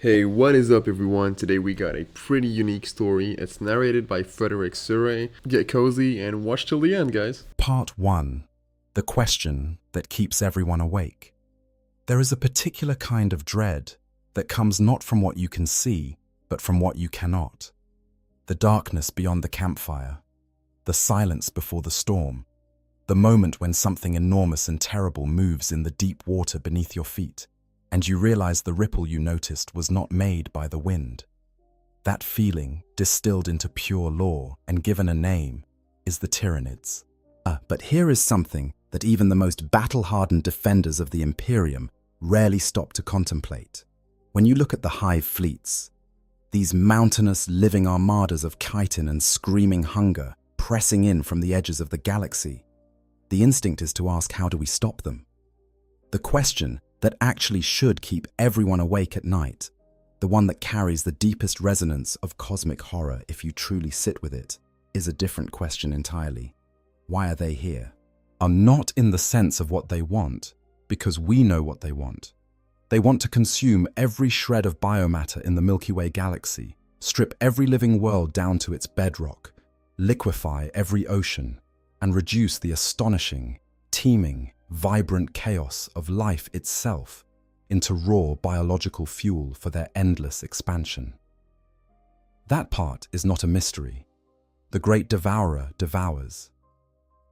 Hey, what is up, everyone? Today we got a pretty unique story. It's narrated by Frederick Surrey. Get cozy and watch till the end, guys. Part 1. The question that keeps everyone awake. There is a particular kind of dread that comes not from what you can see, but from what you cannot. The darkness beyond the campfire, the silence before the storm, the moment when something enormous and terrible moves in the deep water beneath your feet, and you realize the ripple you noticed was not made by the wind. That feeling, distilled into pure lore and given a name, is the Tyranids. But here is something that even the most battle-hardened defenders of the Imperium rarely stop to contemplate. When you look at the Hive fleets, these mountainous living armadas of chitin and screaming hunger pressing in from the edges of the galaxy, the instinct is to ask, how do we stop them? The question that actually should keep everyone awake at night, the one that carries the deepest resonance of cosmic horror if you truly sit with it, is a different question entirely. Why are they here? Not in the sense of what they want, because we know what they want. They want to consume every shred of biomatter in the Milky Way galaxy, strip every living world down to its bedrock, liquefy every ocean, and reduce the astonishing, teeming, vibrant chaos of life itself into raw biological fuel for their endless expansion. That part is not a mystery. The great devourer devours.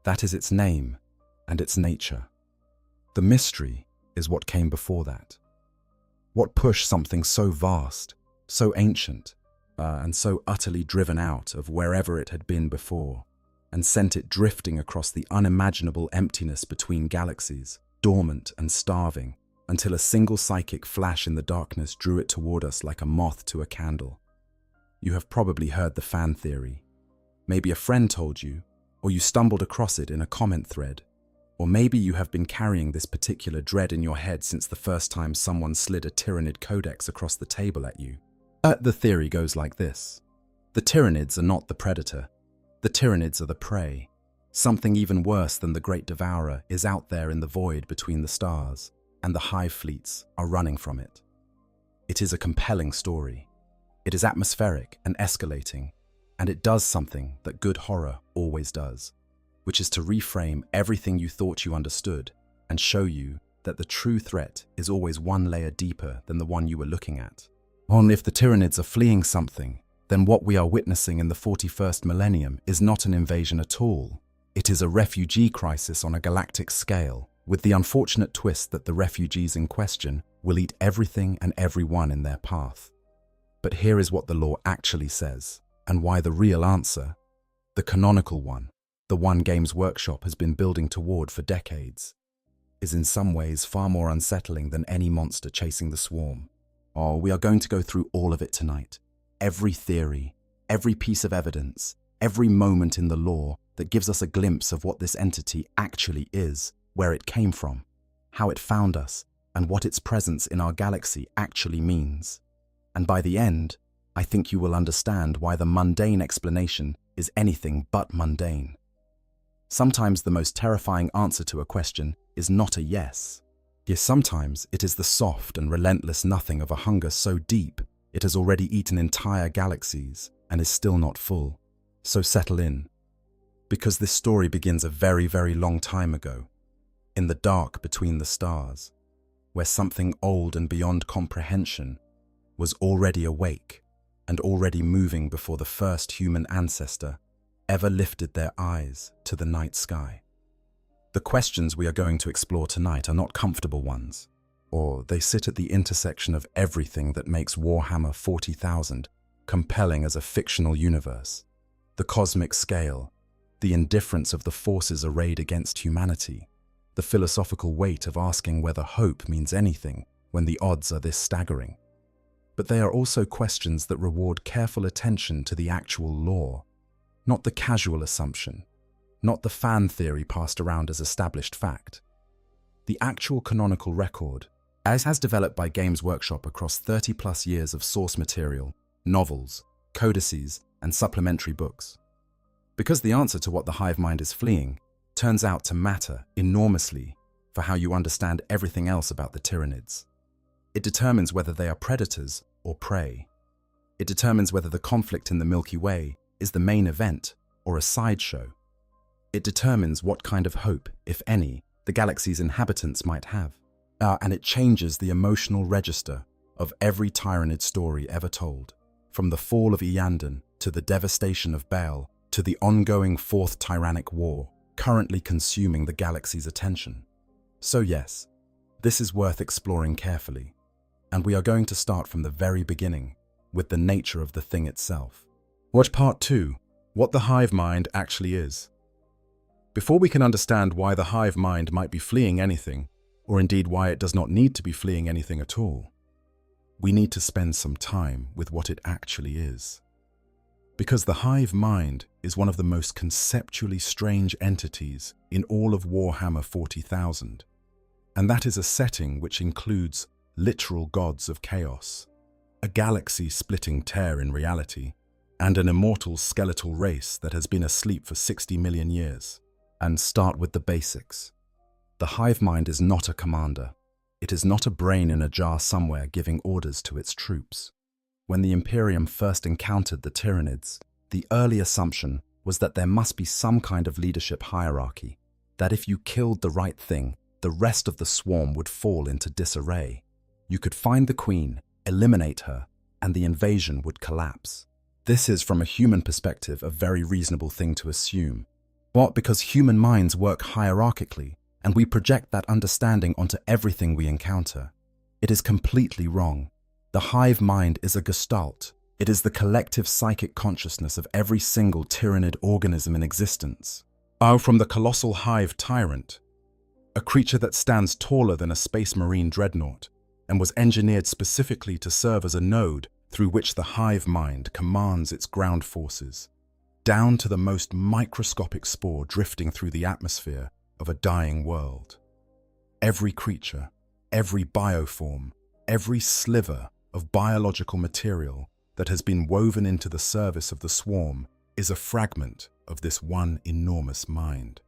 That is its name and its nature. The mystery is what came before that. What pushed something so vast, so ancient, and so utterly driven out of wherever it had been before, and sent it drifting across the unimaginable emptiness between galaxies, dormant and starving, until a single psychic flash in the darkness drew it toward us like a moth to a candle. You have probably heard the fan theory. Maybe a friend told you, or you stumbled across it in a comment thread, or maybe you have been carrying this particular dread in your head since the first time someone slid a Tyranid codex across the table at you. The theory goes like this. The Tyranids are not the predator. The Tyranids are the prey. Something even worse than the Great Devourer is out there in the void between the stars, and the Hive fleets are running from it. It is a compelling story. It is atmospheric and escalating, and it does something that good horror always does, which is to reframe everything you thought you understood and show you that the true threat is always one layer deeper than the one you were looking at. Only if the Tyranids are fleeing something, then what we are witnessing in the 41st millennium is not an invasion at all. It is a refugee crisis on a galactic scale, with the unfortunate twist that the refugees in question will eat everything and everyone in their path. But here is what the lore actually says, and why the real answer, the canonical one, the one Games Workshop has been building toward for decades, is in some ways far more unsettling than any monster chasing the swarm. We are going to go through all of it tonight. Every theory, every piece of evidence, every moment in the lore that gives us a glimpse of what this entity actually is, where it came from, how it found us, and what its presence in our galaxy actually means. And by the end, I think you will understand why the mundane explanation is anything but mundane. Sometimes the most terrifying answer to a question is not a yes. Yes, sometimes it is the soft and relentless nothing of a hunger so deep it has already eaten entire galaxies and is still not full. So settle in, because this story begins a very, very long time ago, in the dark between the stars, where something old and beyond comprehension was already awake and already moving before the first human ancestor ever lifted their eyes to the night sky. The questions we are going to explore tonight are not comfortable ones, or they sit at the intersection of everything that makes Warhammer 40,000 compelling as a fictional universe. The cosmic scale, the indifference of the forces arrayed against humanity, the philosophical weight of asking whether hope means anything when the odds are this staggering. But they are also questions that reward careful attention to the actual lore, not the casual assumption, not the fan theory passed around as established fact. The actual canonical record, as has developed by Games Workshop across 30+ years of source material, novels, codices, and supplementary books. Because the answer to what the hive mind is fleeing turns out to matter enormously for how you understand everything else about the Tyranids. It determines whether they are predators or prey. It determines whether the conflict in the Milky Way is the main event or a sideshow. It determines what kind of hope, if any, the galaxy's inhabitants might have. And it changes the emotional register of every Tyranid story ever told, from the fall of Iyanden to the devastation of Baal to the ongoing Fourth Tyrannic War, currently consuming the galaxy's attention. So yes, this is worth exploring carefully, and we are going to start from the very beginning, with the nature of the thing itself. Watch Part 2, what the hive mind actually is. Before we can understand why the hive mind might be fleeing anything, or indeed why it does not need to be fleeing anything at all, we need to spend some time with what it actually is. Because the hive mind is one of the most conceptually strange entities in all of Warhammer 40,000, and that is a setting which includes literal gods of chaos, a galaxy-splitting tear in reality, and an immortal skeletal race that has been asleep for 60 million years. And start with the basics. The hive mind is not a commander. It is not a brain in a jar somewhere giving orders to its troops. When the Imperium first encountered the Tyranids, the early assumption was that there must be some kind of leadership hierarchy, that if you killed the right thing, the rest of the swarm would fall into disarray. You could find the queen, eliminate her, and the invasion would collapse. This is, from a human perspective, a very reasonable thing to assume. But because human minds work hierarchically, and we project that understanding onto everything we encounter, it is completely wrong. The hive mind is a gestalt. It is the collective psychic consciousness of every single Tyranid organism in existence. From the colossal hive tyrant, a creature that stands taller than a space marine dreadnought, and was engineered specifically to serve as a node through which the hive mind commands its ground forces, down to the most microscopic spore drifting through the atmosphere of a dying world. Every creature, every bioform, every sliver of biological material that has been woven into the service of the swarm is a fragment of this one enormous mind.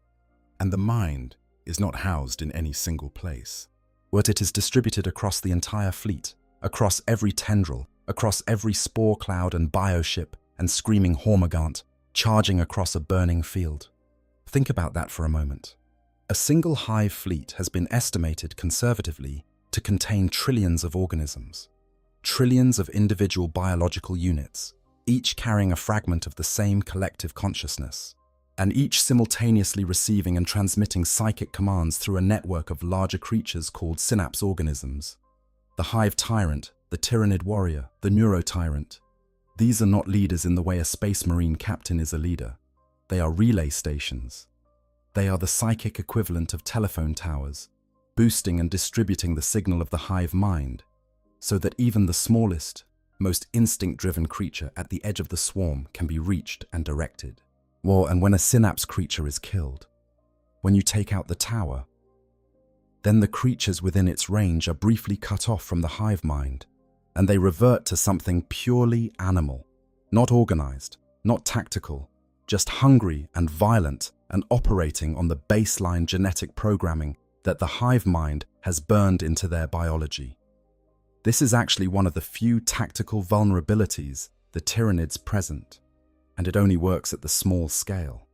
And the mind is not housed in any single place, but it is distributed across the entire fleet, across every tendril, across every spore cloud and bioship and screaming hormigaunt, charging across a burning field. Think about that for a moment. A single hive fleet has been estimated conservatively to contain trillions of organisms, trillions of individual biological units, each carrying a fragment of the same collective consciousness, and each simultaneously receiving and transmitting psychic commands through a network of larger creatures called synapse organisms. The hive tyrant, the Tyranid warrior, the neurotyrant. These are not leaders in the way a space marine captain is a leader. They are relay stations. They are the psychic equivalent of telephone towers, boosting and distributing the signal of the hive mind, so that even the smallest, most instinct-driven creature at the edge of the swarm can be reached and directed. And when a synapse creature is killed, when you take out the tower, then the creatures within its range are briefly cut off from the hive mind, and they revert to something purely animal, not organized, not tactical, just hungry and violent and operating on the baseline genetic programming that the hive mind has burned into their biology. This is actually one of the few tactical vulnerabilities the Tyranids present, and it only works at the small scale,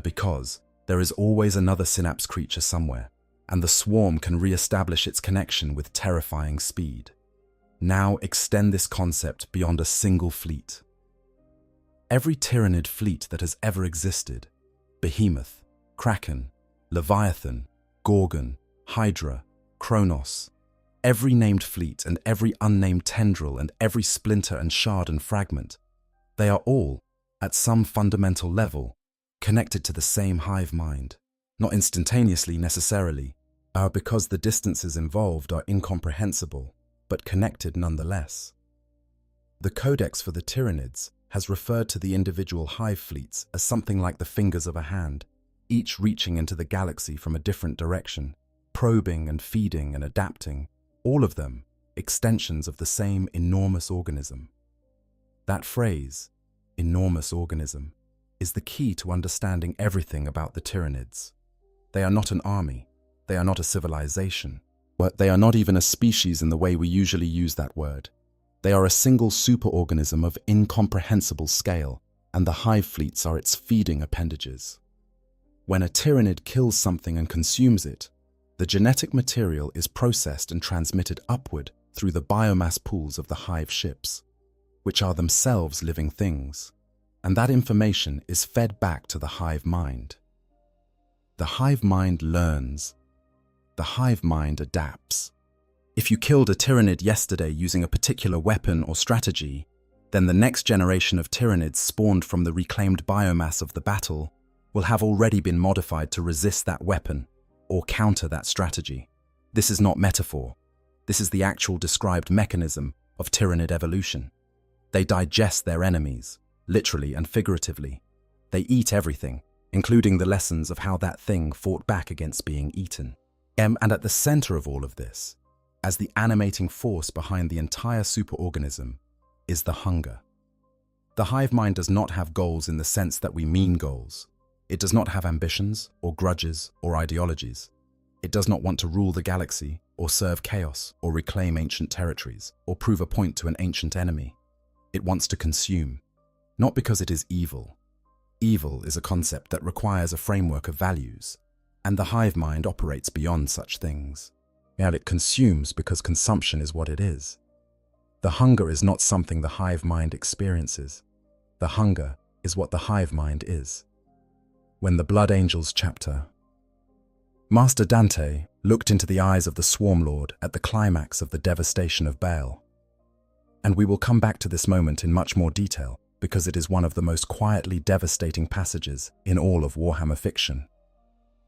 because there is always another synapse creature somewhere, and the swarm can re-establish its connection with terrifying speed. Now extend this concept beyond a single fleet. Every Tyranid fleet that has ever existed, Behemoth, Kraken, Leviathan, Gorgon, Hydra, Kronos, every named fleet and every unnamed tendril and every splinter and shard and fragment, they are all, at some fundamental level, connected to the same hive mind. Not instantaneously necessarily, because the distances involved are incomprehensible, but connected nonetheless. The Codex for the Tyranids has referred to the individual hive fleets as something like the fingers of a hand, each reaching into the galaxy from a different direction, probing and feeding and adapting, all of them extensions of the same enormous organism. That phrase, enormous organism, is the key to understanding everything about the Tyranids. They are not an army, they are not a civilization, but they are not even a species in the way we usually use that word. They are a single superorganism of incomprehensible scale, and the hive fleets are its feeding appendages. When a tyrannid kills something and consumes it, the genetic material is processed and transmitted upward through the biomass pools of the hive ships, which are themselves living things, and that information is fed back to the hive mind. The hive mind learns. The hive mind adapts. If you killed a tyrannid yesterday using a particular weapon or strategy, then the next generation of tyrannids spawned from the reclaimed biomass of the battle will have already been modified to resist that weapon or counter that strategy. This is not metaphor. This is the actual described mechanism of tyrannid evolution. They digest their enemies, literally and figuratively. They eat everything, including the lessons of how that thing fought back against being eaten. And at the center of all of this, as the animating force behind the entire superorganism, is the hunger. The hive mind does not have goals in the sense that we mean goals. It does not have ambitions or grudges or ideologies. It does not want to rule the galaxy or serve chaos or reclaim ancient territories or prove a point to an ancient enemy. It wants to consume, not because it is evil. Evil is a concept that requires a framework of values, and the hive mind operates beyond such things. Yet it consumes because consumption is what it is. The hunger is not something the hive mind experiences. The hunger is what the hive mind is. When the Blood Angels chapter, Master Dante looked into the eyes of the Swarm Lord at the climax of the devastation of Baal. And we will come back to this moment in much more detail because it is one of the most quietly devastating passages in all of Warhammer fiction.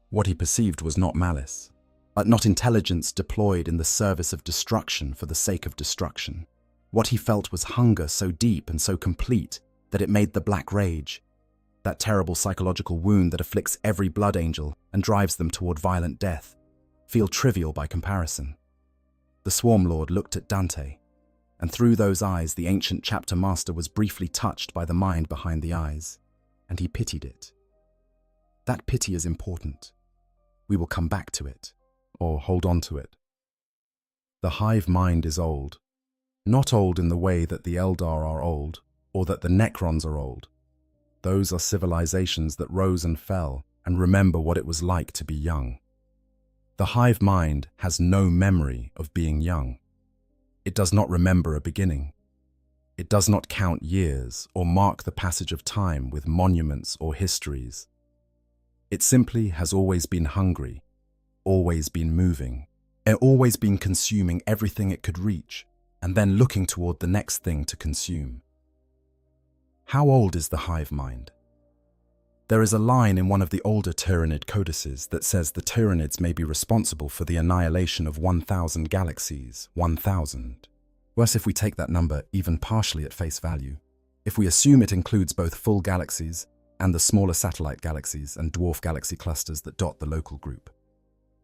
What he perceived was not malice, not intelligence deployed in the service of destruction for the sake of destruction. What he felt was hunger so deep and so complete that it made the Black Rage, that terrible psychological wound that afflicts every Blood Angel and drives them toward violent death, feel trivial by comparison. The Swarm Lord looked at Dante, and through those eyes the ancient chapter master was briefly touched by the mind behind the eyes, and he pitied it. That pity is important. We will come back to it, or hold on to it. The hive mind is old. Not old in the way that the Eldar are old, or that the Necrons are old. Those are civilizations that rose and fell and remember what it was like to be young. The hive mind has no memory of being young. It does not remember a beginning. It does not count years or mark the passage of time with monuments or histories. It simply has always been hungry, always been moving, and always been consuming everything it could reach, and then looking toward the next thing to consume. How old is the hive mind? There is a line in one of the older Tyrannid codices that says the Tyrannids may be responsible for the annihilation of 1,000 galaxies, 1,000. Worse if we take that number even partially at face value. If we assume it includes both full galaxies and the smaller satellite galaxies and dwarf galaxy clusters that dot the local group.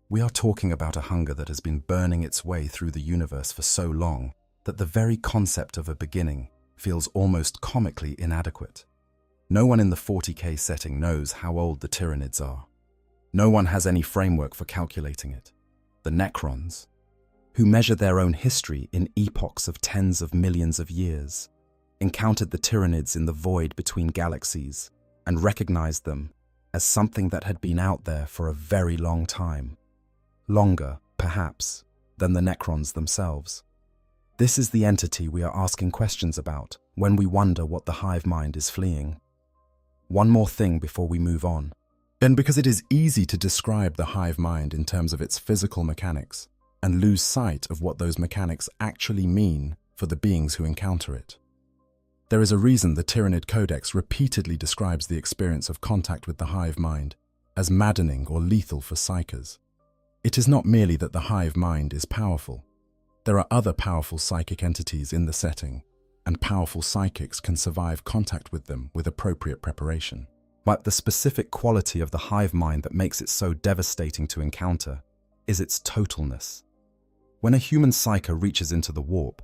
We are talking about a hunger that has been burning its way through the universe for so long that the very concept of a beginning feels almost comically inadequate. No one in the 40K setting knows how old the Tyrannids are. No one has any framework for calculating it. The Necrons, who measure their own history in epochs of tens of millions of years, encountered the Tyrannids in the void between galaxies and recognized them as something that had been out there for a very long time. Longer, perhaps, than the Necrons themselves. This is the entity we are asking questions about when we wonder what the hive mind is fleeing. One more thing before we move on. Then, because it is easy to describe the hive mind in terms of its physical mechanics and lose sight of what those mechanics actually mean for the beings who encounter it. There is a reason the Tyrannid Codex repeatedly describes the experience of contact with the hive mind as maddening or lethal for psychers. It is not merely that the hive mind is powerful. There are other powerful psychic entities in the setting, and powerful psychics can survive contact with them with appropriate preparation. But the specific quality of the hive mind that makes it so devastating to encounter is its totalness. When a human psyker reaches into the warp,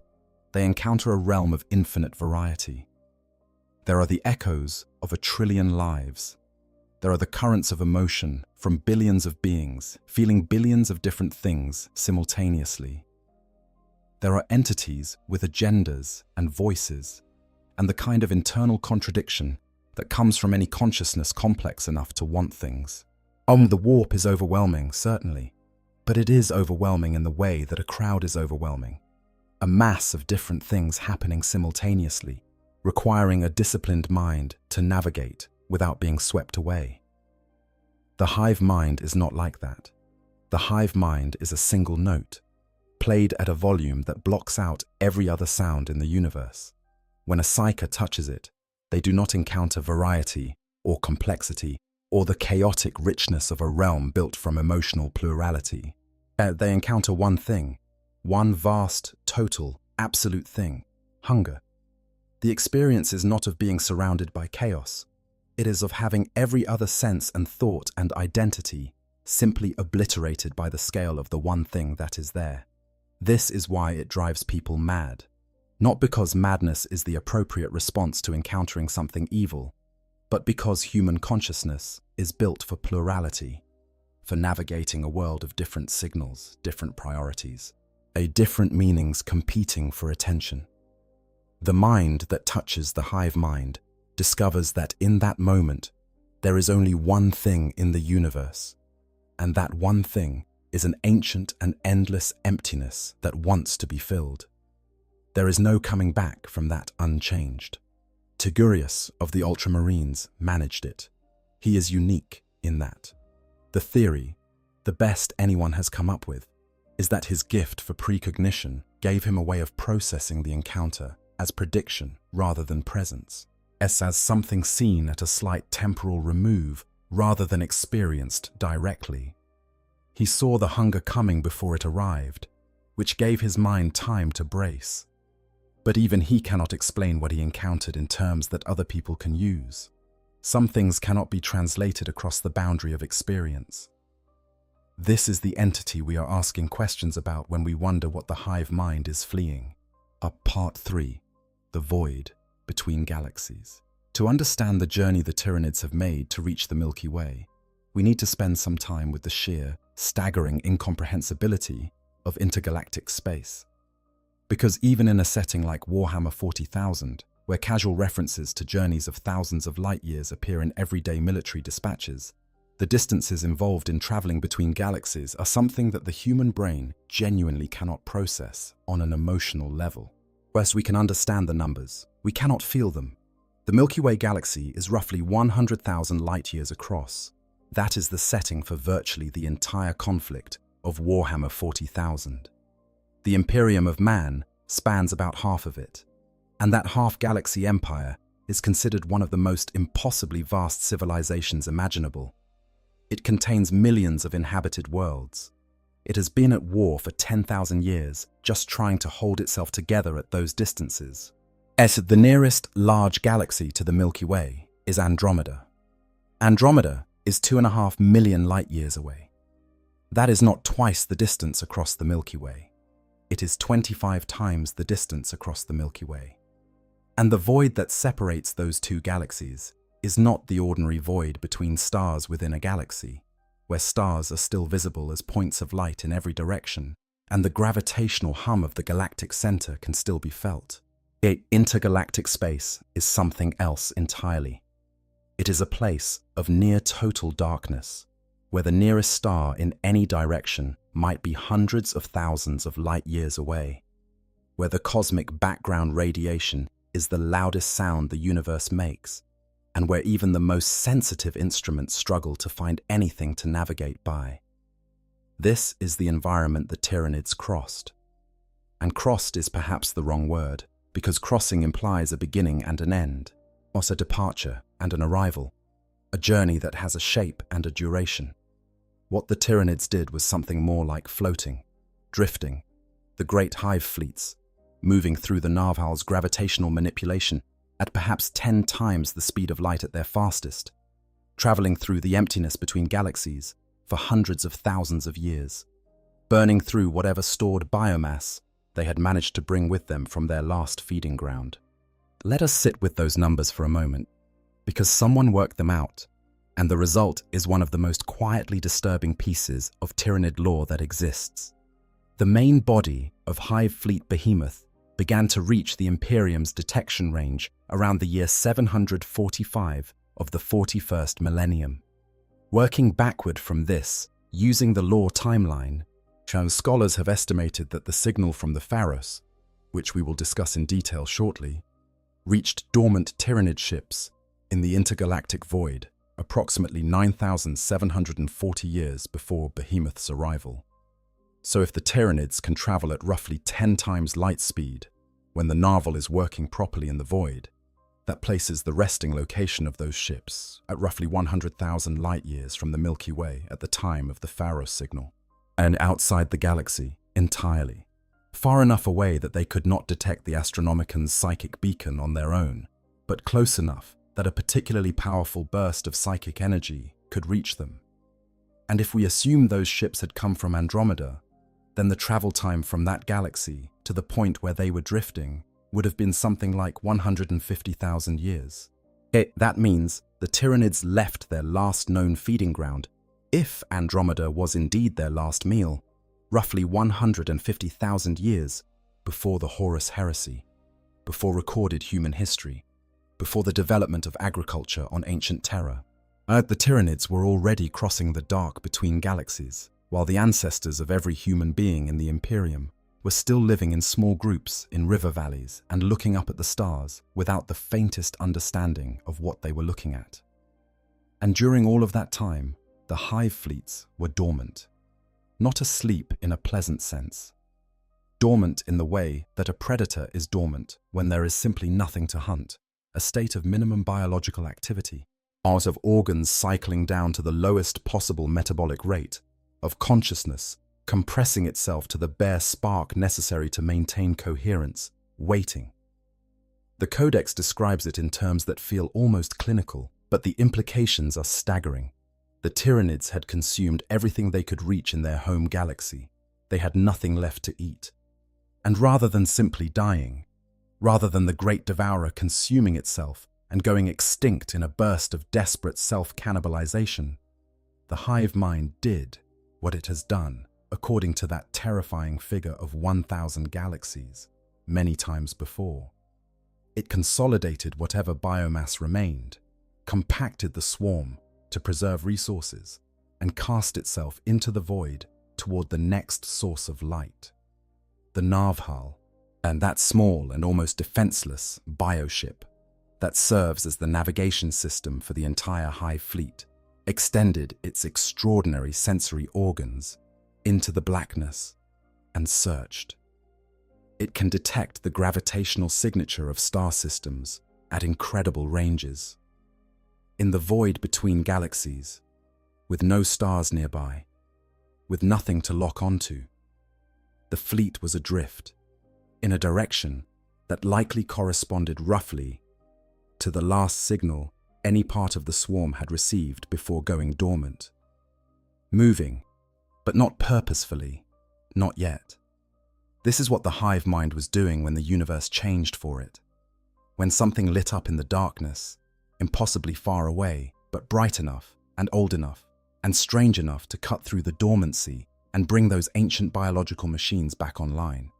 they encounter a realm of infinite variety. There are the echoes of 1 trillion lives. There are the currents of emotion from billions of beings feeling billions of different things simultaneously. There are entities with agendas and voices, and the kind of internal contradiction that comes from any consciousness complex enough to want things. The warp is overwhelming, certainly, but it is overwhelming in the way that a crowd is overwhelming. A mass of different things happening simultaneously, requiring a disciplined mind to navigate without being swept away. The hive mind is not like that. The hive mind is a single note, played at a volume that blocks out every other sound in the universe. When a psyker touches it, they do not encounter variety or complexity or the chaotic richness of a realm built from emotional plurality. They encounter one thing, one vast, total, absolute thing: hunger. The experience is not of being surrounded by chaos. It is of having every other sense and thought and identity simply obliterated by the scale of the one thing that is there. This is why it drives people mad. Not because madness is the appropriate response to encountering something evil, but because human consciousness is built for plurality, for navigating a world of different signals, different priorities, different meanings competing for attention. The mind that touches the hive mind discovers that in that moment, there is only one thing in the universe, and that one thing is an ancient and endless emptiness that wants to be filled. There is no coming back from that unchanged. Tigurius of the Ultramarines managed it. He is unique in that. The theory, the best anyone has come up with, is that his gift for precognition gave him a way of processing the encounter as prediction rather than presence, as something seen at a slight temporal remove rather than experienced directly. He saw the hunger coming before it arrived, which gave his mind time to brace. But even he cannot explain what he encountered in terms that other people can use. Some things cannot be translated across the boundary of experience. This is the entity we are asking questions about when we wonder what the hive mind is fleeing. Part 3. The void between galaxies. To understand the journey the Tyranids have made to reach the Milky Way, we need to spend some time with the sheer, staggering incomprehensibility of intergalactic space. Because even in a setting like Warhammer 40,000, where casual references to journeys of thousands of light years appear in everyday military dispatches, the distances involved in traveling between galaxies are something that the human brain genuinely cannot process on an emotional level. Whilst we can understand the numbers, we cannot feel them. The Milky Way galaxy is roughly 100,000 light-years across. That is the setting for virtually the entire conflict of Warhammer 40,000. The Imperium of man spans about half of it, and that half-galaxy empire is considered one of the most impossibly vast civilizations imaginable. It contains millions of inhabited worlds. It has been at war for 10,000 years, just trying to hold itself together at those distances. The nearest large galaxy to the Milky Way is Andromeda. Andromeda is 2.5 million light-years away. That is not twice the distance across the Milky Way. It is 25 times the distance across the Milky Way. And the void that separates those two galaxies is not the ordinary void between stars within a galaxy, where stars are still visible as points of light in every direction, and the gravitational hum of the galactic center can still be felt. Intergalactic space is something else entirely. It is a place of near total darkness, where the nearest star in any direction might be hundreds of thousands of light-years away, where the cosmic background radiation is the loudest sound the universe makes, and where even the most sensitive instruments struggle to find anything to navigate by. This is the environment the Tyranids crossed. And crossed is perhaps the wrong word, because crossing implies a beginning and an end, or a departure and an arrival, a journey that has a shape and a duration. What the Tyranids did was something more like floating, drifting, the great hive fleets, moving through the Narval's gravitational manipulation at perhaps 10 times the speed of light at their fastest, traveling through the emptiness between galaxies for hundreds of thousands of years, burning through whatever stored biomass they had managed to bring with them from their last feeding ground. Let us sit with those numbers for a moment, because someone worked them out, and the result is one of the most quietly disturbing pieces of Tyranid lore that exists. The main body of Hive Fleet Behemoth began to reach the Imperium's detection range around the year 745 of the 41st Millennium. Working backward from this, using the lore timeline, scholars have estimated that the signal from the Pharos, which we will discuss in detail shortly, reached dormant Tyranid ships in the intergalactic void approximately 9,740 years before Behemoth's arrival. So if the Tyranids can travel at roughly 10 times light speed when the Narval is working properly in the void, that places the resting location of those ships at roughly 100,000 light-years from the Milky Way at the time of the Pharos signal, and outside the galaxy entirely, far enough away that they could not detect the Astronomican's psychic beacon on their own, but close enough that a particularly powerful burst of psychic energy could reach them. And if we assume those ships had come from Andromeda, then the travel time from that galaxy to the point where they were drifting would have been something like 150,000 years. That means the Tyranids left their last known feeding ground, if Andromeda was indeed their last meal, roughly 150,000 years before the Horus Heresy, before recorded human history, before the development of agriculture on ancient Terra. The Tyranids were already crossing the dark between galaxies, while the ancestors of every human being in the Imperium were still living in small groups in river valleys and looking up at the stars without the faintest understanding of what they were looking at. And during all of that time, the Hive fleets were dormant. Not asleep in a pleasant sense. Dormant in the way that a predator is dormant when there is simply nothing to hunt, a state of minimum biological activity, out of organs cycling down to the lowest possible metabolic rate, of consciousness compressing itself to the bare spark necessary to maintain coherence, waiting. The Codex describes it in terms that feel almost clinical, but the implications are staggering. The Tyranids had consumed everything they could reach in their home galaxy. They had nothing left to eat. And rather than simply dying, rather than the great devourer consuming itself and going extinct in a burst of desperate self-cannibalization, the hive mind did what it has done, according to that terrifying figure of 1,000 galaxies, many times before. It consolidated whatever biomass remained, compacted the swarm to preserve resources, and cast itself into the void toward the next source of light. The Narval, and that small and almost defenseless bioship that serves as the navigation system for the entire Hive fleet, extended its extraordinary sensory organs into the blackness and searched. It can detect the gravitational signature of star systems at incredible ranges. In the void between galaxies, with no stars nearby, with nothing to lock onto, the fleet was adrift in a direction that likely corresponded roughly to the last signal any part of the swarm had received before going dormant. Moving, but not purposefully, not yet. This is what the hive mind was doing when the universe changed for it. When something lit up in the darkness, impossibly far away, but bright enough and old enough and strange enough to cut through the dormancy and bring those ancient biological machines back online.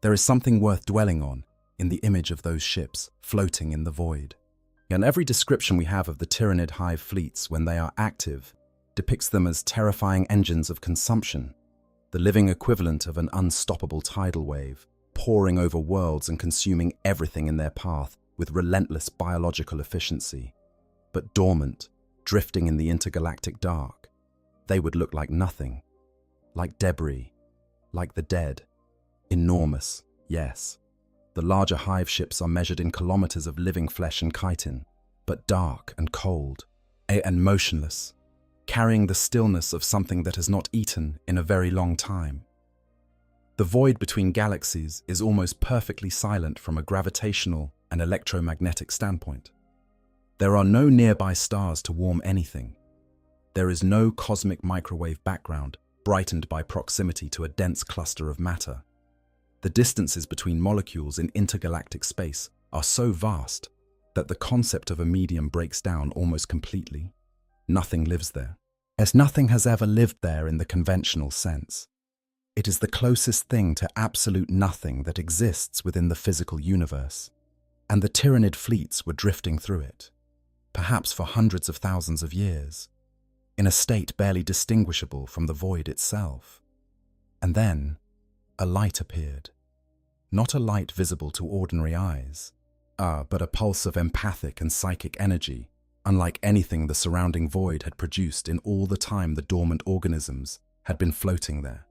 There is something worth dwelling on in the image of those ships floating in the void. And every description we have of the Tyranid hive fleets when they are active depicts them as terrifying engines of consumption, the living equivalent of an unstoppable tidal wave, pouring over worlds and consuming everything in their path with relentless biological efficiency. But dormant, drifting in the intergalactic dark, they would look like nothing, like debris, like the dead. Enormous, yes. The larger hive ships are measured in kilometers of living flesh and chitin, but dark and cold, and motionless, carrying the stillness of something that has not eaten in a very long time. The void between galaxies is almost perfectly silent from a gravitational and electromagnetic standpoint. There are no nearby stars to warm anything. There is no cosmic microwave background brightened by proximity to a dense cluster of matter. The distances between molecules in intergalactic space are so vast that the concept of a medium breaks down almost completely. Nothing lives there, as nothing has ever lived there in the conventional sense. It is the closest thing to absolute nothing that exists within the physical universe, and the Tyranid fleets were drifting through it, perhaps for hundreds of thousands of years, in a state barely distinguishable from the void itself. And then, a light appeared. Not a light visible to ordinary eyes, but a pulse of empathic and psychic energy, unlike anything the surrounding void had produced in all the time the dormant organisms had been floating there.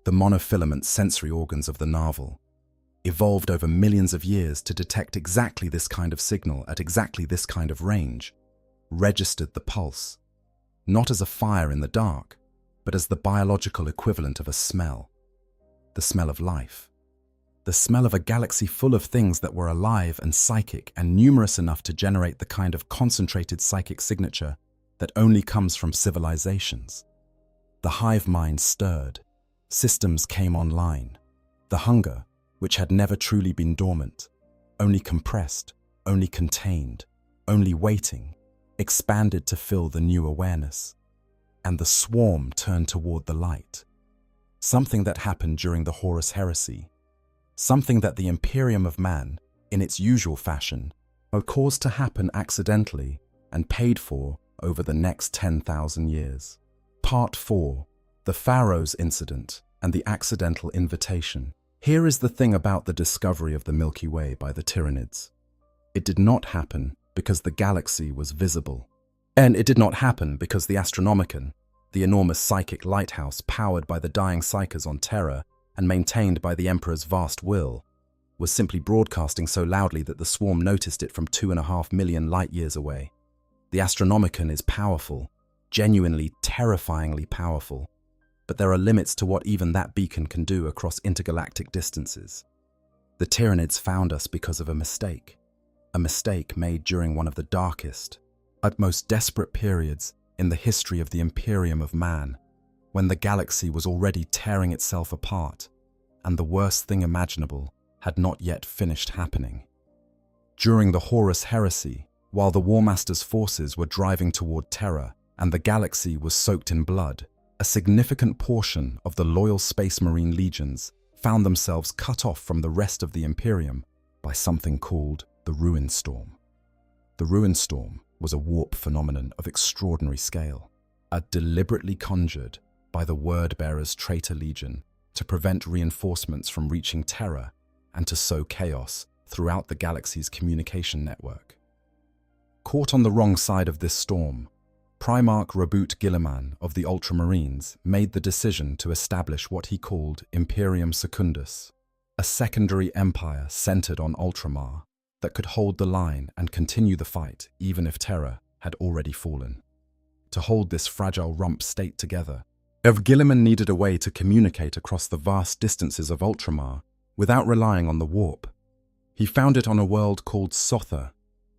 The monofilament sensory organs of the narval, evolved over millions of years to detect exactly this kind of signal at exactly this kind of range, registered the pulse, not as a fire in the dark, but as the biological equivalent of a smell. The smell of life. The smell of a galaxy full of things that were alive and psychic and numerous enough to generate the kind of concentrated psychic signature that only comes from civilizations. The hive mind stirred. Systems came online. The hunger, which had never truly been dormant, only compressed, only contained, only waiting, expanded to fill the new awareness. And the swarm turned toward the light. Something that happened during the Horus Heresy. Something that the Imperium of man, in its usual fashion, caused to happen accidentally and paid for over the next 10,000 years. Part 4. The Pharaoh's Incident and the Accidental Invitation. Here is the thing about the discovery of the Milky Way by the Tyranids. It did not happen because the galaxy was visible. And it did not happen because the Astronomicon, the enormous psychic lighthouse powered by the dying psychers on Terra and maintained by the Emperor's vast will, was simply broadcasting so loudly that the swarm noticed it from 2.5 million light-years away. The Astronomicon is powerful, genuinely terrifyingly powerful, but there are limits to what even that beacon can do across intergalactic distances. The Tyranids found us because of a mistake made during one of the darkest, most desperate periods in the history of the Imperium of man, when the galaxy was already tearing itself apart, and the worst thing imaginable had not yet finished happening. During the Horus Heresy, while the War Master's forces were driving toward Terra and the galaxy was soaked in blood, a significant portion of the loyal Space Marine legions found themselves cut off from the rest of the Imperium by something called the Ruin Storm. The Ruin Storm was a warp phenomenon of extraordinary scale, deliberately conjured by the Word-Bearer's traitor legion to prevent reinforcements from reaching Terra and to sow chaos throughout the galaxy's communication network. Caught on the wrong side of this storm, Primarch Reboot Guilliman of the Ultramarines made the decision to establish what he called Imperium Secundus, a secondary empire centered on Ultramar that could hold the line and continue the fight even if Terra had already fallen. To hold this fragile rump state together, Guilliman needed a way to communicate across the vast distances of Ultramar without relying on the warp. He found it on a world called Sotha,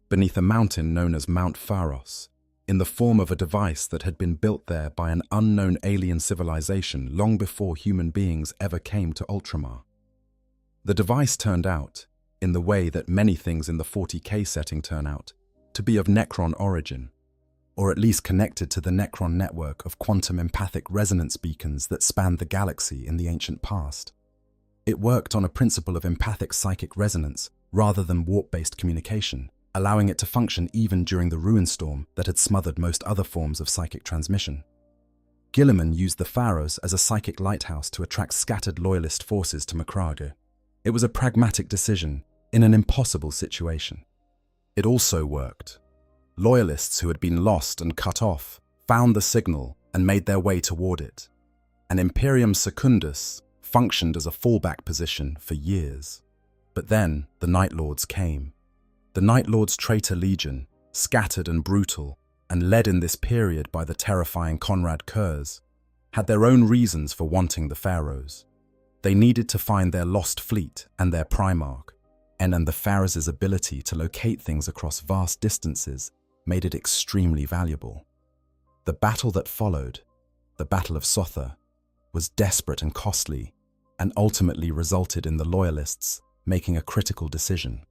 beneath a mountain known as Mount Pharos, in the form of a device that had been built there by an unknown alien civilization long before human beings ever came to Ultramar. The device turned out, in the way that many things in the 40K setting turn out, to be of Necron origin, or at least connected to the Necron network of quantum empathic resonance beacons that spanned the galaxy in the ancient past. It worked on a principle of empathic psychic resonance rather than warp-based communication, allowing it to function even during the ruin storm that had smothered most other forms of psychic transmission. Guilliman used the Pharaohs as a psychic lighthouse to attract scattered loyalist forces to Macragge. It was a pragmatic decision in an impossible situation. It also worked. Loyalists who had been lost and cut off found the signal and made their way toward it. And Imperium Secundus functioned as a fallback position for years. But then the Night Lords came. The Night Lords' traitor legion, scattered and brutal, and led in this period by the terrifying Conrad Kurz, had their own reasons for wanting the Pharaohs. They needed to find their lost fleet and their Primarch, and the Pharaohs' ability to locate things across vast distances made it extremely valuable. The battle that followed, the Battle of Sotha, was desperate and costly, and ultimately resulted in the Loyalists making a critical decision.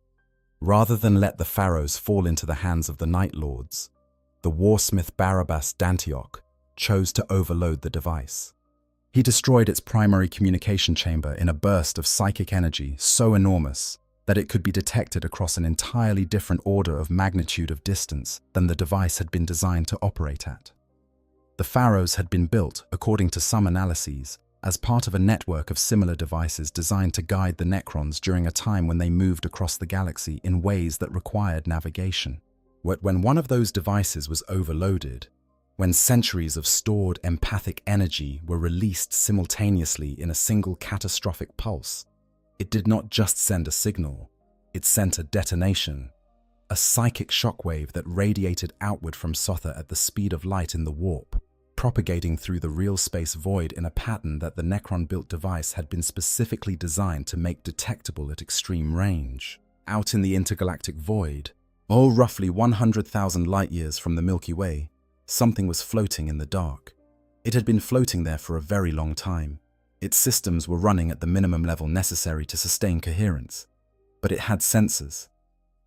Rather than let the Pharaohs fall into the hands of the Night Lords, the warsmith Barabbas d'Antioch chose to overload the device. He destroyed its primary communication chamber in a burst of psychic energy so enormous that it could be detected across an entirely different order of magnitude of distance than the device had been designed to operate at. The Pharaohs had been built, according to some analyses, as part of a network of similar devices designed to guide the Necrons during a time when they moved across the galaxy in ways that required navigation. When one of those devices was overloaded, when centuries of stored empathic energy were released simultaneously in a single catastrophic pulse, it did not just send a signal, it sent a detonation, a psychic shockwave that radiated outward from Sotha at the speed of light in the warp, propagating through the real space void in a pattern that the Necron-built device had been specifically designed to make detectable at extreme range. Out in the intergalactic void, roughly 100,000 light-years from the Milky Way, something was floating in the dark. It had been floating there for a very long time. Its systems were running at the minimum level necessary to sustain coherence. But it had sensors.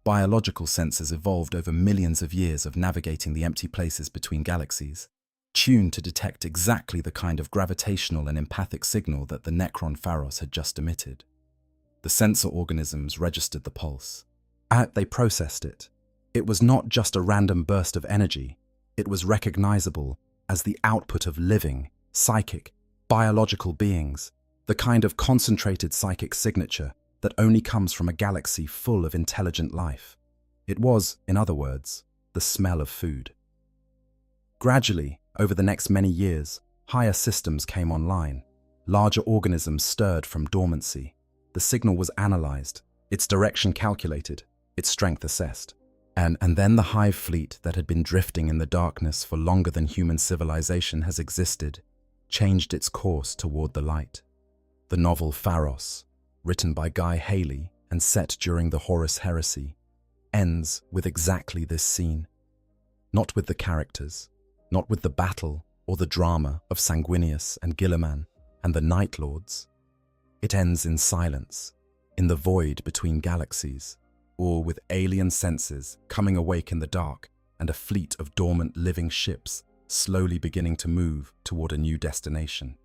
Biological sensors evolved over millions of years of navigating the empty places between galaxies, tuned to detect exactly the kind of gravitational and empathic signal that the Necron Pharaohs had just emitted. The sensor organisms registered the pulse. They processed it. It was not just a random burst of energy. It was recognizable as the output of living, psychic, biological beings, the kind of concentrated psychic signature that only comes from a galaxy full of intelligent life. It was, in other words, the smell of food. Gradually, over the next many years, higher systems came online. Larger organisms stirred from dormancy. The signal was analyzed, its direction calculated, its strength assessed. And then the Hive fleet that had been drifting in the darkness for longer than human civilization has existed, changed its course toward the light. The novel Pharos, written by Guy Haley and set during the Horus Heresy, ends with exactly this scene. Not with the characters, not with the battle or the drama of Sanguinius and Gilliman and the Night Lords. It ends in silence, in the void between galaxies, or with alien senses coming awake in the dark and a fleet of dormant living ships slowly beginning to move toward a new destination.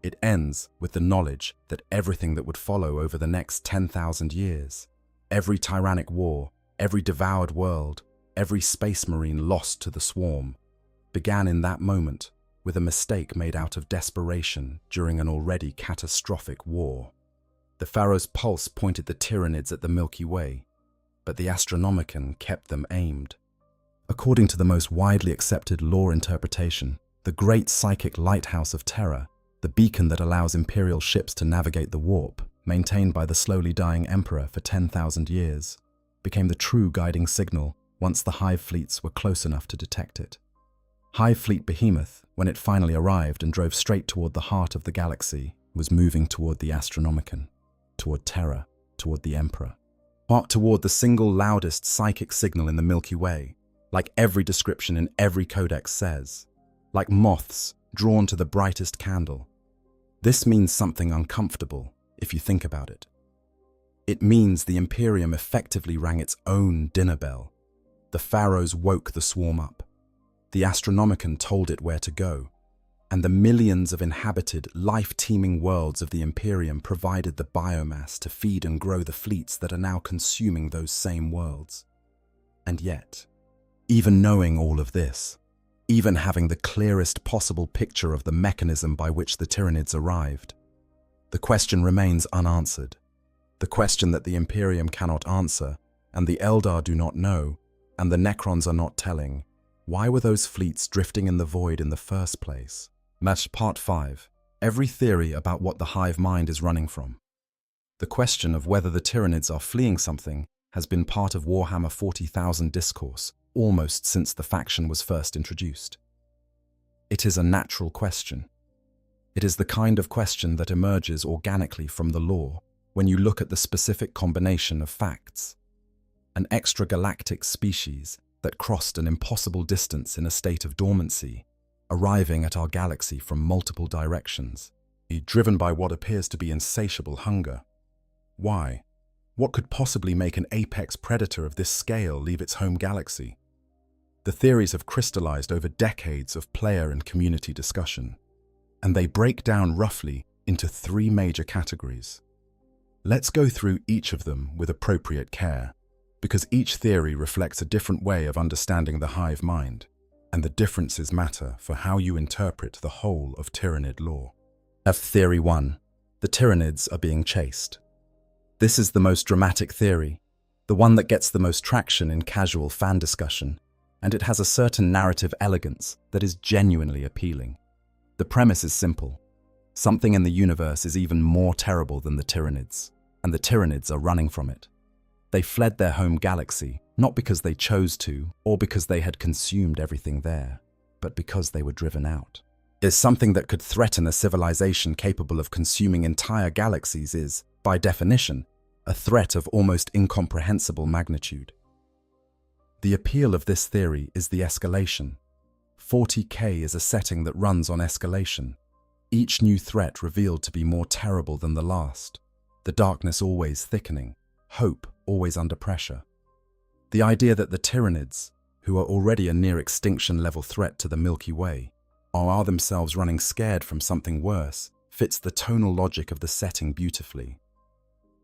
It ends with the knowledge that everything that would follow over the next 10,000 years, every tyrannic war, every devoured world, every space marine lost to the swarm, began in that moment with a mistake made out of desperation during an already catastrophic war. The Pharaoh's pulse pointed the Tyranids at the Milky Way, but the Astronomicon kept them aimed. According to the most widely accepted lore interpretation, the great psychic lighthouse of Terra, the beacon that allows Imperial ships to navigate the warp, maintained by the slowly dying Emperor for 10,000 years, became the true guiding signal once the Hive fleets were close enough to detect it. Hive Fleet Behemoth, when it finally arrived and drove straight toward the heart of the galaxy, was moving toward the Astronomicon, toward Terra, toward the Emperor. Toward the single loudest psychic signal in the Milky Way, like every description in every codex says, like moths drawn to the brightest candle. This means something uncomfortable, if you think about it. It means the Imperium effectively rang its own dinner bell. The Pharaohs woke the swarm up. The Astronomicon told it where to go, and the millions of inhabited, life-teeming worlds of the Imperium provided the biomass to feed and grow the fleets that are now consuming those same worlds. And yet, even knowing all of this, even having the clearest possible picture of the mechanism by which the Tyranids arrived, the question remains unanswered. The question that the Imperium cannot answer, and the Eldar do not know, and the Necrons are not telling. Why were those fleets drifting in the void in the first place? Match Part 5. Every theory about what the Hive mind is running from. The question of whether the Tyranids are fleeing something has been part of Warhammer 40,000 discourse almost since the faction was first introduced. It is a natural question. It is the kind of question that emerges organically from the lore when you look at the specific combination of facts. An extragalactic species that crossed an impossible distance in a state of dormancy, arriving at our galaxy from multiple directions, driven by what appears to be insatiable hunger. Why? What could possibly make an apex predator of this scale leave its home galaxy? The theories have crystallized over decades of player and community discussion. and they break down roughly into 3 major categories. Let's go through each of them with appropriate care, because each theory reflects a different way of understanding the hive mind, and the differences matter for how you interpret the whole of Tyrannid lore. Theory 1. The Tyrannids are being chased. This is the most dramatic theory, the one that gets the most traction in casual fan discussion, and it has a certain narrative elegance that is genuinely appealing. The premise is simple. Something in the universe is even more terrible than the Tyrannids, and the Tyrannids are running from it. They fled their home galaxy, not because they chose to, or because they had consumed everything there, but because they were driven out. Something that could threaten a civilization capable of consuming entire galaxies is, by definition, a threat of almost incomprehensible magnitude. The appeal of this theory is the escalation. 40K is a setting that runs on escalation. Each new threat revealed to be more terrible than the last, the darkness always thickening, hope always under pressure. The idea that the Tyrannids, who are already a near-extinction level threat to the Milky Way, are themselves running scared from something worse, fits the tonal logic of the setting beautifully.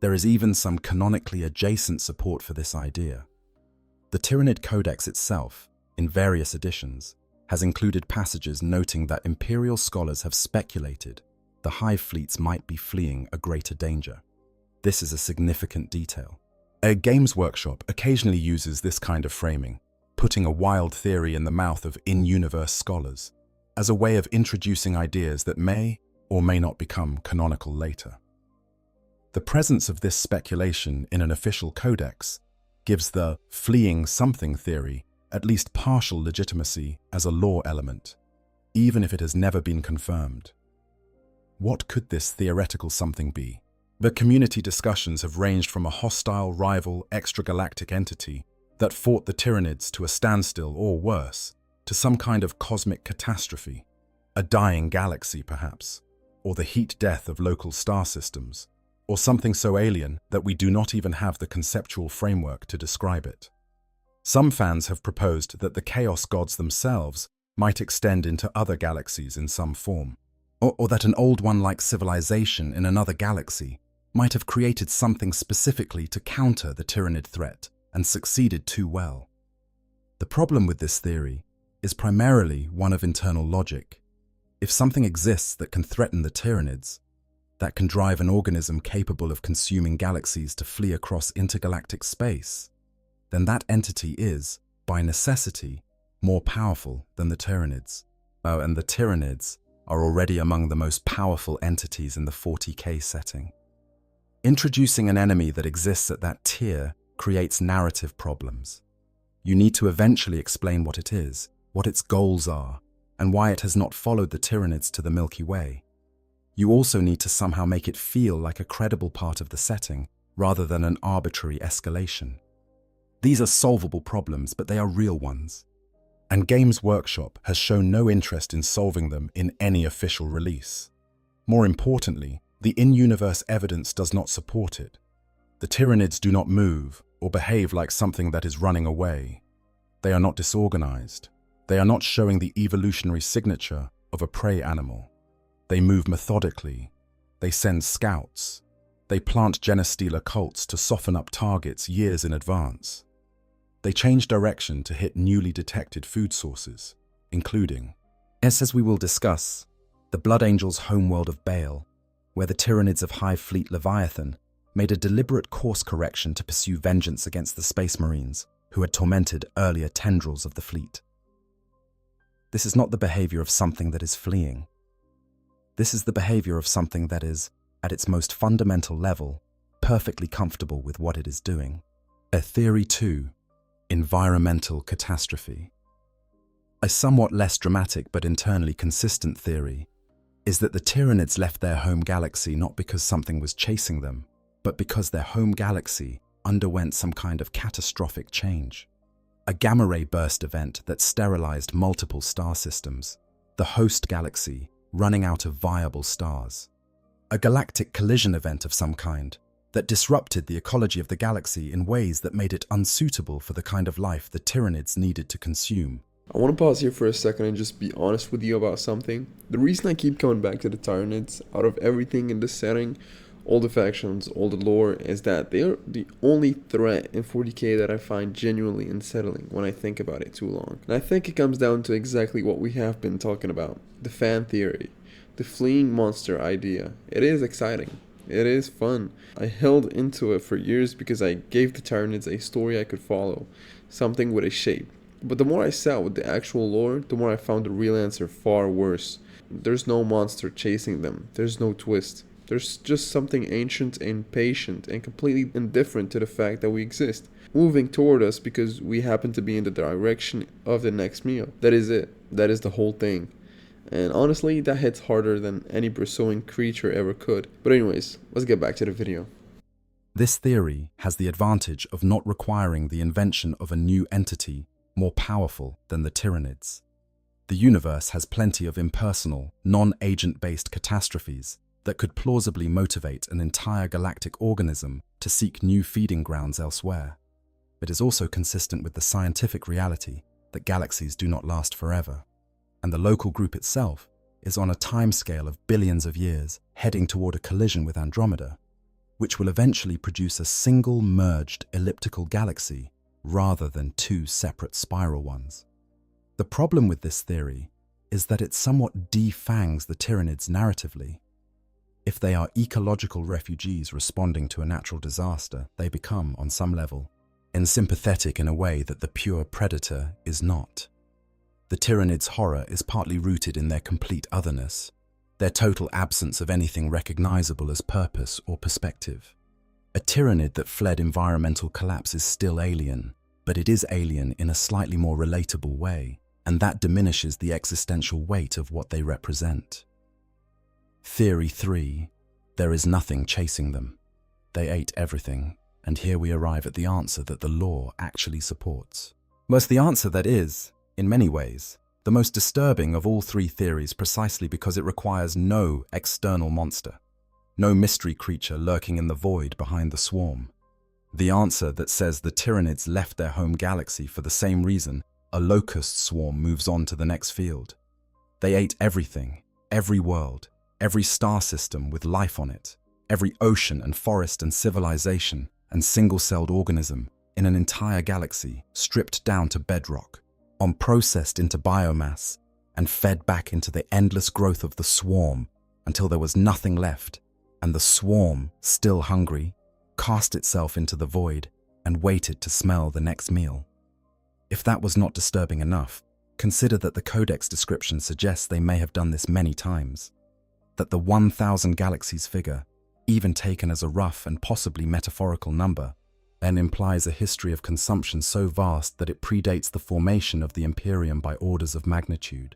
There is even some canonically adjacent support for this idea. The Tyrannid Codex itself, in various editions, has included passages noting that Imperial scholars have speculated the Hive fleets might be fleeing a greater danger. This is a significant detail. Games Workshop occasionally uses this kind of framing, putting a wild theory in the mouth of in-universe scholars, as a way of introducing ideas that may or may not become canonical later. The presence of this speculation in an official codex gives the fleeing something theory at least partial legitimacy as a lore element, even if it has never been confirmed. What could this theoretical something be? The community discussions have ranged from a hostile, rival, extragalactic entity that fought the Tyrannids to a standstill or worse, to some kind of cosmic catastrophe, a dying galaxy perhaps, or the heat death of local star systems, or something so alien that we do not even have the conceptual framework to describe it. Some fans have proposed that the Chaos Gods themselves might extend into other galaxies in some form, or that an old one-like civilization in another galaxy might have created something specifically to counter the Tyrannid threat and succeeded too well. The problem with this theory is primarily one of internal logic. If something exists that can threaten the Tyrannids, that can drive an organism capable of consuming galaxies to flee across intergalactic space, then that entity is, by necessity, more powerful than the Tyrannids. And the Tyrannids are already among the most powerful entities in the 40K setting. Introducing an enemy that exists at that tier creates narrative problems. You need to eventually explain what it is, what its goals are, and why it has not followed the Tyrannids to the Milky Way. You also need to somehow make it feel like a credible part of the setting, rather than an arbitrary escalation. These are solvable problems, but they are real ones. And Games Workshop has shown no interest in solving them in any official release. More importantly, the in-universe evidence does not support it. The Tyrannids do not move or behave like something that is running away. They are not disorganized. They are not showing the evolutionary signature of a prey animal. They move methodically. They send scouts. They plant Genestealer cults to soften up targets years in advance. They change direction to hit newly detected food sources, including, as we will discuss, the Blood Angels' homeworld of Baal, where the Tyrannids of Hive Fleet Leviathan made a deliberate course correction to pursue vengeance against the Space Marines who had tormented earlier tendrils of the fleet. This is not the behavior of something that is fleeing. This is the behavior of something that is, at its most fundamental level, perfectly comfortable with what it is doing. Theory 2. Environmental catastrophe. A somewhat less dramatic but internally consistent theory is that the Tyrannids left their home galaxy not because something was chasing them, but because their home galaxy underwent some kind of catastrophic change. A gamma-ray burst event that sterilized multiple star systems, the host galaxy running out of viable stars. A galactic collision event of some kind that disrupted the ecology of the galaxy in ways that made it unsuitable for the kind of life the Tyrannids needed to consume. I want to pause here for a second and just be honest with you about something. The reason I keep coming back to the Tyranids, out of everything in this setting, all the factions, all the lore, is that they are the only threat in 40k that I find genuinely unsettling when I think about it too long. And I think it comes down to exactly what we have been talking about, the fan theory, the fleeing monster idea. It is exciting. It is fun. I held into it for years because I gave the Tyranids a story I could follow, something with a shape. But the more I sat with the actual lore, the more I found the real answer far worse. There's no monster chasing them. There's no twist. There's just something ancient and patient and completely indifferent to the fact that we exist, moving toward us because we happen to be in the direction of the next meal. That is it. That is the whole thing. And honestly, that hits harder than any pursuing creature ever could. But anyways, let's get back to the video. This theory has the advantage of not requiring the invention of a new entity more powerful than the Tyranids. The universe has plenty of impersonal, non-agent-based catastrophes that could plausibly motivate an entire galactic organism to seek new feeding grounds elsewhere. It is also consistent with the scientific reality that galaxies do not last forever, and the local group itself is on a timescale of billions of years heading toward a collision with Andromeda, which will eventually produce a single merged elliptical galaxy rather than two separate spiral ones. The problem with this theory is that it somewhat defangs the Tyranids narratively. If they are ecological refugees responding to a natural disaster, they become, on some level, unsympathetic in a way that the pure predator is not. The Tyranids' horror is partly rooted in their complete otherness, their total absence of anything recognizable as purpose or perspective. A Tyranid that fled environmental collapse is still alien, but it is alien in a slightly more relatable way, and that diminishes the existential weight of what they represent. Theory 3. There is nothing chasing them. They ate everything, and here we arrive at the answer that the lore actually supports. Well, it's the answer that is, in many ways, the most disturbing of all three theories precisely because it requires no external monster, no mystery creature lurking in the void behind the swarm. The answer that says the Tyranids left their home galaxy for the same reason a locust swarm moves on to the next field. They ate everything, every world, every star system with life on it, every ocean and forest and civilization and single-celled organism in an entire galaxy stripped down to bedrock, unprocessed into biomass, and fed back into the endless growth of the swarm until there was nothing left, and the swarm, still hungry, cast itself into the void and waited to smell the next meal. If that was not disturbing enough, consider that the Codex description suggests they may have done this many times, that the 1,000 galaxies figure, even taken as a rough and possibly metaphorical number, then implies a history of consumption so vast that it predates the formation of the Imperium by orders of magnitude,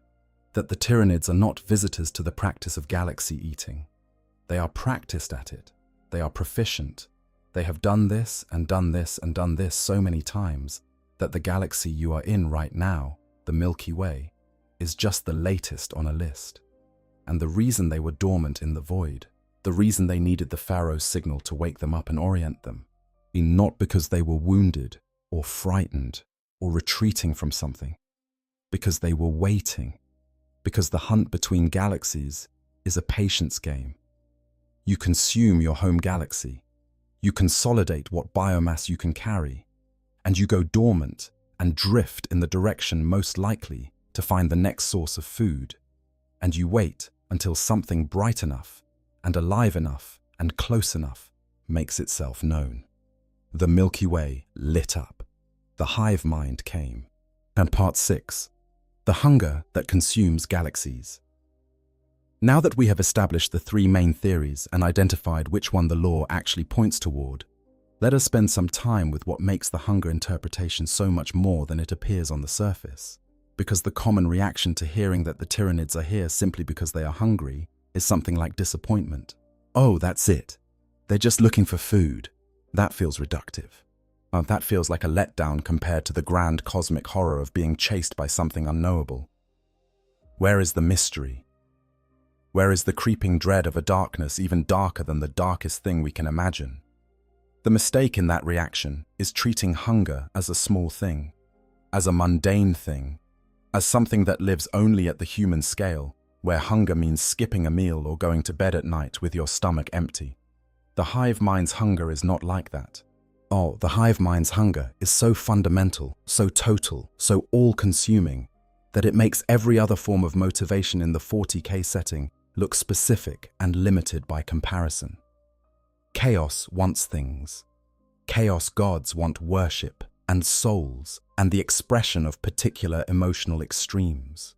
that the Tyranids are not visitors to the practice of galaxy eating. They are practiced at it. They are proficient. They have done this and done this and done this so many times that the galaxy you are in right now, the Milky Way, is just the latest on a list. And the reason they were dormant in the void, the reason they needed the Pharaoh's signal to wake them up and orient them, not because they were wounded or frightened or retreating from something, because they were waiting, because the hunt between galaxies is a patience game. You consume your home galaxy, you consolidate what biomass you can carry, and you go dormant and drift in the direction most likely to find the next source of food, and you wait until something bright enough and alive enough and close enough makes itself known. The Milky Way lit up. The hive mind came. And part 6, the hunger that consumes galaxies. Now that we have established the three main theories and identified which one the lore actually points toward, let us spend some time with what makes the hunger interpretation so much more than it appears on the surface. Because the common reaction to hearing that the Tyranids are here simply because they are hungry is something like disappointment. Oh, that's it. They're just looking for food. That feels reductive. That feels like a letdown compared to the grand cosmic horror of being chased by something unknowable. Where is the mystery? Where is the creeping dread of a darkness even darker than the darkest thing we can imagine? The mistake in that reaction is treating hunger as a small thing, as a mundane thing, as something that lives only at the human scale, where hunger means skipping a meal or going to bed at night with your stomach empty. The hive mind's hunger is not like that. Oh, the hive mind's hunger is so fundamental, so total, so all-consuming, that it makes every other form of motivation in the 40K setting look specific and limited by comparison. Chaos wants things. Chaos gods want worship and souls and the expression of particular emotional extremes.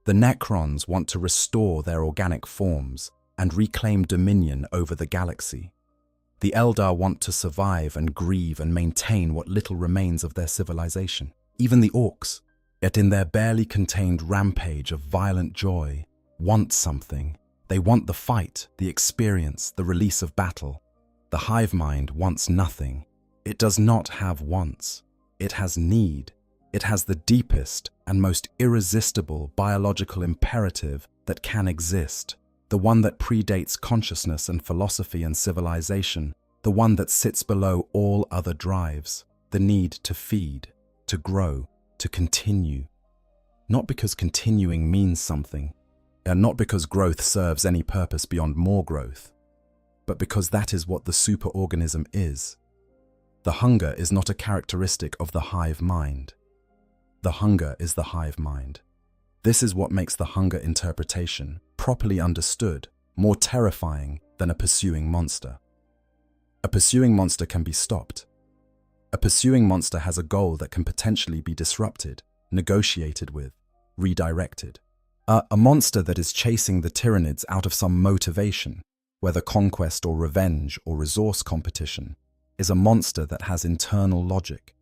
The Necrons want to restore their organic forms and reclaim dominion over the galaxy. The Eldar want to survive and grieve and maintain what little remains of their civilization. Even the Orcs, yet in their barely contained rampage of violent joy, want something. They want the fight, the experience, the release of battle. The hive mind wants nothing. It does not have wants. It has need. It has the deepest and most irresistible biological imperative that can exist, the one that predates consciousness and philosophy and civilization, the one that sits below all other drives, the need to feed, to grow, to continue. Not because continuing means something, and not because growth serves any purpose beyond more growth, but because that is what the superorganism is. The hunger is not a characteristic of the hive mind. The hunger is the hive mind. This is what makes the hunger interpretation, properly understood, more terrifying than a pursuing monster. A pursuing monster can be stopped. A pursuing monster has a goal that can potentially be disrupted, negotiated with, redirected. A monster that is chasing the Tyranids out of some motivation, whether conquest or revenge or resource competition, is a monster that has internal logic.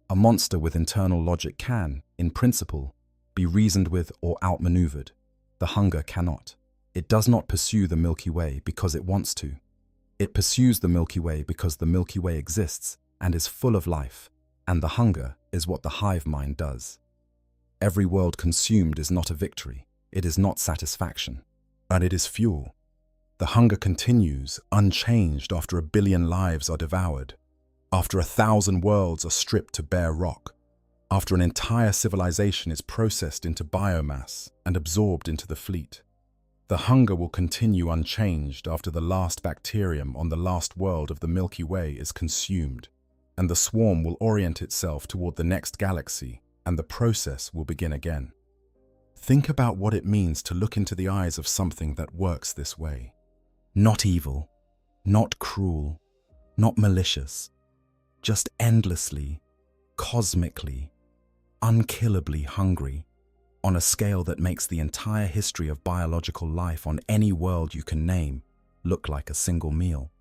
A monster with internal logic can, in principle, be reasoned with or outmaneuvered. The hunger cannot. It does not pursue the Milky Way because it wants to. It pursues the Milky Way because the Milky Way exists and is full of life, and the hunger is what the hive mind does. Every world consumed is not a victory. It is not satisfaction, and it is fuel. The hunger continues, unchanged after 1 billion lives are devoured, after 1,000 worlds are stripped to bare rock, after an entire civilization is processed into biomass and absorbed into the fleet. The hunger will continue unchanged after the last bacterium on the last world of the Milky Way is consumed, and the swarm will orient itself toward the next galaxy, and the process will begin again. Think about what it means to look into the eyes of something that works this way. Not evil, not cruel, not malicious, just endlessly, cosmically, unkillably hungry, on a scale that makes the entire history of biological life on any world you can name look like a single meal.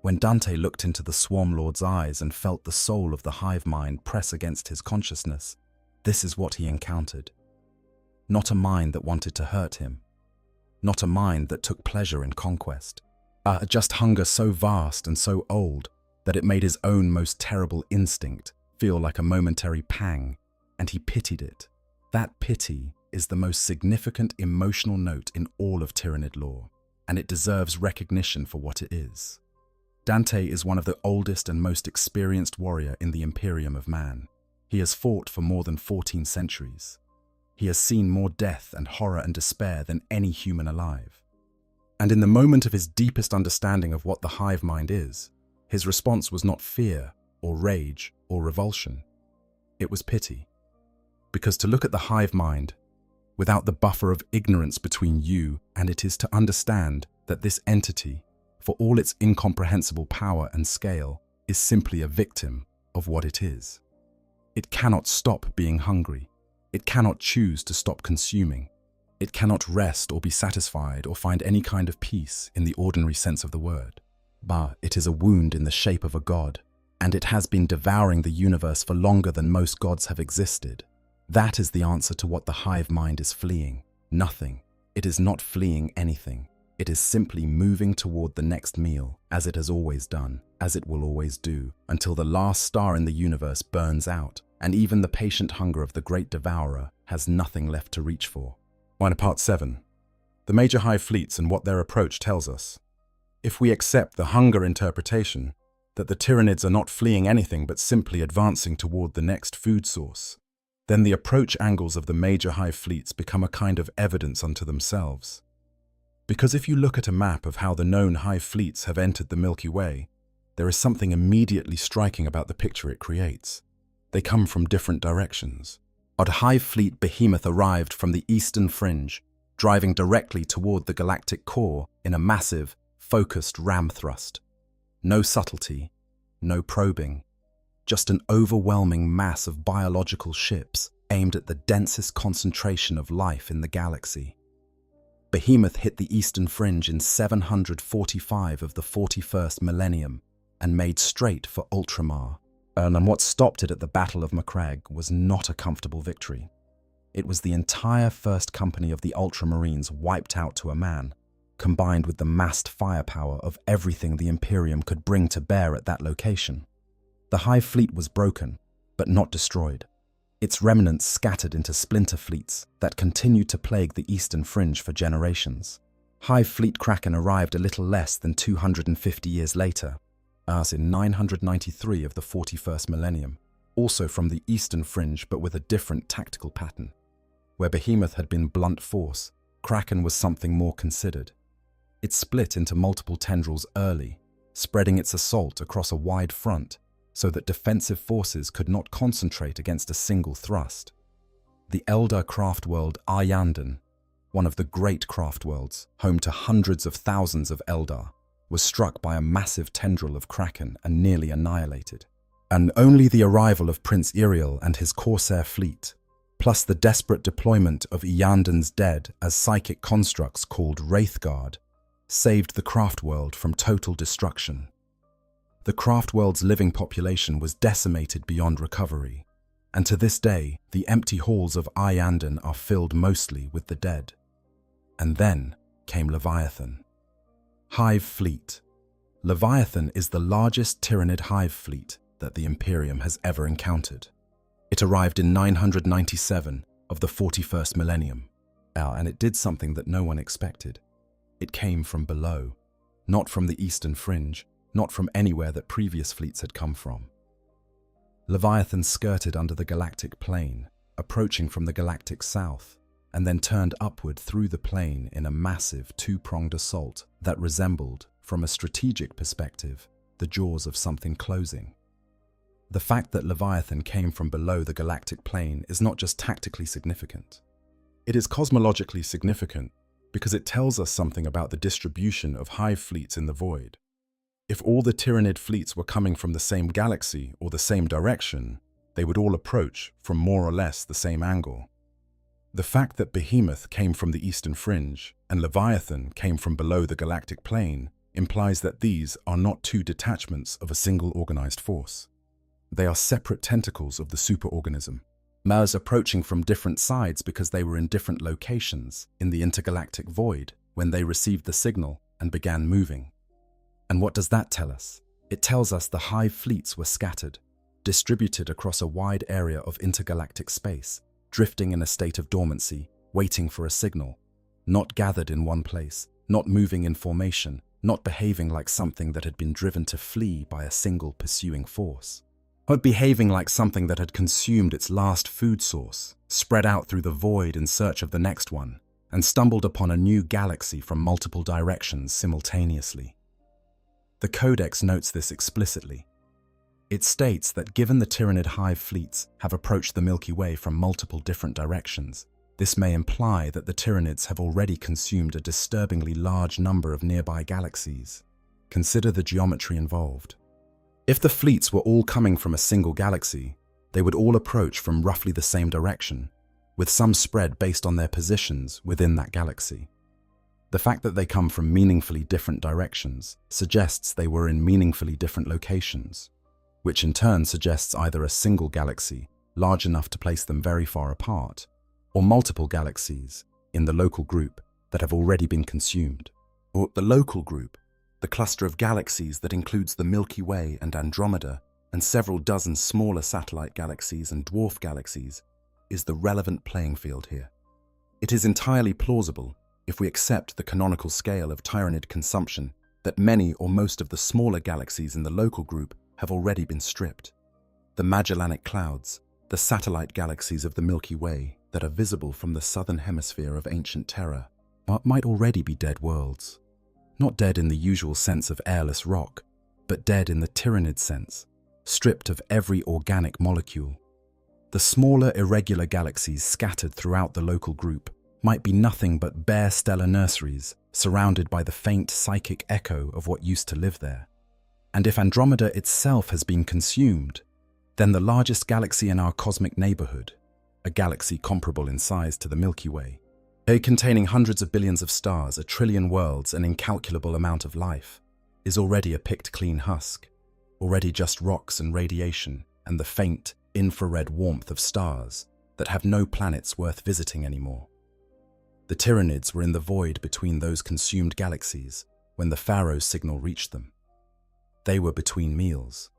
When Dante looked into the Swarm Lord's eyes and felt the soul of the hive mind press against his consciousness, this is what he encountered. Not a mind that wanted to hurt him. Not a mind that took pleasure in conquest. Just hunger so vast and so old that it made his own most terrible instinct feel like a momentary pang, and he pitied it. That pity is the most significant emotional note in all of Tyranid lore, and it deserves recognition for what it is. Dante is one of the oldest and most experienced warrior in the Imperium of man. He has fought for more than 14 centuries. He has seen more death and horror and despair than any human alive. And in the moment of his deepest understanding of what the hive mind is, his response was not fear or rage or revulsion. It was pity. Because to look at the hive mind without the buffer of ignorance between you and it is to understand that this entity, for all its incomprehensible power and scale, is simply a victim of what it is. It cannot stop being hungry. It cannot choose to stop consuming. It cannot rest or be satisfied or find any kind of peace in the ordinary sense of the word. But it is a wound in the shape of a god, and it has been devouring the universe for longer than most gods have existed. That is the answer to what the hive mind is fleeing. Nothing. It is not fleeing anything. It is simply moving toward the next meal, as it has always done, as it will always do, until the last star in the universe burns out, and even the patient hunger of the great devourer has nothing left to reach for. Part 7. The major hive fleets and what their approach tells us. If we accept the hunger interpretation, that the Tyranids are not fleeing anything but simply advancing toward the next food source, then the approach angles of the major Hive fleets become a kind of evidence unto themselves. Because if you look at a map of how the known Hive fleets have entered the Milky Way, there is something immediately striking about the picture it creates. They come from different directions. Our Hive fleet Behemoth arrived from the eastern fringe, driving directly toward the galactic core in a massive, focused ram thrust. No subtlety, no probing, just an overwhelming mass of biological ships aimed at the densest concentration of life in the galaxy. Behemoth hit the eastern fringe in 745 of the 41st Millennium and made straight for Ultramar. And what stopped it at the Battle of Macragge was not a comfortable victory. It was the entire first company of the Ultramarines wiped out to a man, combined with the massed firepower of everything the Imperium could bring to bear at that location. The Hive fleet was broken, but not destroyed. Its remnants scattered into splinter fleets that continued to plague the eastern fringe for generations. Hive fleet Kraken arrived a little less than 250 years later, as in 993 of the 41st Millennium, also from the eastern fringe but with a different tactical pattern. Where Behemoth had been blunt force, Kraken was something more considered. It split into multiple tendrils early, spreading its assault across a wide front so that defensive forces could not concentrate against a single thrust. The Eldar craft world Ayanden, one of the great craft worlds, home to hundreds of thousands of Eldar, was struck by a massive tendril of Kraken and nearly annihilated. And only the arrival of Prince Iriel and his Corsair fleet, plus the desperate deployment of Iyandan's dead as psychic constructs called Wraithguard, saved the craft world from total destruction. The craft world's living population was decimated beyond recovery, and to this day, the empty halls of Iyandan are filled mostly with the dead. And then came Leviathan. Hive fleet. Leviathan is the largest Tyranid Hive fleet that the Imperium has ever encountered. It arrived in 997 of the 41st Millennium, and it did something that no one expected. It came from below, not from the eastern fringe, not from anywhere that previous fleets had come from. Leviathan skirted under the galactic plane, approaching from the galactic south, and then turned upward through the plane in a massive two-pronged assault that resembled, from a strategic perspective, the jaws of something closing. The fact that Leviathan came from below the galactic plane is not just tactically significant. It is cosmologically significant because it tells us something about the distribution of Hive fleets in the void. If all the Tyranid fleets were coming from the same galaxy or the same direction, they would all approach from more or less the same angle. The fact that Behemoth came from the eastern fringe and Leviathan came from below the galactic plane implies that these are not two detachments of a single organized force. They are separate tentacles of the superorganism, Mars approaching from different sides because they were in different locations in the intergalactic void when they received the signal and began moving. And what does that tell us? It tells us the Hive fleets were scattered, distributed across a wide area of intergalactic space, drifting in a state of dormancy, waiting for a signal, not gathered in one place, not moving in formation, not behaving like something that had been driven to flee by a single pursuing force, but behaving like something that had consumed its last food source, spread out through the void in search of the next one, and stumbled upon a new galaxy from multiple directions simultaneously. The Codex notes this explicitly. It states that given the Tyranid Hive fleets have approached the Milky Way from multiple different directions, this may imply that the Tyranids have already consumed a disturbingly large number of nearby galaxies. Consider the geometry involved. If the fleets were all coming from a single galaxy, they would all approach from roughly the same direction, with some spread based on their positions within that galaxy. The fact that they come from meaningfully different directions suggests they were in meaningfully different locations, which in turn suggests either a single galaxy, large enough to place them very far apart, or multiple galaxies in the local group that have already been consumed. Or the local group, the cluster of galaxies that includes the Milky Way and Andromeda, and several dozen smaller satellite galaxies and dwarf galaxies, is the relevant playing field here. It is entirely plausible, if we accept the canonical scale of Tyranid consumption, that many or most of the smaller galaxies in the local group have already been stripped. The Magellanic Clouds, The satellite galaxies of the Milky Way that are visible from the southern hemisphere of ancient Terra might already be dead worlds. Not dead in the usual sense of airless rock, but dead in the Tyranid sense, stripped of every organic molecule. The smaller, irregular galaxies scattered throughout the local group might be nothing but bare stellar nurseries surrounded by the faint psychic echo of what used to live there. And if Andromeda itself has been consumed, then the largest galaxy in our cosmic neighborhood, a galaxy comparable in size to the Milky Way, containing hundreds of billions of stars, 1 trillion worlds, an incalculable amount of life, is already a picked clean husk, already just rocks and radiation and the faint, infrared warmth of stars that have no planets worth visiting anymore. The Tyranids were in the void between those consumed galaxies when the Pharaoh's signal reached them. They were between meals.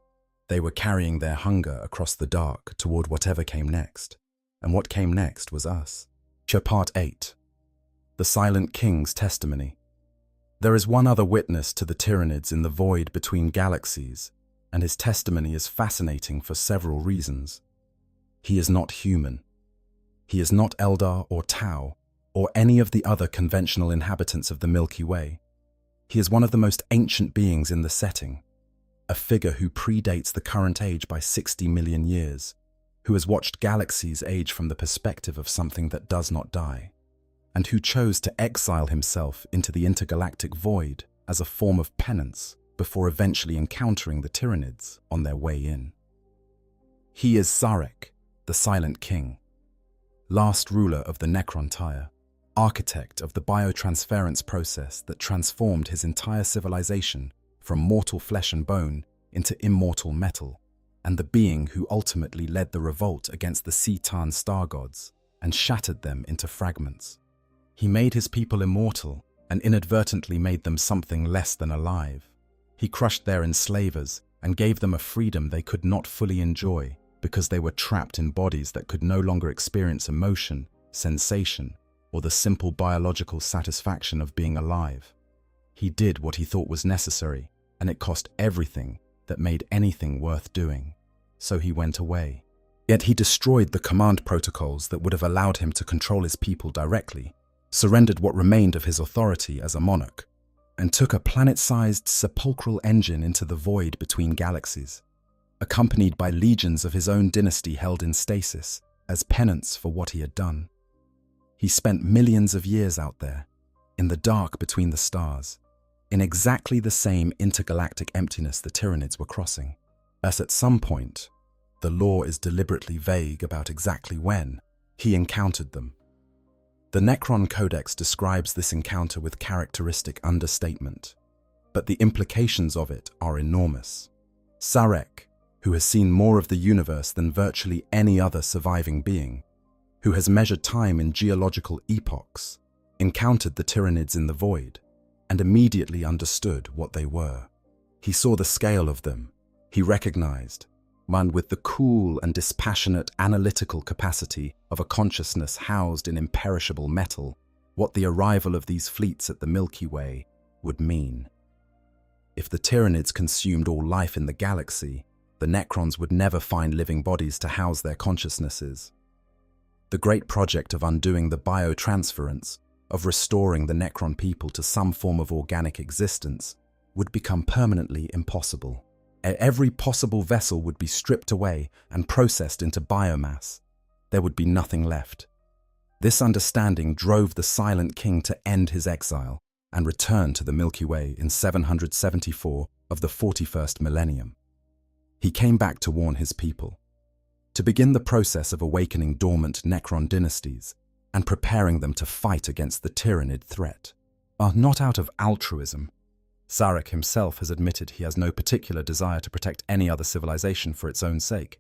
They were carrying their hunger across the dark toward whatever came next, and what came next was us. Part 8. The Silent King's Testimony. There is one other witness to the Tyranids in the void between galaxies, and his testimony is fascinating for several reasons. He is not human. He is not Eldar or Tau, or any of the other conventional inhabitants of the Milky Way. He is one of the most ancient beings in the setting, a figure who predates the current age by 60 million years, who has watched galaxies age from the perspective of something that does not die, and who chose to exile himself into the intergalactic void as a form of penance before eventually encountering the Tyranids on their way in. He is Zarek, the Silent King, last ruler of the Necron-Tyre, architect of the biotransference process that transformed his entire civilization from mortal flesh and bone into immortal metal, and the being who ultimately led the revolt against the C'tan star gods and shattered them into fragments. He made his people immortal and inadvertently made them something less than alive. He crushed their enslavers and gave them a freedom they could not fully enjoy because they were trapped in bodies that could no longer experience emotion, sensation, or the simple biological satisfaction of being alive. He did what he thought was necessary, and it cost everything that made anything worth doing. So he went away. Yet he destroyed the command protocols that would have allowed him to control his people directly, surrendered what remained of his authority as a monarch, and took a planet-sized sepulchral engine into the void between galaxies, accompanied by legions of his own dynasty held in stasis as penance for what he had done. He spent millions of years out there, in the dark between the stars, in exactly the same intergalactic emptiness the Tyranids were crossing. As at some point, the law is deliberately vague about exactly when, he encountered them. The Necron Codex describes this encounter with characteristic understatement, but the implications of it are enormous. Zarek, who has seen more of the universe than virtually any other surviving being, who has measured time in geological epochs, encountered the Tyranids in the void, and immediately understood what they were. He saw the scale of them. He recognized, one with the cool and dispassionate analytical capacity of a consciousness housed in imperishable metal, what the arrival of these fleets at the Milky Way would mean. If the Tyranids consumed all life in the galaxy, the Necrons would never find living bodies to house their consciousnesses. The great project of undoing the biotransference, of restoring the Necron people to some form of organic existence, would become permanently impossible. Every possible vessel would be stripped away and processed into biomass. There would be nothing left. This understanding drove the Silent King to end his exile and return to the Milky Way in 774 of the 41st Millennium. He came back to warn his people, to begin the process of awakening dormant Necron dynasties and preparing them to fight against the Tyranid threat. Not out of altruism. Zarek himself has admitted he has no particular desire to protect any other civilization for its own sake,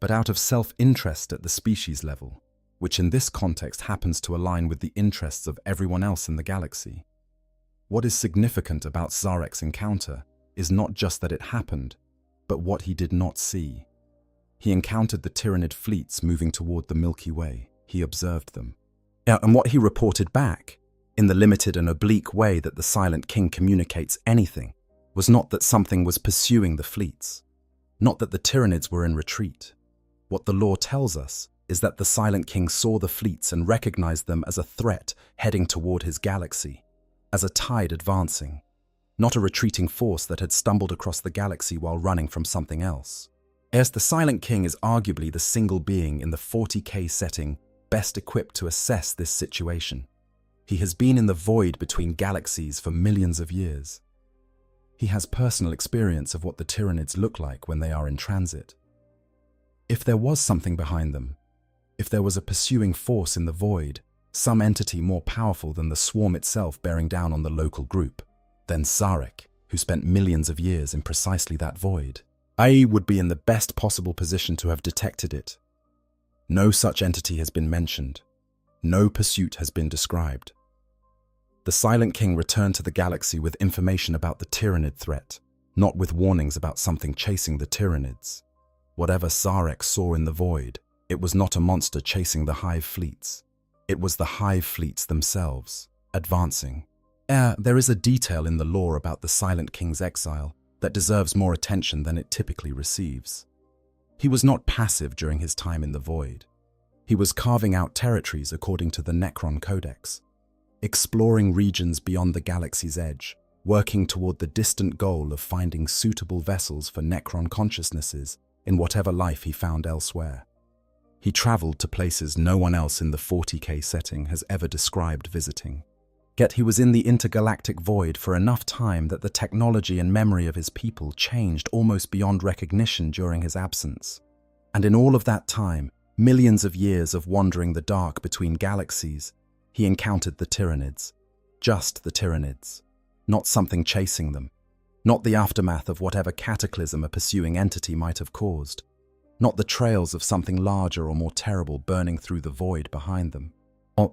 but out of self-interest at the species level, which in this context happens to align with the interests of everyone else in the galaxy. What is significant about Zarek's encounter is not just that it happened, but what he did not see. He encountered the Tyranid fleets moving toward the Milky Way. He observed them. And what he reported back, in the limited and oblique way that the Silent King communicates anything, was not that something was pursuing the fleets, not that the Tyranids were in retreat, What the lore tells us is that the Silent King saw the fleets and recognized them as a threat heading toward his galaxy, as a tide advancing, not a retreating force that had stumbled across the galaxy while running from something else. As the Silent King is arguably the single being in the 40K setting best equipped to assess this situation. He has been in the void between galaxies for millions of years. He has personal experience of what the Tyranids look like when they are in transit. If there was something behind them, if there was a pursuing force in the void, some entity more powerful than the swarm itself bearing down on the local group, then Zarek, who spent millions of years in precisely that void, would be in the best possible position to have detected it. No such entity has been mentioned. No pursuit has been described. The Silent King returned to the galaxy with information about the Tyranid threat, not with warnings about something chasing the Tyranids. Whatever Zarek saw in the void, it was not a monster chasing the Hive fleets. It was the Hive fleets themselves, advancing. There is a detail in the lore about the Silent King's exile that deserves more attention than it typically receives. He was not passive during his time in the void. He was carving out territories according to the Necron Codex, exploring regions beyond the galaxy's edge, working toward the distant goal of finding suitable vessels for Necron consciousnesses in whatever life he found elsewhere. He traveled to places no one else in the 40K setting has ever described visiting. Yet he was in the intergalactic void for enough time that the technology and memory of his people changed almost beyond recognition during his absence. And in all of that time, millions of years of wandering the dark between galaxies, he encountered the Tyranids. Just the Tyranids. Not something chasing them. Not the aftermath of whatever cataclysm a pursuing entity might have caused. Not the trails of something larger or more terrible burning through the void behind them.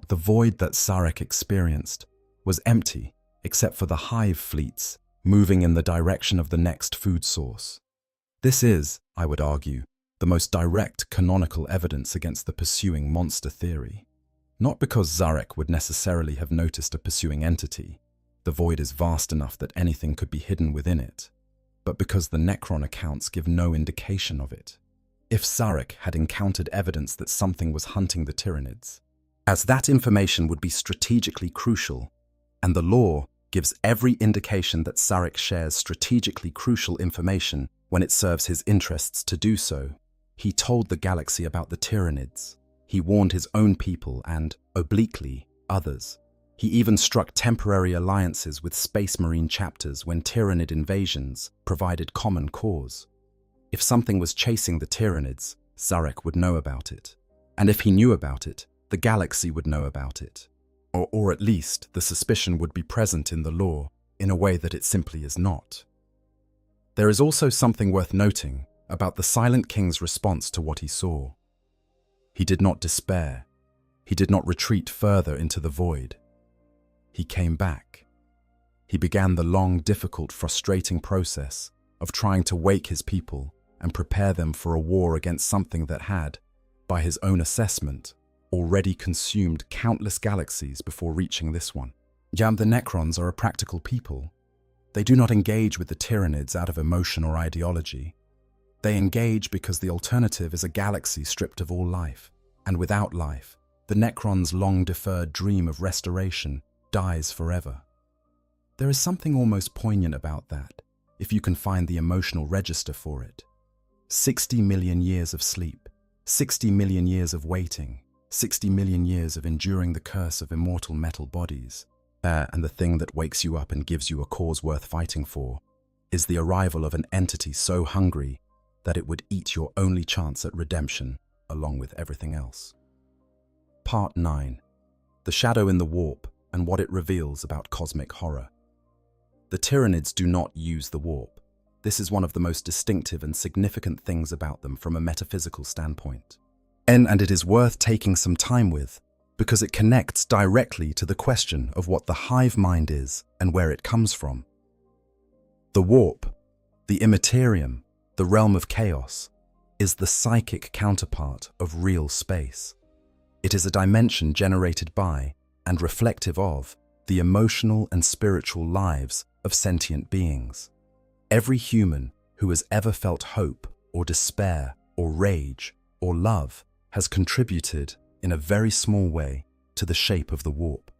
The void that Zarek experienced was empty except for the Hive fleets moving in the direction of the next food source. This is, I would argue, the most direct canonical evidence against the pursuing monster theory. Not because Zarek would necessarily have noticed a pursuing entity, the void is vast enough that anything could be hidden within it, but because the Necron accounts give no indication of it. If Zarek had encountered evidence that something was hunting the Tyranids, as that information would be strategically crucial, and the lore gives every indication that Zarek shares strategically crucial information when it serves his interests to do so. He told the galaxy about the Tyranids. He warned his own people and, obliquely, others. He even struck temporary alliances with Space Marine chapters when Tyranid invasions provided common cause. If something was chasing the Tyranids, Zarek would know about it. And if he knew about it, the galaxy would know about it. Or at least, the suspicion would be present in the lore in a way that it simply is not. There is also something worth noting about the Silent King's response to what he saw. He did not despair. He did not retreat further into the void. He came back. He began the long, difficult, frustrating process of trying to wake his people and prepare them for a war against something that had, by his own assessment, already consumed countless galaxies before reaching this one. The Necrons are a practical people. They do not engage with the Tyranids out of emotion or ideology. They engage because the alternative is a galaxy stripped of all life, and without life, the Necrons' long-deferred dream of restoration dies forever. There is something almost poignant about that, if you can find the emotional register for it. 60 million years of sleep, 60 million years of waiting, 60 million years of enduring the curse of immortal metal bodies, and the thing that wakes you up and gives you a cause worth fighting for is the arrival of an entity so hungry that it would eat your only chance at redemption along with everything else. Part 9. The Shadow in the Warp and what it reveals about cosmic horror. The Tyranids do not use the warp. This is one of the most distinctive and significant things about them from a metaphysical standpoint. And it is worth taking some time with, because it connects directly to the question of what the hive mind is and where it comes from. The warp, the Imperium, the realm of chaos, is the psychic counterpart of real space. It is a dimension generated by and reflective of the emotional and spiritual lives of sentient beings. Every human who has ever felt hope or despair or rage or love has contributed, in a very small way, to the shape of the warp.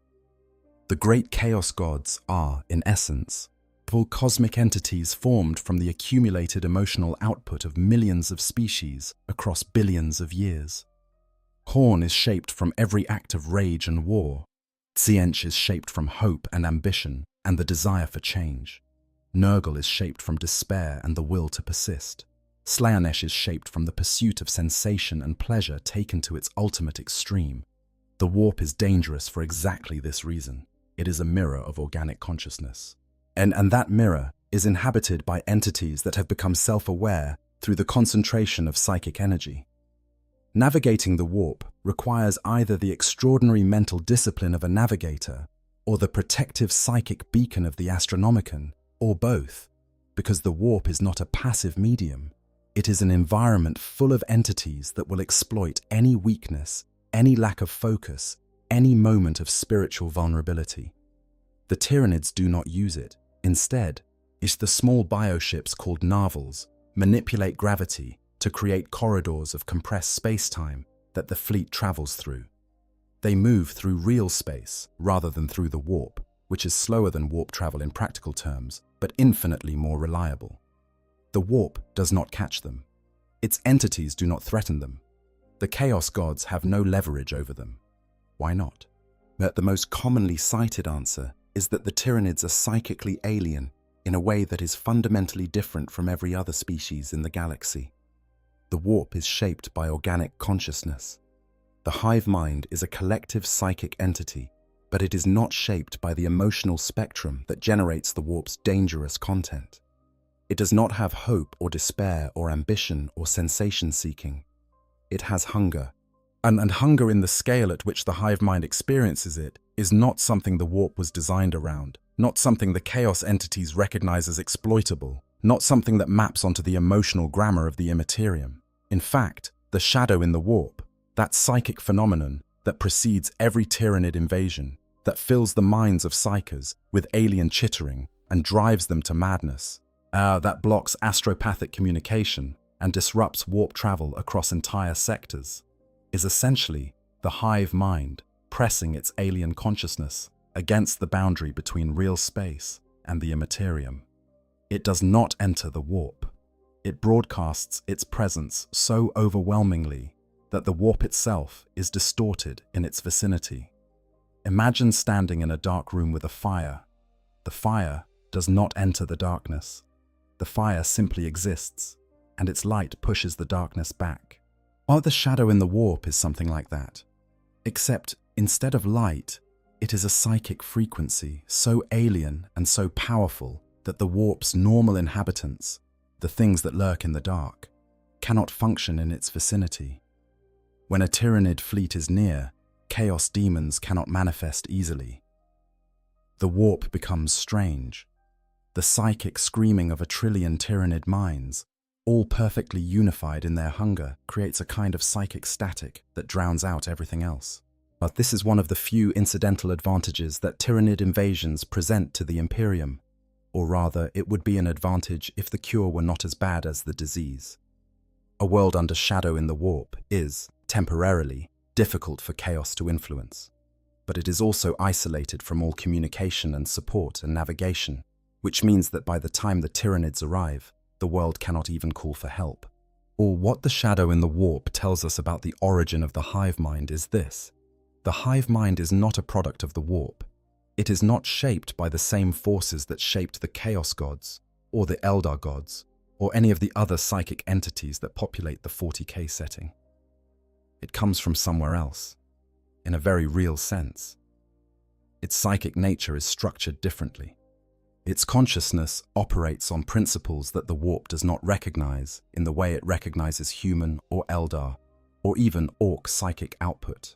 The great chaos gods are, in essence, full cosmic entities formed from the accumulated emotional output of millions of species across billions of years. Horn is shaped from every act of rage and war. Tziench is shaped from hope and ambition and the desire for change. Nurgle is shaped from despair and the will to persist. Slaanesh is shaped from the pursuit of sensation and pleasure taken to its ultimate extreme. The warp is dangerous for exactly this reason. It is a mirror of organic consciousness. And that mirror is inhabited by entities that have become self-aware through the concentration of psychic energy. Navigating the warp requires either the extraordinary mental discipline of a navigator or the protective psychic beacon of the Astronomicon, or both, because the warp is not a passive medium. It is an environment full of entities that will exploit any weakness, any lack of focus, any moment of spiritual vulnerability. The Tyranids do not use it. Instead, it's the small bioships called narvals manipulate gravity to create corridors of compressed space-time that the fleet travels through. They move through real space rather than through the warp, which is slower than warp travel in practical terms, but infinitely more reliable. The warp does not catch them. Its entities do not threaten them. The Chaos Gods have no leverage over them. Why not? But the most commonly cited answer is that the Tyranids are psychically alien in a way that is fundamentally different from every other species in the galaxy. The warp is shaped by organic consciousness. The hive mind is a collective psychic entity, but it is not shaped by the emotional spectrum that generates the warp's dangerous content. It does not have hope or despair or ambition or sensation-seeking. It has hunger. And hunger in the scale at which the hive mind experiences it is not something the warp was designed around, not something the chaos entities recognize as exploitable, not something that maps onto the emotional grammar of the Imperium. In fact, the shadow in the warp, that psychic phenomenon that precedes every Tyranid invasion, that fills the minds of psychers with alien chittering and drives them to madness, that blocks astropathic communication and disrupts warp travel across entire sectors, is essentially the hive mind pressing its alien consciousness against the boundary between real space and the Imperium. It does not enter the warp. It broadcasts its presence so overwhelmingly that the warp itself is distorted in its vicinity. Imagine standing in a dark room with a fire. The fire does not enter the darkness. The fire simply exists, and its light pushes the darkness back. While the shadow in the warp is something like that, except instead of light, it is a psychic frequency so alien and so powerful that the warp's normal inhabitants, the things that lurk in the dark, cannot function in its vicinity. When a Tyranid fleet is near, chaos demons cannot manifest easily. The warp becomes strange. The psychic screaming of a trillion Tyranid minds, all perfectly unified in their hunger, creates a kind of psychic static that drowns out everything else. But this is one of the few incidental advantages that Tyranid invasions present to the Imperium, or rather, it would be an advantage if the cure were not as bad as the disease. A world under shadow in the warp is, temporarily, difficult for chaos to influence, but it is also isolated from all communication and support and navigation, which means that by the time the Tyranids arrive, the world cannot even call for help. Or what the shadow in the warp tells us about the origin of the hive mind is this. The hive mind is not a product of the warp. It is not shaped by the same forces that shaped the Chaos Gods, or the Eldar Gods, or any of the other psychic entities that populate the 40K setting. It comes from somewhere else, in a very real sense. Its psychic nature is structured differently. Its consciousness operates on principles that the warp does not recognize in the way it recognizes human or Eldar, or even Orc psychic output.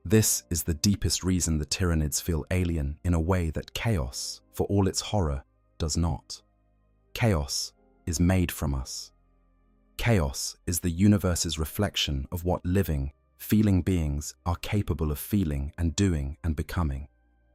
This is the deepest reason the Tyranids feel alien in a way that chaos, for all its horror, does not. Chaos is made from us. Chaos is the universe's reflection of what living, feeling beings are capable of feeling and doing and becoming.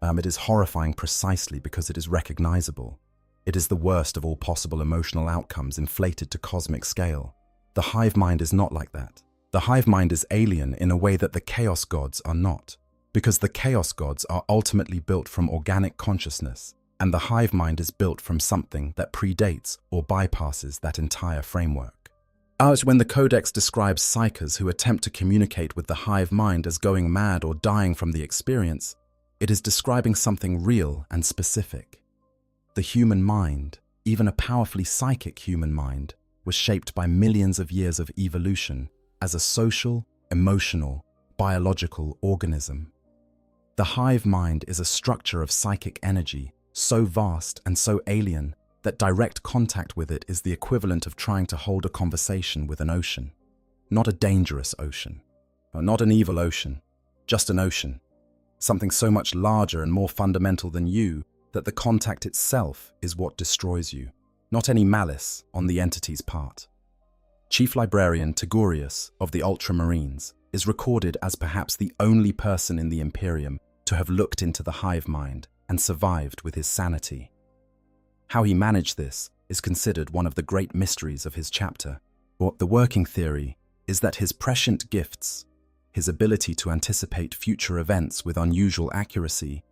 It is horrifying precisely because it is recognizable. It is the worst of all possible emotional outcomes inflated to cosmic scale. The hive mind is not like that. The hive mind is alien in a way that the chaos gods are not, because the chaos gods are ultimately built from organic consciousness, and the hive mind is built from something that predates or bypasses that entire framework. As when the Codex describes psychers who attempt to communicate with the hive mind as going mad or dying from the experience, it is describing something real and specific. The human mind, even a powerfully psychic human mind, was shaped by millions of years of evolution as a social, emotional, biological organism. The hive mind is a structure of psychic energy so vast and so alien that direct contact with it is the equivalent of trying to hold a conversation with an ocean. Not a dangerous ocean, or not an evil ocean, just an ocean. Something so much larger and more fundamental than you that the contact itself is what destroys you, not any malice on the entity's part. Chief Librarian Tigurius of the Ultramarines is recorded as perhaps the only person in the Imperium to have looked into the hive mind and survived with his sanity. How he managed this is considered one of the great mysteries of his chapter. What the working theory is that his prescient gifts, his ability to anticipate future events with unusual accuracy,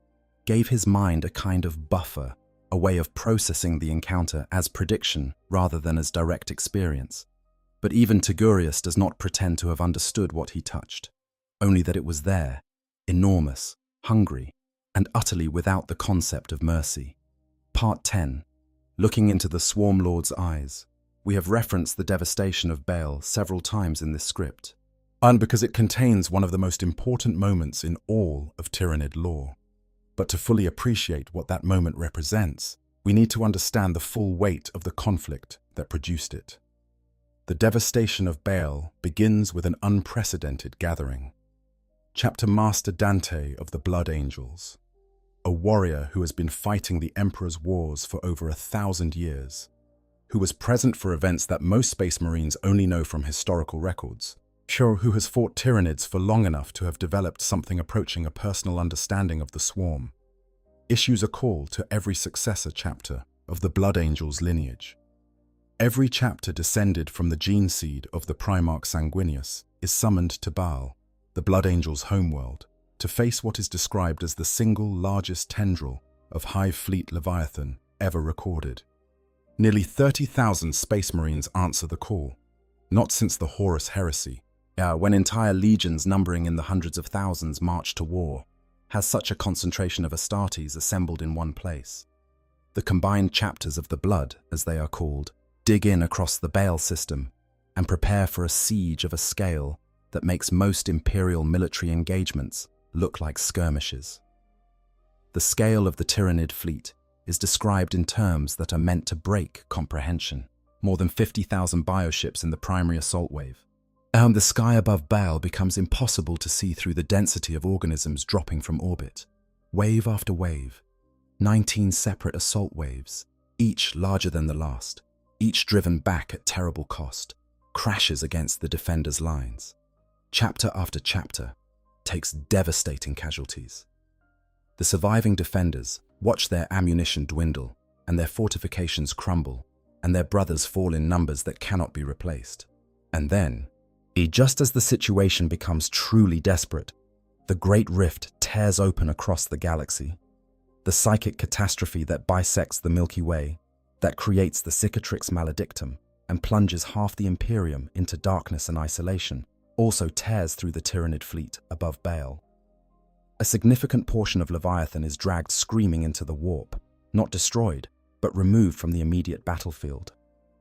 gave his mind a kind of buffer, a way of processing the encounter as prediction rather than as direct experience. But even Tigurius does not pretend to have understood what he touched, only that it was there, enormous, hungry, and utterly without the concept of mercy. Part 10. Looking into the Swarm Lord's eyes. We have referenced the devastation of Baal several times in this script, and because it contains one of the most important moments in all of Tyranid lore. But to fully appreciate what that moment represents, we need to understand the full weight of the conflict that produced it. The devastation of Baal begins with an unprecedented gathering. Chapter Master Dante of the Blood Angels, a warrior who has been fighting the Emperor's wars for over 1,000 years, who was present for events that most Space Marines only know from historical records, who has fought Tyranids for long enough to have developed something approaching a personal understanding of the swarm, issues a call to every successor chapter of the Blood Angels lineage. Every chapter descended from the gene seed of the Primarch Sanguinius is summoned to Baal, the Blood Angels' homeworld, to face what is described as the single largest tendril of Hive Fleet Leviathan ever recorded. Nearly 30,000 Space Marines answer the call, not since the Horus Heresy, when entire legions numbering in the hundreds of thousands march to war, has such a concentration of Astartes assembled in one place. The combined chapters of the Blood, as they are called, dig in across the Baal system and prepare for a siege of a scale that makes most Imperial military engagements look like skirmishes. The scale of the Tyranid fleet is described in terms that are meant to break comprehension. More than 50,000 bioships in the primary assault wave. The sky above Baal becomes impossible to see through the density of organisms dropping from orbit. Wave after wave, 19 separate assault waves, each larger than the last, each driven back at terrible cost, crashes against the defenders' lines. Chapter after chapter takes devastating casualties. The surviving defenders watch their ammunition dwindle and their fortifications crumble, and their brothers fall in numbers that cannot be replaced. And then, just as the situation becomes truly desperate, the Great Rift tears open across the galaxy. The psychic catastrophe that bisects the Milky Way, that creates the Cicatrix Maledictum and plunges half the Imperium into darkness and isolation, also tears through the Tyranid fleet above Baal. A significant portion of Leviathan is dragged screaming into the warp, not destroyed, but removed from the immediate battlefield.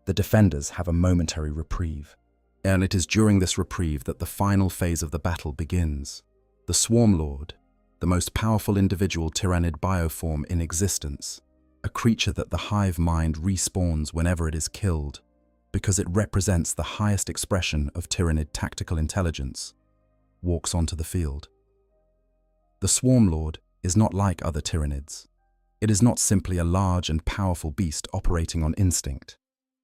The defenders have a momentary reprieve, and it is during this reprieve that the final phase of the battle begins. The Swarm Lord, the most powerful individual Tyranid bioform in existence, a creature that the hive mind respawns whenever it is killed, because it represents the highest expression of Tyranid tactical intelligence, walks onto the field. The Swarm Lord is not like other Tyranids. It is not simply a large and powerful beast operating on instinct.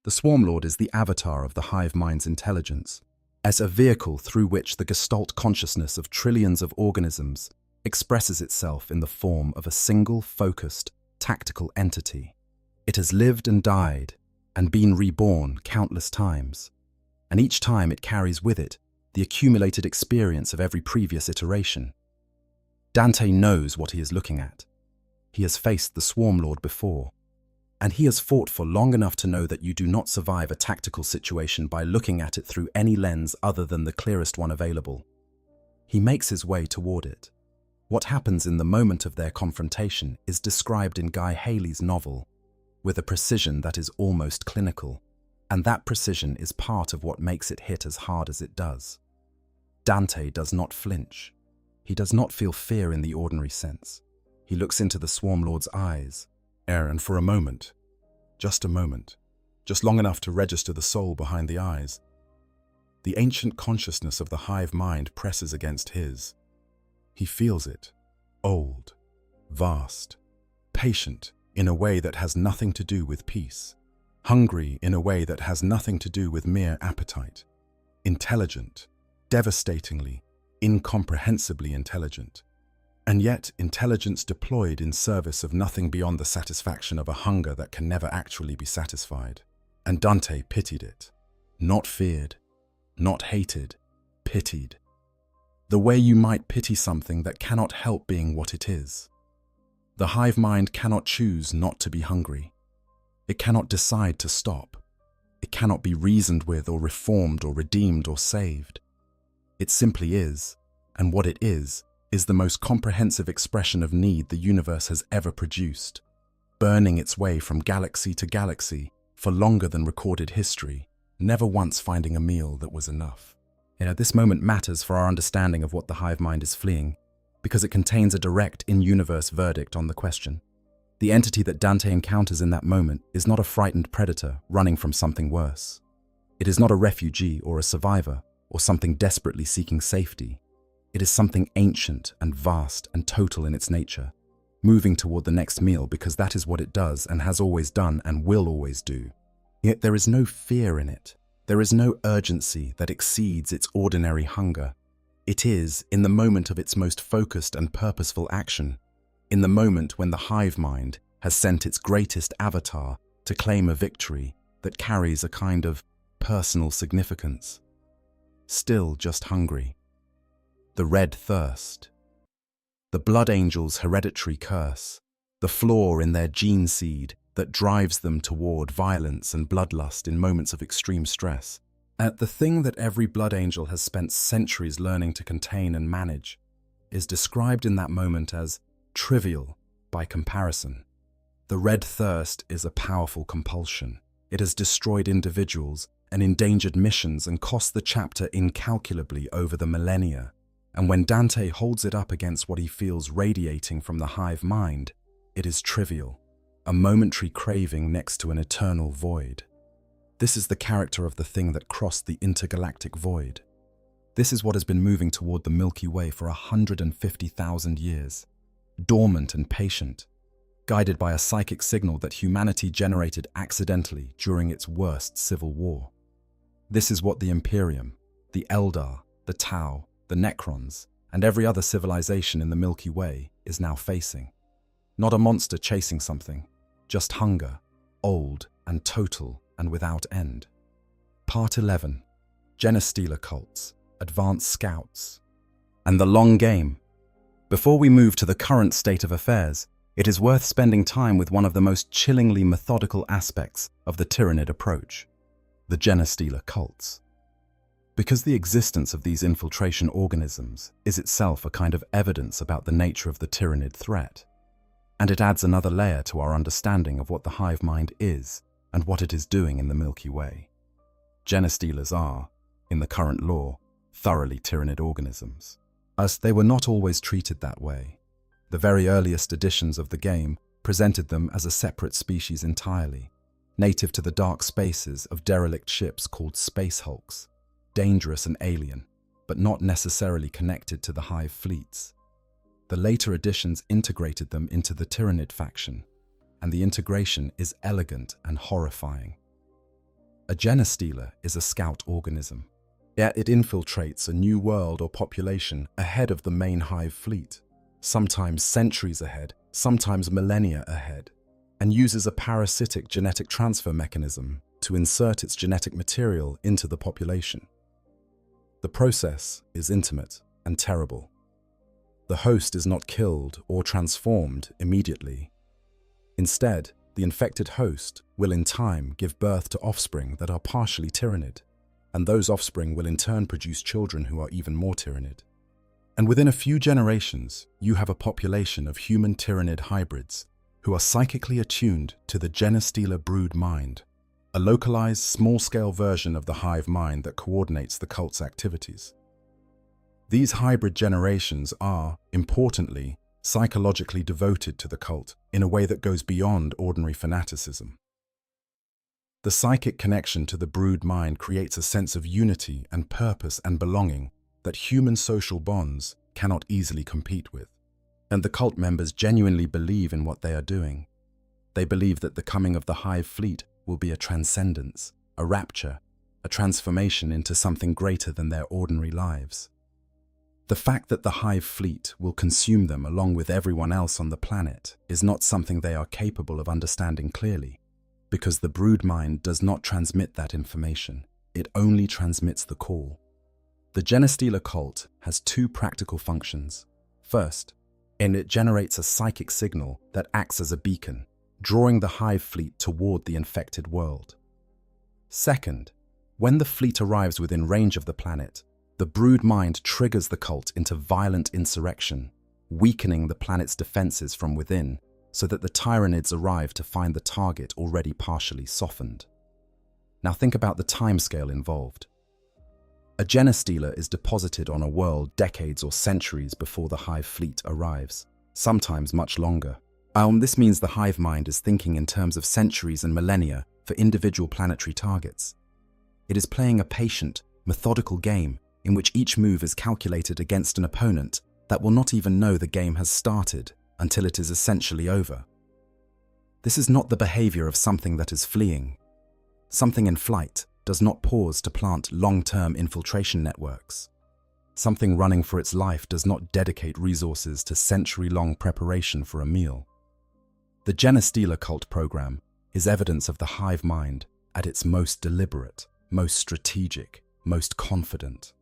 The Swarm Lord is the avatar of the hive mind's intelligence, as a vehicle through which the Gestalt consciousness of trillions of organisms expresses itself in the form of a single, focused, tactical entity. It has lived and died and been reborn countless times, and each time it carries with it the accumulated experience of every previous iteration. Dante knows what he is looking at. He has faced the Swarm Lord before, and he has fought for long enough to know that you do not survive a tactical situation by looking at it through any lens other than the clearest one available. He makes his way toward it. What happens in the moment of their confrontation is described in Guy Haley's novel with a precision that is almost clinical, and that precision is part of what makes it hit as hard as it does. Dante does not flinch. He does not feel fear in the ordinary sense. He looks into the Swarm Lord's eyes, and for a moment, just long enough to register the soul behind the eyes, the ancient consciousness of the Hive mind presses against his. He feels it, old, vast, patient in a way that has nothing to do with peace, hungry in a way that has nothing to do with mere appetite, intelligent, devastatingly, incomprehensibly intelligent, and yet intelligence deployed in service of nothing beyond the satisfaction of a hunger that can never actually be satisfied. And Dante pitied it, not feared, not hated, pitied. The way you might pity something that cannot help being what it is. The Hive mind cannot choose not to be hungry. It cannot decide to stop. It cannot be reasoned with or reformed or redeemed or saved. It simply is, and what it is the most comprehensive expression of need the universe has ever produced, burning its way from galaxy to galaxy for longer than recorded history, never once finding a meal that was enough. This moment matters for our understanding of what the Hive mind is fleeing, because it contains a direct in-universe verdict on the question. The entity that Dante encounters in that moment is not a frightened predator running from something worse. It is not a refugee or a survivor or something desperately seeking safety. It is something ancient and vast and total in its nature, moving toward the next meal because that is what it does and has always done and will always do. Yet there is no fear in it. There is no urgency that exceeds its ordinary hunger. It is, in the moment of its most focused and purposeful action, in the moment when the Hive mind has sent its greatest avatar to claim a victory that carries a kind of personal significance. Still just hungry. The red thirst. The Blood Angel's hereditary curse, the flaw in their gene seed that drives them toward violence and bloodlust in moments of extreme stress. And the thing that every Blood Angel has spent centuries learning to contain and manage is described in that moment as trivial by comparison. The red thirst is a powerful compulsion. It has destroyed individuals and endangered missions and cost the chapter incalculably over the millennia. And when Dante holds it up against what he feels radiating from the Hive mind, it is trivial, a momentary craving next to an eternal void. This is the character of the thing that crossed the intergalactic void. This is what has been moving toward the Milky Way for 150,000 years, dormant and patient, guided by a psychic signal that humanity generated accidentally during its worst civil war. This is what the Imperium, the Eldar, the Tau, the Necrons, and every other civilization in the Milky Way is now facing. Not a monster chasing something, just hunger, old and total and without end. Part 11. Genestealer cults, advanced scouts, and the long game. Before we move to the current state of affairs, it is worth spending time with one of the most chillingly methodical aspects of the Tyranid approach, the Genestealer cults. Because the existence of these infiltration organisms is itself a kind of evidence about the nature of the Tyranid threat, and it adds another layer to our understanding of what the Hive mind is and what it is doing in the Milky Way. Genestealers are, in the current law, thoroughly Tyranid organisms. As they were not always treated that way. The very earliest editions of the game presented them as a separate species entirely, native to the dark spaces of derelict ships called space hulks, dangerous and alien, but not necessarily connected to the Hive fleets. The later editions integrated them into the Tyranid faction, and the integration is elegant and horrifying. A genestealer is a scout organism, yet it infiltrates a new world or population ahead of the main Hive fleet, sometimes centuries ahead, sometimes millennia ahead, and uses a parasitic genetic transfer mechanism to insert its genetic material into the population. The process is intimate and terrible. The host is not killed or transformed immediately. Instead, the infected host will in time give birth to offspring that are partially tyrannid, and those offspring will in turn produce children who are even more tyrannid. And within a few generations, you have a population of human tyrannid hybrids who are psychically attuned to the genestealer brood mind, a localized, small-scale version of the hive mind that coordinates the cult's activities. These hybrid generations are, importantly, psychologically devoted to the cult in a way that goes beyond ordinary fanaticism. The psychic connection to the brood mind creates a sense of unity and purpose and belonging that human social bonds cannot easily compete with. And the cult members genuinely believe in what they are doing. They believe that the coming of the Hive fleet will be a transcendence, a rapture, a transformation into something greater than their ordinary lives. The fact that the Hive fleet will consume them along with everyone else on the planet is not something they are capable of understanding clearly, because the brood mind does not transmit that information. It only transmits the call. The genestealer cult has two practical functions. First, it generates a psychic signal that acts as a beacon, drawing the Hive fleet toward the infected world. Second, when the fleet arrives within range of the planet, the brood mind triggers the cult into violent insurrection, weakening the planet's defenses from within so that the tyrannids arrive to find the target already partially softened. Now think about the timescale involved. A genestealer is deposited on a world decades or centuries before the Hive fleet arrives, sometimes much longer. This means the hive mind is thinking in terms of centuries and millennia for individual planetary targets. It is playing a patient, methodical game in which each move is calculated against an opponent that will not even know the game has started until it is essentially over. This is not the behavior of something that is fleeing. Something in flight does not pause to plant long-term infiltration networks. Something running for its life does not dedicate resources to century-long preparation for a meal. The genestealer cult program is evidence of the hive mind at its most deliberate, most strategic, most confident.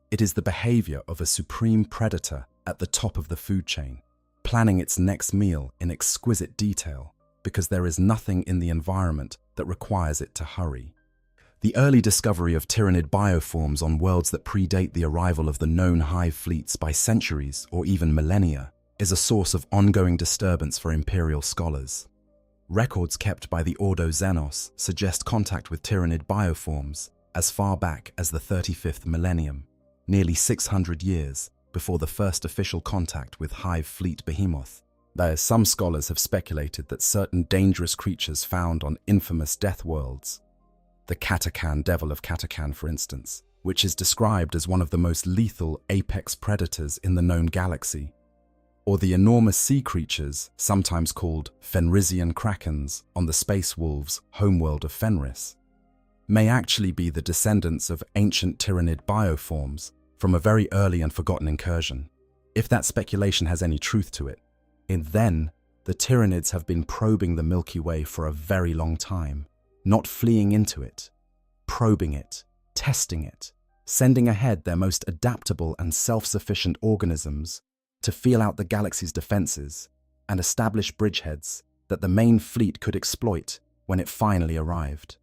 It is the behavior of a supreme predator at the top of the food chain, planning its next meal in exquisite detail because there is nothing in the environment that requires it to hurry. The early discovery of tyrannid bioforms on worlds that predate the arrival of the known hive fleets by centuries or even millennia is a source of ongoing disturbance for Imperial scholars. Records kept by the Ordo Xenos suggest contact with tyrannid bioforms as far back as the 35th millennium, nearly 600 years before the first official contact with Hive fleet behemoth. Some scholars have speculated that certain dangerous creatures found on infamous death worlds, the Katakan Devil of Katakan for instance, which is described as one of the most lethal apex predators in the known galaxy, or the enormous sea creatures, sometimes called Fenrisian krakens on the Space Wolves' homeworld of Fenris, may actually be the descendants of ancient tyrannid bioforms from a very early and forgotten incursion. If that speculation has any truth to it, then the tyrannids have been probing the Milky Way for a very long time, not fleeing into it, probing it, testing it, sending ahead their most adaptable and self-sufficient organisms to feel out the galaxy's defenses and establish bridgeheads that the main fleet could exploit when it finally arrived.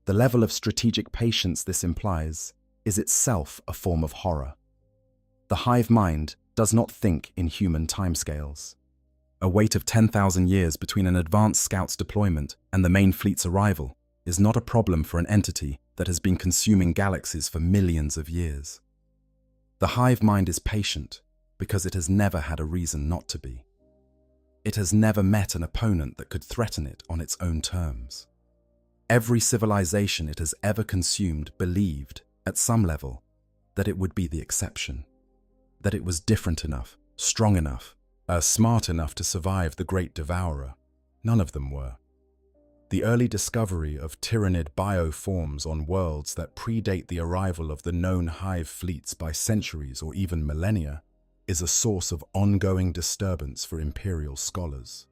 The level of strategic patience this implies is itself a form of horror. The hive mind does not think in human timescales. A wait of 10,000 years between an advanced scout's deployment and the main fleet's arrival is not a problem for an entity that has been consuming galaxies for millions of years. The hive mind is patient because it has never had a reason not to be. It has never met an opponent that could threaten it on its own terms. Every civilization it has ever consumed believed, at some level, that it would be the exception, that it was different enough, strong enough, smart enough to survive the great devourer. None of them were. The early discovery of tyrannid bioforms on worlds that predate the arrival of the known hive fleets by centuries or even millennia is a source of ongoing disturbance for Imperial scholars.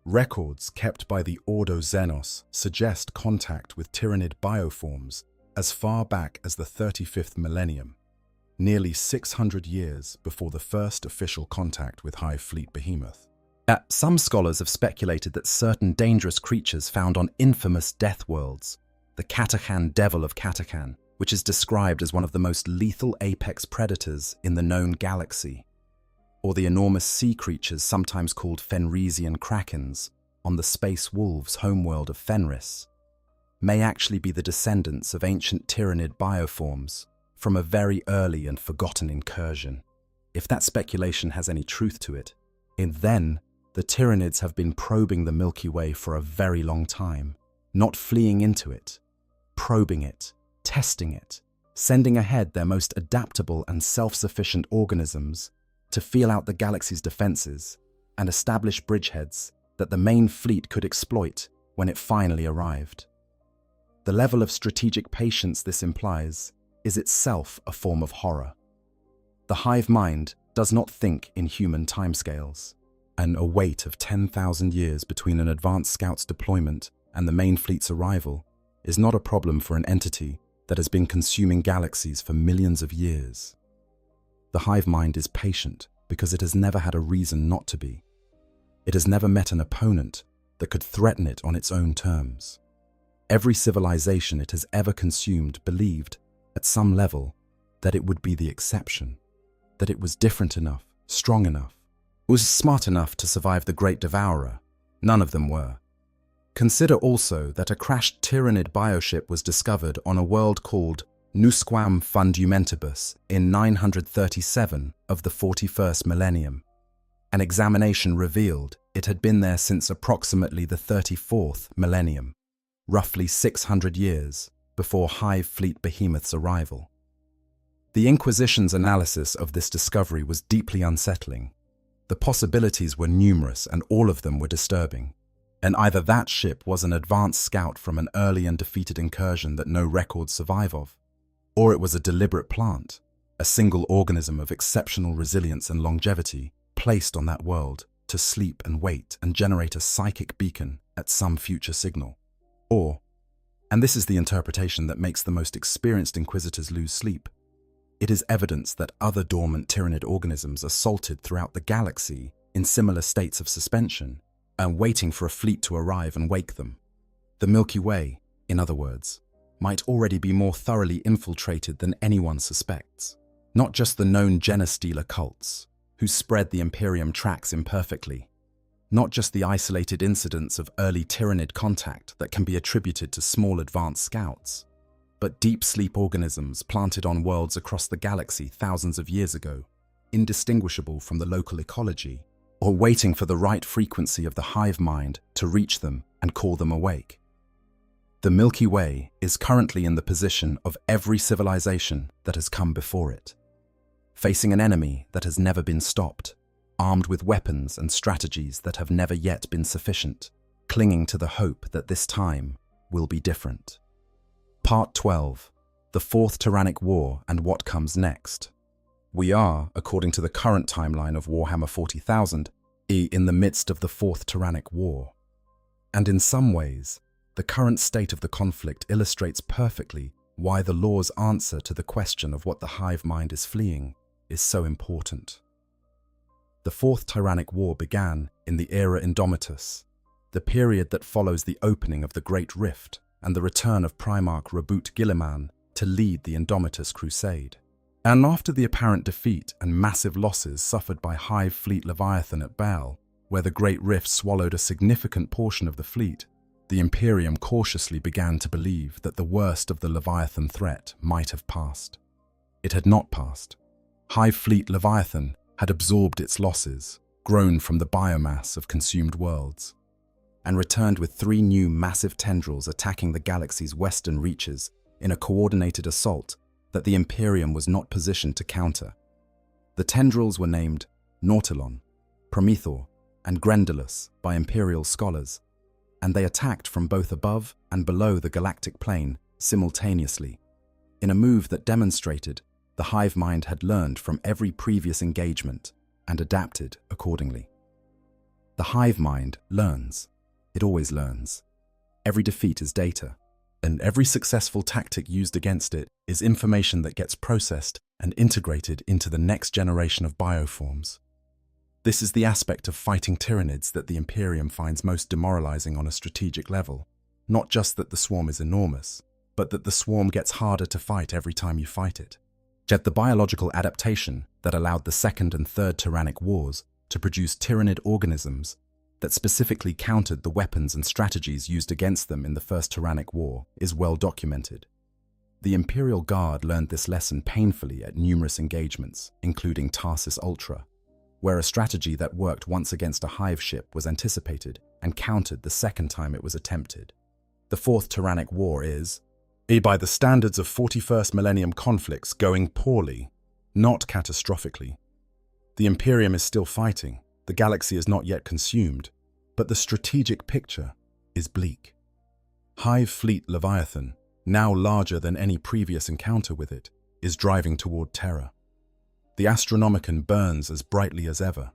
Records kept by the Ordo Xenos suggest contact with tyrannid bioforms as far back as the 35th millennium, nearly 600 years before the first official contact with Hive fleet behemoth. Some scholars have speculated that certain dangerous creatures found on infamous death worlds, the Catachan Devil of Catachan, which is described as one of the most lethal apex predators in the known galaxy, or the enormous sea creatures sometimes called Fenrisian krakens on the space wolves' homeworld of Fenris, may actually be the descendants of ancient tyrannid bioforms from a very early and forgotten incursion. If that speculation has any truth to it, then the tyrannids have been probing the Milky Way for a very long time, not fleeing into it, probing it, testing it, sending ahead their most adaptable and self-sufficient organisms to feel out the galaxy's defenses and establish bridgeheads that the main fleet could exploit when it finally arrived. The level of strategic patience this implies is itself a form of horror. The hive mind does not think in human timescales, and a wait of 10,000 years between an advanced scout's deployment and the main fleet's arrival is not a problem for an entity that has been consuming galaxies for millions of years. The hive mind is patient because it has never had a reason not to be. It has never met an opponent that could threaten it on its own terms. Every civilization it has ever consumed believed, at some level, that it would be the exception, that it was different enough, strong enough, was smart enough to survive the Great Devourer. None of them were. Consider also that a crashed tyrannid bioship was discovered on a world called Nusquam Fundamentibus in 937 of the 41st millennium. An examination revealed it had been there since approximately the 34th millennium, roughly 600 years before Hive fleet behemoth's arrival. The Inquisition's analysis of this discovery was deeply unsettling. The possibilities were numerous and all of them were disturbing. And either that ship was an advanced scout from an early and defeated incursion that no records survive of, or it was a deliberate plant, a single organism of exceptional resilience and longevity placed on that world to sleep and wait and generate a psychic beacon at some future signal. Or, and this is the interpretation that makes the most experienced inquisitors lose sleep, it is evidence that other dormant tyrannid organisms are salted throughout the galaxy in similar states of suspension, and waiting for a fleet to arrive and wake them. The Milky Way, in other words, might already be more thoroughly infiltrated than anyone suspects. Not just the known Genostealer cults, who spread the Imperium tracks imperfectly. Not just the isolated incidents of early tyrannid contact that can be attributed to small advanced scouts, but deep sleep organisms planted on worlds across the galaxy thousands of years ago, indistinguishable from the local ecology, or waiting for the right frequency of the hive mind to reach them and call them awake. The Milky Way is currently in the position of every civilization that has come before it, facing an enemy that has never been stopped, armed with weapons and strategies that have never yet been sufficient, clinging to the hope that this time will be different. Part 12. The Fourth Tyrannic War and What Comes Next. We are, according to the current timeline of Warhammer 40,000, in the midst of the Fourth Tyrannic War. And in some ways, the current state of the conflict illustrates perfectly why the law's answer to the question of what the hive mind is fleeing is so important. The Fourth Tyrannic War began in the Era Indomitus, the period that follows the opening of the Great Rift and the return of Primarch Rabut Guilliman to lead the Indomitus Crusade. And after the apparent defeat and massive losses suffered by Hive fleet Leviathan at Baal, where the Great Rift swallowed a significant portion of the fleet, the Imperium cautiously began to believe that the worst of the Leviathan threat might have passed. It had not passed. Hive fleet Leviathan had absorbed its losses, grown from the biomass of consumed worlds, and returned with 3 new massive tendrils attacking the galaxy's western reaches in a coordinated assault that the Imperium was not positioned to counter. The tendrils were named Nautilon, Promethor, and Grendulus by Imperial scholars, and they attacked from both above and below the galactic plane simultaneously, in a move that demonstrated the hive mind had learned from every previous engagement and adapted accordingly. The hive mind learns. It always learns. Every defeat is data. And every successful tactic used against it is information that gets processed and integrated into the next generation of bioforms. This is the aspect of fighting Tyranids that the Imperium finds most demoralizing on a strategic level. Not just that the swarm is enormous, but that the swarm gets harder to fight every time you fight it. Yet the biological adaptation that allowed the Second and Third Tyrannic Wars to produce Tyranid organisms that specifically countered the weapons and strategies used against them in the First Tyrannic War is well documented. The Imperial Guard learned this lesson painfully at numerous engagements, including Tarsis Ultra, where a strategy that worked once against a Hive ship was anticipated and countered the second time it was attempted. The Fourth Tyrannic War is, by the standards of 41st Millennium conflicts, going poorly, not catastrophically. The Imperium is still fighting, the galaxy is not yet consumed, but the strategic picture is bleak. Hive Fleet Leviathan, now larger than any previous encounter with it, is driving toward Terra. The Astronomicon burns as brightly as ever.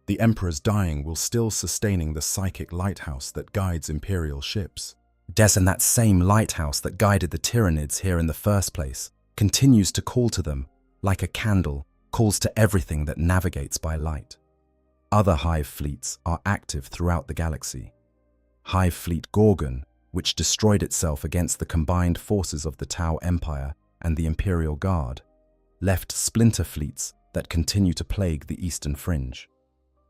The Emperor's dying while still sustaining the psychic lighthouse that guides Imperial ships. And that same lighthouse that guided the Tyranids here in the first place continues to call to them, like a candle calls to everything that navigates by light. Other Hive fleets are active throughout the galaxy. Hive Fleet Gorgon, which destroyed itself against the combined forces of the Tau Empire and the Imperial Guard, left splinter fleets that continue to plague the eastern fringe.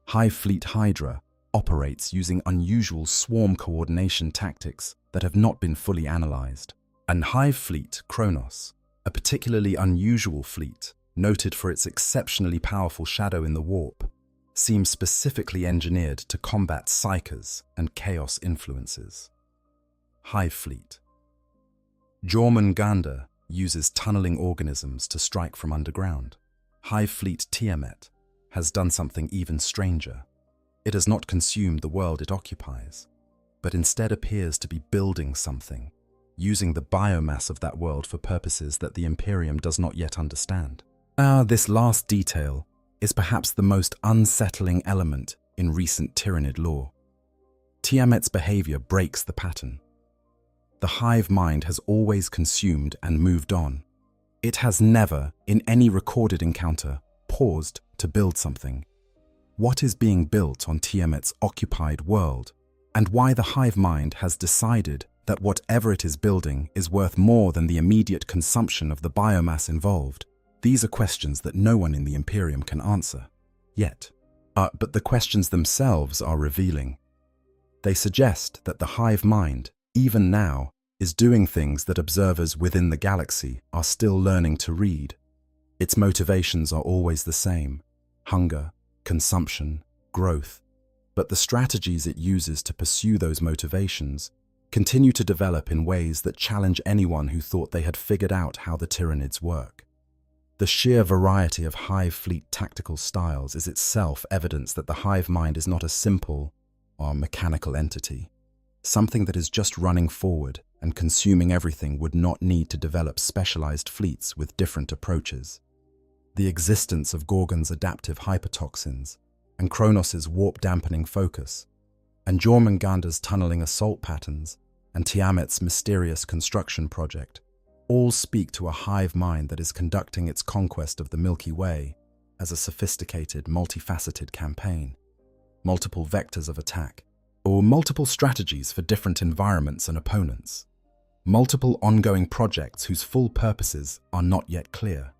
Hive Fleet Hydra operates using unusual swarm coordination tactics that have not been fully analyzed. And Hive Fleet Kronos, a particularly unusual fleet, noted for its exceptionally powerful shadow in the warp, seems specifically engineered to combat psychers and chaos influences. Hive Fleet. Jormungandr uses tunneling organisms to strike from underground. Hive Fleet Tiamat has done something even stranger. It has not consumed the world it occupies, but instead appears to be building something, using the biomass of that world for purposes that the Imperium does not yet understand. This last detail is perhaps the most unsettling element in recent Tyranid lore. Tiamat's behavior breaks the pattern. The hive mind has always consumed and moved on. It has never, in any recorded encounter, paused to build something. What is being built on Tiamat's occupied world, and why the hive mind has decided that whatever it is building is worth more than the immediate consumption of the biomass involved. These are questions that no one in the Imperium can answer, yet. But the questions themselves are revealing. They suggest that the hive mind, even now, is doing things that observers within the galaxy are still learning to read. Its motivations are always the same: hunger, consumption, growth. But the strategies it uses to pursue those motivations continue to develop in ways that challenge anyone who thought they had figured out how the Tyranids work. The sheer variety of Hive Fleet tactical styles is itself evidence that the hive mind is not a simple or mechanical entity. Something that is just running forward and consuming everything would not need to develop specialized fleets with different approaches. The existence of Gorgon's adaptive hypertoxins, and Kronos' warp-dampening focus, and Jormungandr's tunneling assault patterns, and Tiamat's mysterious construction project, all speak to a hive mind that is conducting its conquest of the Milky Way as a sophisticated, multifaceted campaign. Multiple vectors of attack, or multiple strategies for different environments and opponents. Multiple ongoing projects whose full purposes are not yet clear.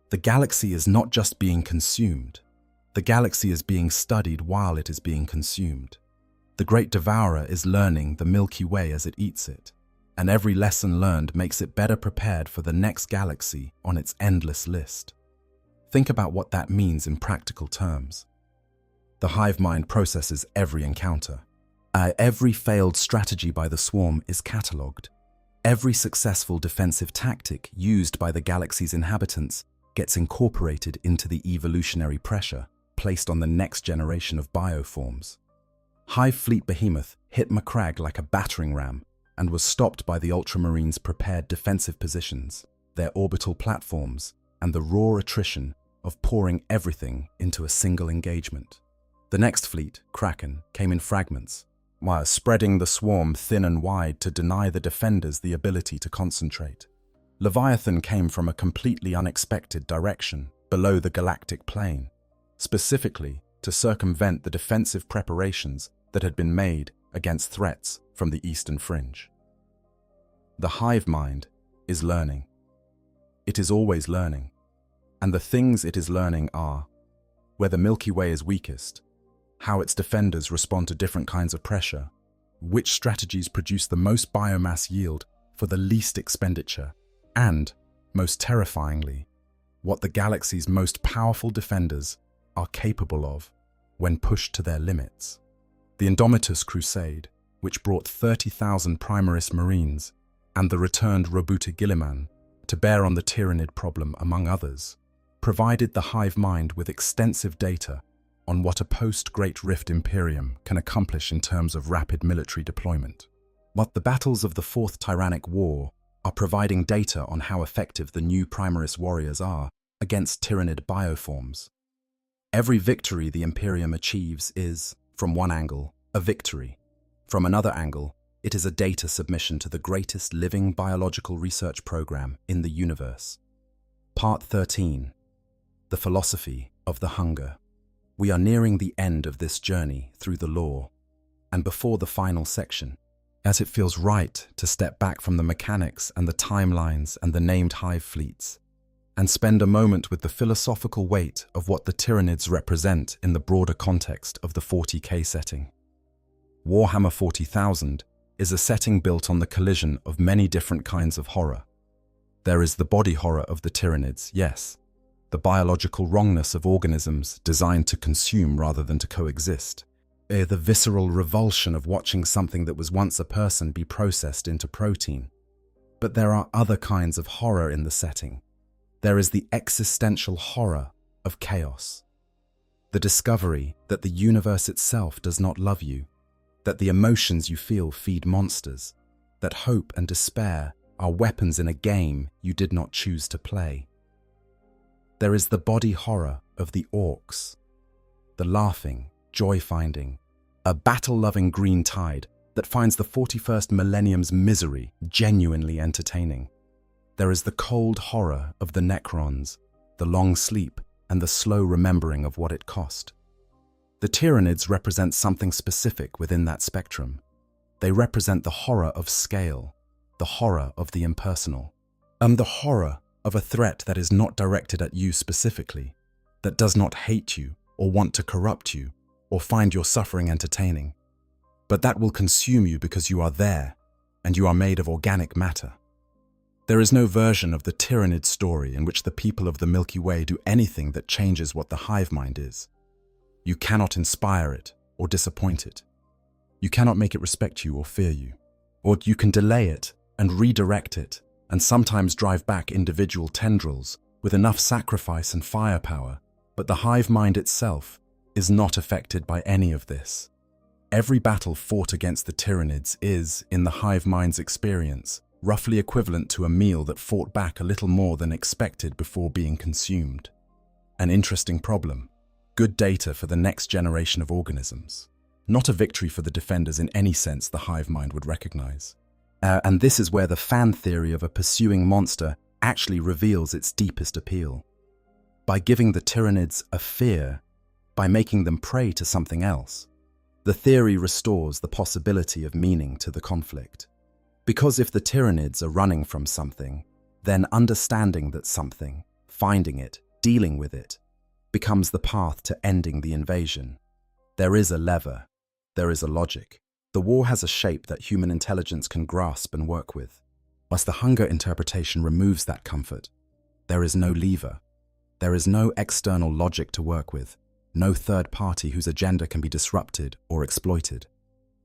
The galaxy is not just being consumed. The galaxy is being studied while it is being consumed. The Great Devourer is learning the Milky Way as it eats it, and every lesson learned makes it better prepared for the next galaxy on its endless list. Think about what that means in practical terms. The hive mind processes every encounter. Every failed strategy by the swarm is catalogued. Every successful defensive tactic used by the galaxy's inhabitants gets incorporated into the evolutionary pressure placed on the next generation of bioforms. Hive Fleet Behemoth hit Macragge like a battering ram and was stopped by the Ultramarines' prepared defensive positions, their orbital platforms, and the raw attrition of pouring everything into a single engagement. The next fleet, Kraken, came in fragments, while spreading the swarm thin and wide to deny the defenders the ability to concentrate. Leviathan came from a completely unexpected direction, below the galactic plane, specifically to circumvent the defensive preparations that had been made against threats from the eastern fringe. The hive mind is learning. It is always learning, and the things it is learning are where the Milky Way is weakest, how its defenders respond to different kinds of pressure, which strategies produce the most biomass yield for the least expenditure, and, most terrifyingly, what the galaxy's most powerful defenders are capable of when pushed to their limits. The Indomitus Crusade, which brought 30,000 Primaris Marines, and the returned Robuta Guilliman to bear on the Tyrannid problem, among others, provided the hive mind with extensive data on what a post-Great Rift Imperium can accomplish in terms of rapid military deployment. But the battles of the Fourth Tyrannic War are providing data on how effective the new Primaris warriors are against Tyrannid bioforms. Every victory the Imperium achieves is, from one angle, a victory. From another angle, it is a data submission to the greatest living biological research program in the universe. Part 13. The Philosophy of the Hunger. We are nearing the end of this journey through the lore, and before the final section, as it feels right to step back from the mechanics and the timelines and the named hive fleets, and spend a moment with the philosophical weight of what the Tyrannids represent in the broader context of the 40K setting. Warhammer 40,000 is a setting built on the collision of many different kinds of horror. There is the body horror of the Tyrannids, yes, the biological wrongness of organisms designed to consume rather than to coexist, the visceral revulsion of watching something that was once a person be processed into protein. But there are other kinds of horror in the setting. There is the existential horror of chaos. The discovery that the universe itself does not love you, that the emotions you feel feed monsters, that hope and despair are weapons in a game you did not choose to play. There is the body horror of the orcs, the laughing, joy-finding, a battle-loving green tide that finds the 41st Millennium's misery genuinely entertaining. There is the cold horror of the Necrons, the long sleep and the slow remembering of what it cost. The Tyrannids represent something specific within that spectrum. They represent the horror of scale, the horror of the impersonal, and the horror of a threat that is not directed at you specifically, that does not hate you or want to corrupt you or find your suffering entertaining, but that will consume you because you are there and you are made of organic matter. There is no version of the Tyrannid story in which the people of the Milky Way do anything that changes what the hive mind is. You cannot inspire it or disappoint it. You cannot make it respect you or fear you. Or you can delay it and redirect it and sometimes drive back individual tendrils with enough sacrifice and firepower, but the hive mind itself is not affected by any of this. Every battle fought against the Tyrannids is, in the hive mind's experience, roughly equivalent to a meal that fought back a little more than expected before being consumed. An interesting problem. Good data for the next generation of organisms. Not a victory for the defenders in any sense the hive mind would recognize. And this is where the fan theory of a pursuing monster actually reveals its deepest appeal. By giving the Tyrannids a fear, by making them prey to something else, the theory restores the possibility of meaning to the conflict. Because if the Tyrannids are running from something, then understanding that something, finding it, dealing with it, becomes the path to ending the invasion. There is a lever. There is a logic. The war has a shape that human intelligence can grasp and work with. Whilst the hunger interpretation removes that comfort, there is no lever. There is no external logic to work with, no third party whose agenda can be disrupted or exploited.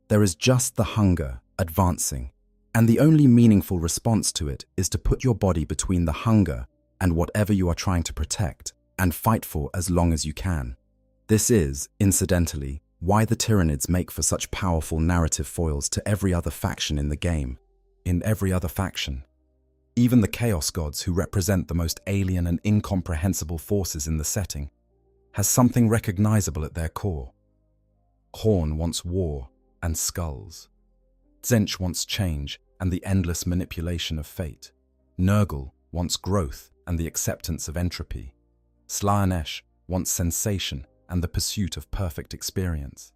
There is just the hunger advancing, and the only meaningful response to it is to put your body between the hunger and whatever you are trying to protect and fight for as long as you can. This is, incidentally, why the Tyrannids make for such powerful narrative foils to every other faction in the game. In every other faction. Even the Chaos Gods, who represent the most alien and incomprehensible forces in the setting, has something recognizable at their core. Khorne wants war. and skulls. Tzeentch wants change and the endless manipulation of fate. Nurgle wants growth and the acceptance of entropy. Slaanesh wants sensation and the pursuit of perfect experience.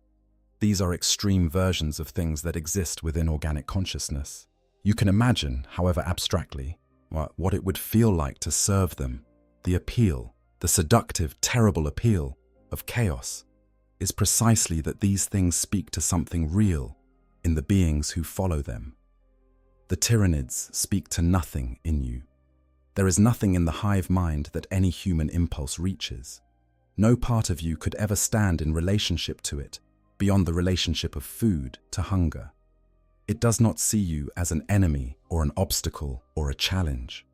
These are extreme versions of things that exist within organic consciousness. You can imagine, however abstractly, what it would feel like to serve them. The appeal, the seductive, terrible appeal of chaos, is precisely that these things speak to something real in the beings who follow them. The Tyranids speak to nothing in you. There is nothing in the hive mind that any human impulse reaches. No part of you could ever stand in relationship to it, beyond the relationship of food to hunger. It does not see you as an enemy or an obstacle or a challenge.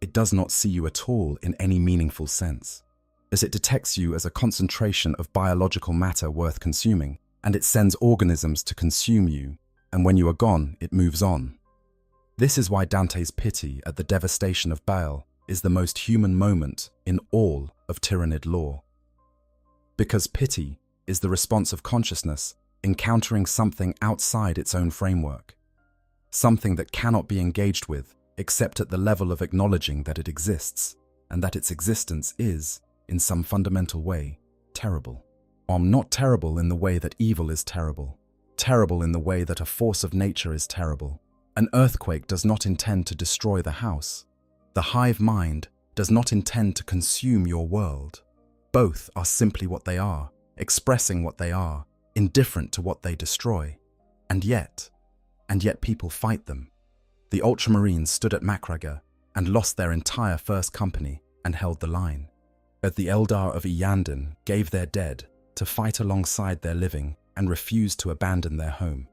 It does not see you at all in any meaningful sense, as it detects you as a concentration of biological matter worth consuming, and it sends organisms to consume you, and when you are gone, it moves on. This is why Dante's pity at the devastation of Baal is the most human moment in all of Tyranid lore. Because pity is the response of consciousness encountering something outside its own framework, something that cannot be engaged with except at the level of acknowledging that it exists, and that its existence is, in some fundamental way, terrible. Not terrible in the way that evil is terrible, terrible in the way that a force of nature is terrible. An earthquake does not intend to destroy the house. The hive mind does not intend to consume your world. Both are simply what they are, expressing what they are, indifferent to what they destroy. And yet people fight them. The Ultramarines stood at Macragga and lost their entire first company and held the line. But the Eldar of Iyanden gave their dead to fight alongside their living and refused to abandon their home.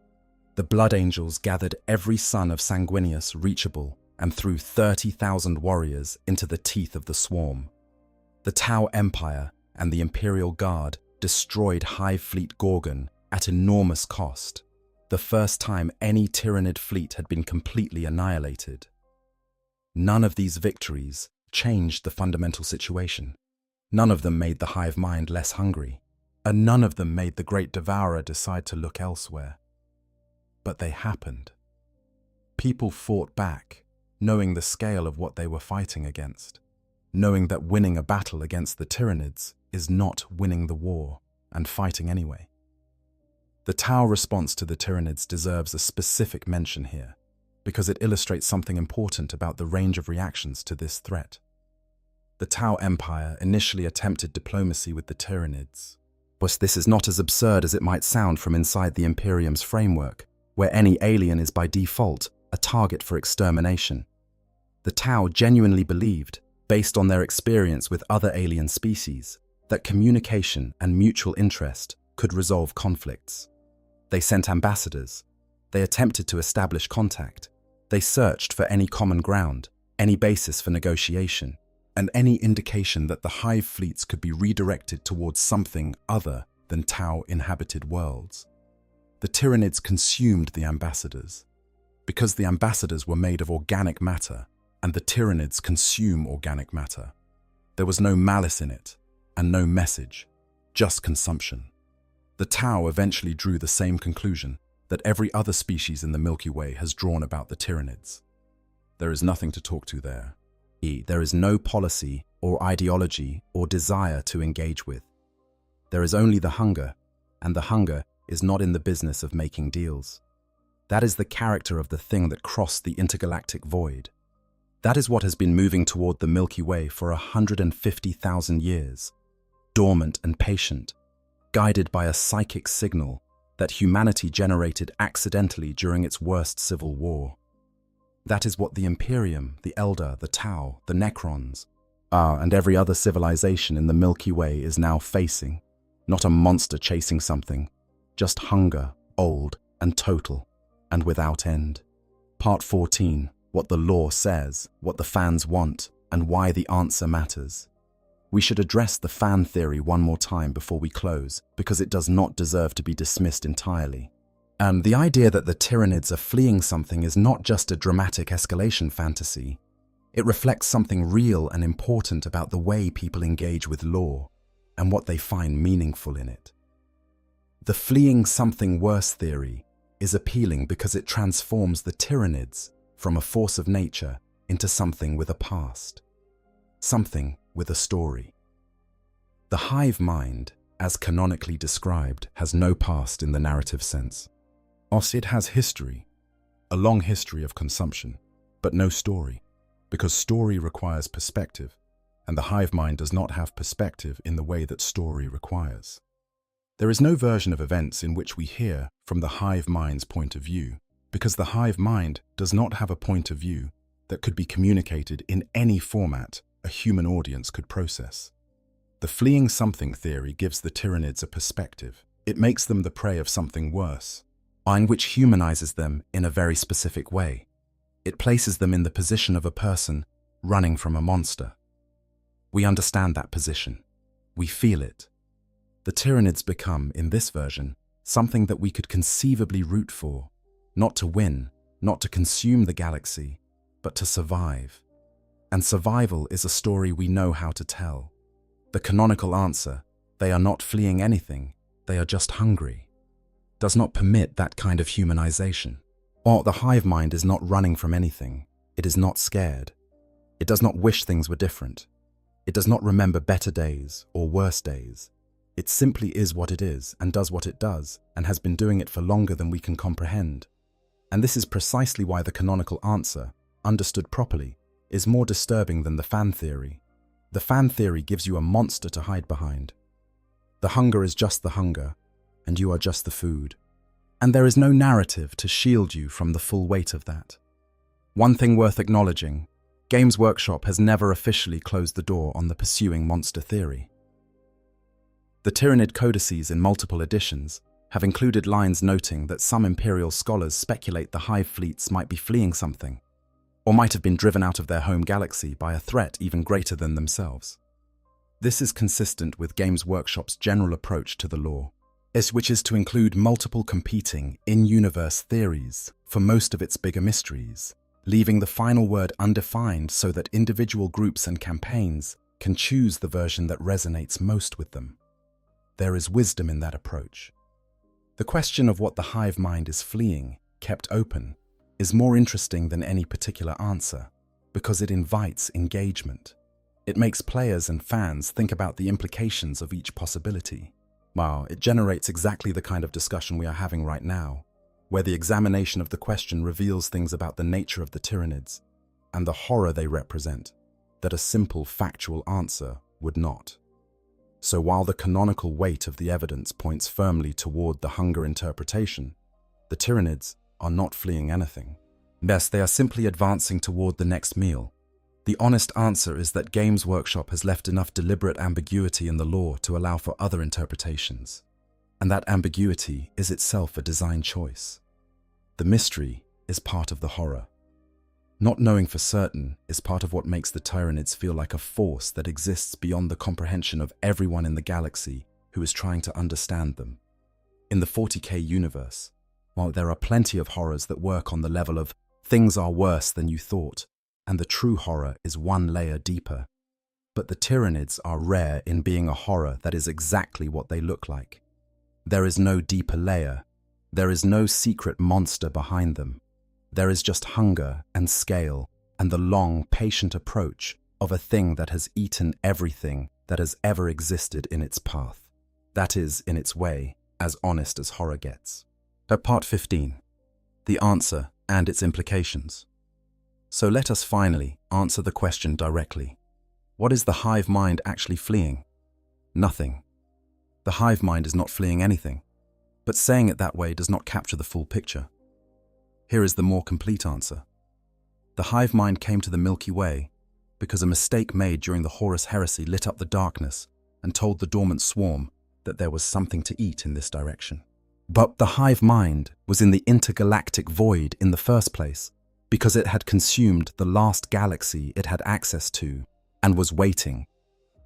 The Blood Angels gathered every son of Sanguinius reachable and threw 30,000 warriors into the teeth of the swarm. The Tau Empire and the Imperial Guard destroyed Hive Fleet Gorgon at enormous cost, the first time any Tyranid fleet had been completely annihilated. None of these victories changed the fundamental situation. None of them made the hive mind less hungry, and none of them made the Great Devourer decide to look elsewhere. But they happened. People fought back, knowing the scale of what they were fighting against, knowing that winning a battle against the Tyranids is not winning the war, and fighting anyway. The Tau response to the Tyranids deserves a specific mention here, because it illustrates something important about the range of reactions to this threat. The Tau Empire initially attempted diplomacy with the Tyranids, but this is not as absurd as it might sound from inside the Imperium's framework, where any alien is by default a target for extermination. The Tau genuinely believed, based on their experience with other alien species, that communication and mutual interest could resolve conflicts. They sent ambassadors. They attempted to establish contact. They searched for any common ground, any basis for negotiation, and any indication that the hive fleets could be redirected towards something other than Tau-inhabited worlds. The Tyranids consumed the ambassadors. Because the ambassadors were made of organic matter, and the Tyranids consume organic matter, there was no malice in it, and no message, just consumption. The Tau eventually drew the same conclusion that every other species in the Milky Way has drawn about the Tyranids. There is nothing to talk to there. There is no policy or ideology or desire to engage with. There is only the hunger, and the hunger is not in the business of making deals. That is the character of the thing that crossed the intergalactic void. That is what has been moving toward the Milky Way for 150,000 years, dormant and patient, guided by a psychic signal that humanity generated accidentally during its worst civil war. That is what the Imperium, the Eldar, the Tau, the Necrons, and every other civilization in the Milky Way is now facing. Not a monster chasing something, just hunger, old and total, and without end. Part 14, what the lore says, what the fans want, and why the answer matters. We should address the fan theory one more time before we close, because it does not deserve to be dismissed entirely. The idea that the Tyranids are fleeing something is not just a dramatic escalation fantasy. It reflects something real and important about the way people engage with lore, and what they find meaningful in it. The fleeing something worse theory is appealing because it transforms the Tyranids from a force of nature into something with a past, something with a story. The hive mind, as canonically described, has no past in the narrative sense. It has history, a long history of consumption, but no story, because story requires perspective, and the hive mind does not have perspective in the way that story requires. There is no version of events in which we hear from the hive mind's point of view, because the hive mind does not have a point of view that could be communicated in any format a human audience could process. The fleeing something theory gives the Tyranids a perspective. It makes them the prey of something worse, in which humanizes them in a very specific way. It places them in the position of a person running from a monster. We understand that position. We feel it. The Tyranids become, in this version, something that we could conceivably root for, not to win, not to consume the galaxy, but to survive. And survival is a story we know how to tell. The canonical answer, they are not fleeing anything, they are just hungry, does not permit that kind of humanization. Or the hive mind is not running from anything, it is not scared. It does not wish things were different. It does not remember better days or worse days. It simply is what it is and does what it does and has been doing it for longer than we can comprehend. And this is precisely why the canonical answer, understood properly, is more disturbing than the fan theory. The fan theory gives you a monster to hide behind. The hunger is just the hunger, and you are just the food. And there is no narrative to shield you from the full weight of that. One thing worth acknowledging, Games Workshop has never officially closed the door on the pursuing monster theory. The Tyranid codices in multiple editions have included lines noting that some Imperial scholars speculate the hive fleets might be fleeing something, or might have been driven out of their home galaxy by a threat even greater than themselves. This is consistent with Games Workshop's general approach to the lore, which is to include multiple competing in-universe theories for most of its bigger mysteries, leaving the final word undefined so that individual groups and campaigns can choose the version that resonates most with them. There is wisdom in that approach. The question of what the hive mind is fleeing, kept open, is more interesting than any particular answer, because it invites engagement. It makes players and fans think about the implications of each possibility. Wow, it generates exactly the kind of discussion we are having right now, where the examination of the question reveals things about the nature of the Tyranids and the horror they represent that a simple factual answer would not. So while the canonical weight of the evidence points firmly toward the hunger interpretation, the Tyranids are not fleeing anything. Yes, they are simply advancing toward the next meal. The honest answer is that Games Workshop has left enough deliberate ambiguity in the lore to allow for other interpretations, and that ambiguity is itself a design choice. The mystery is part of the horror. Not knowing for certain is part of what makes the Tyranids feel like a force that exists beyond the comprehension of everyone in the galaxy who is trying to understand them. In the 40K universe, while there are plenty of horrors that work on the level of things are worse than you thought, and the true horror is one layer deeper, but the Tyranids are rare in being a horror that is exactly what they look like. There is no deeper layer. There is no secret monster behind them. There is just hunger and scale and the long, patient approach of a thing that has eaten everything that has ever existed in its path. That is, in its way, as honest as horror gets. Part 15. The answer and its implications. So let us finally answer the question directly. What is the hive mind actually fleeing? Nothing. The hive mind is not fleeing anything, but saying it that way does not capture the full picture. Here is the more complete answer. The hive mind came to the Milky Way because a mistake made during the Horus Heresy lit up the darkness and told the dormant swarm that there was something to eat in this direction. But the hive mind was in the intergalactic void in the first place because it had consumed the last galaxy it had access to and was waiting,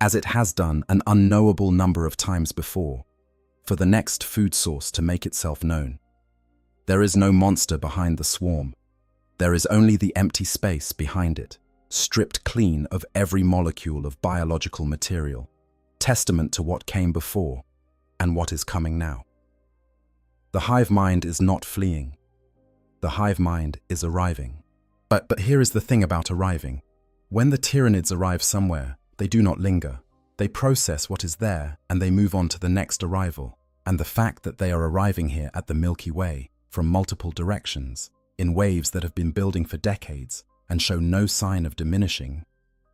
as it has done an unknowable number of times before, for the next food source to make itself known. There is no monster behind the swarm. There is only the empty space behind it, stripped clean of every molecule of biological material, testament to what came before and what is coming now. The hive mind is not fleeing. The hive mind is arriving. But here is the thing about arriving. When the Tyranids arrive somewhere, they do not linger. They process what is there and they move on to the next arrival. And the fact that they are arriving here at the Milky Way from multiple directions, in waves that have been building for decades and show no sign of diminishing,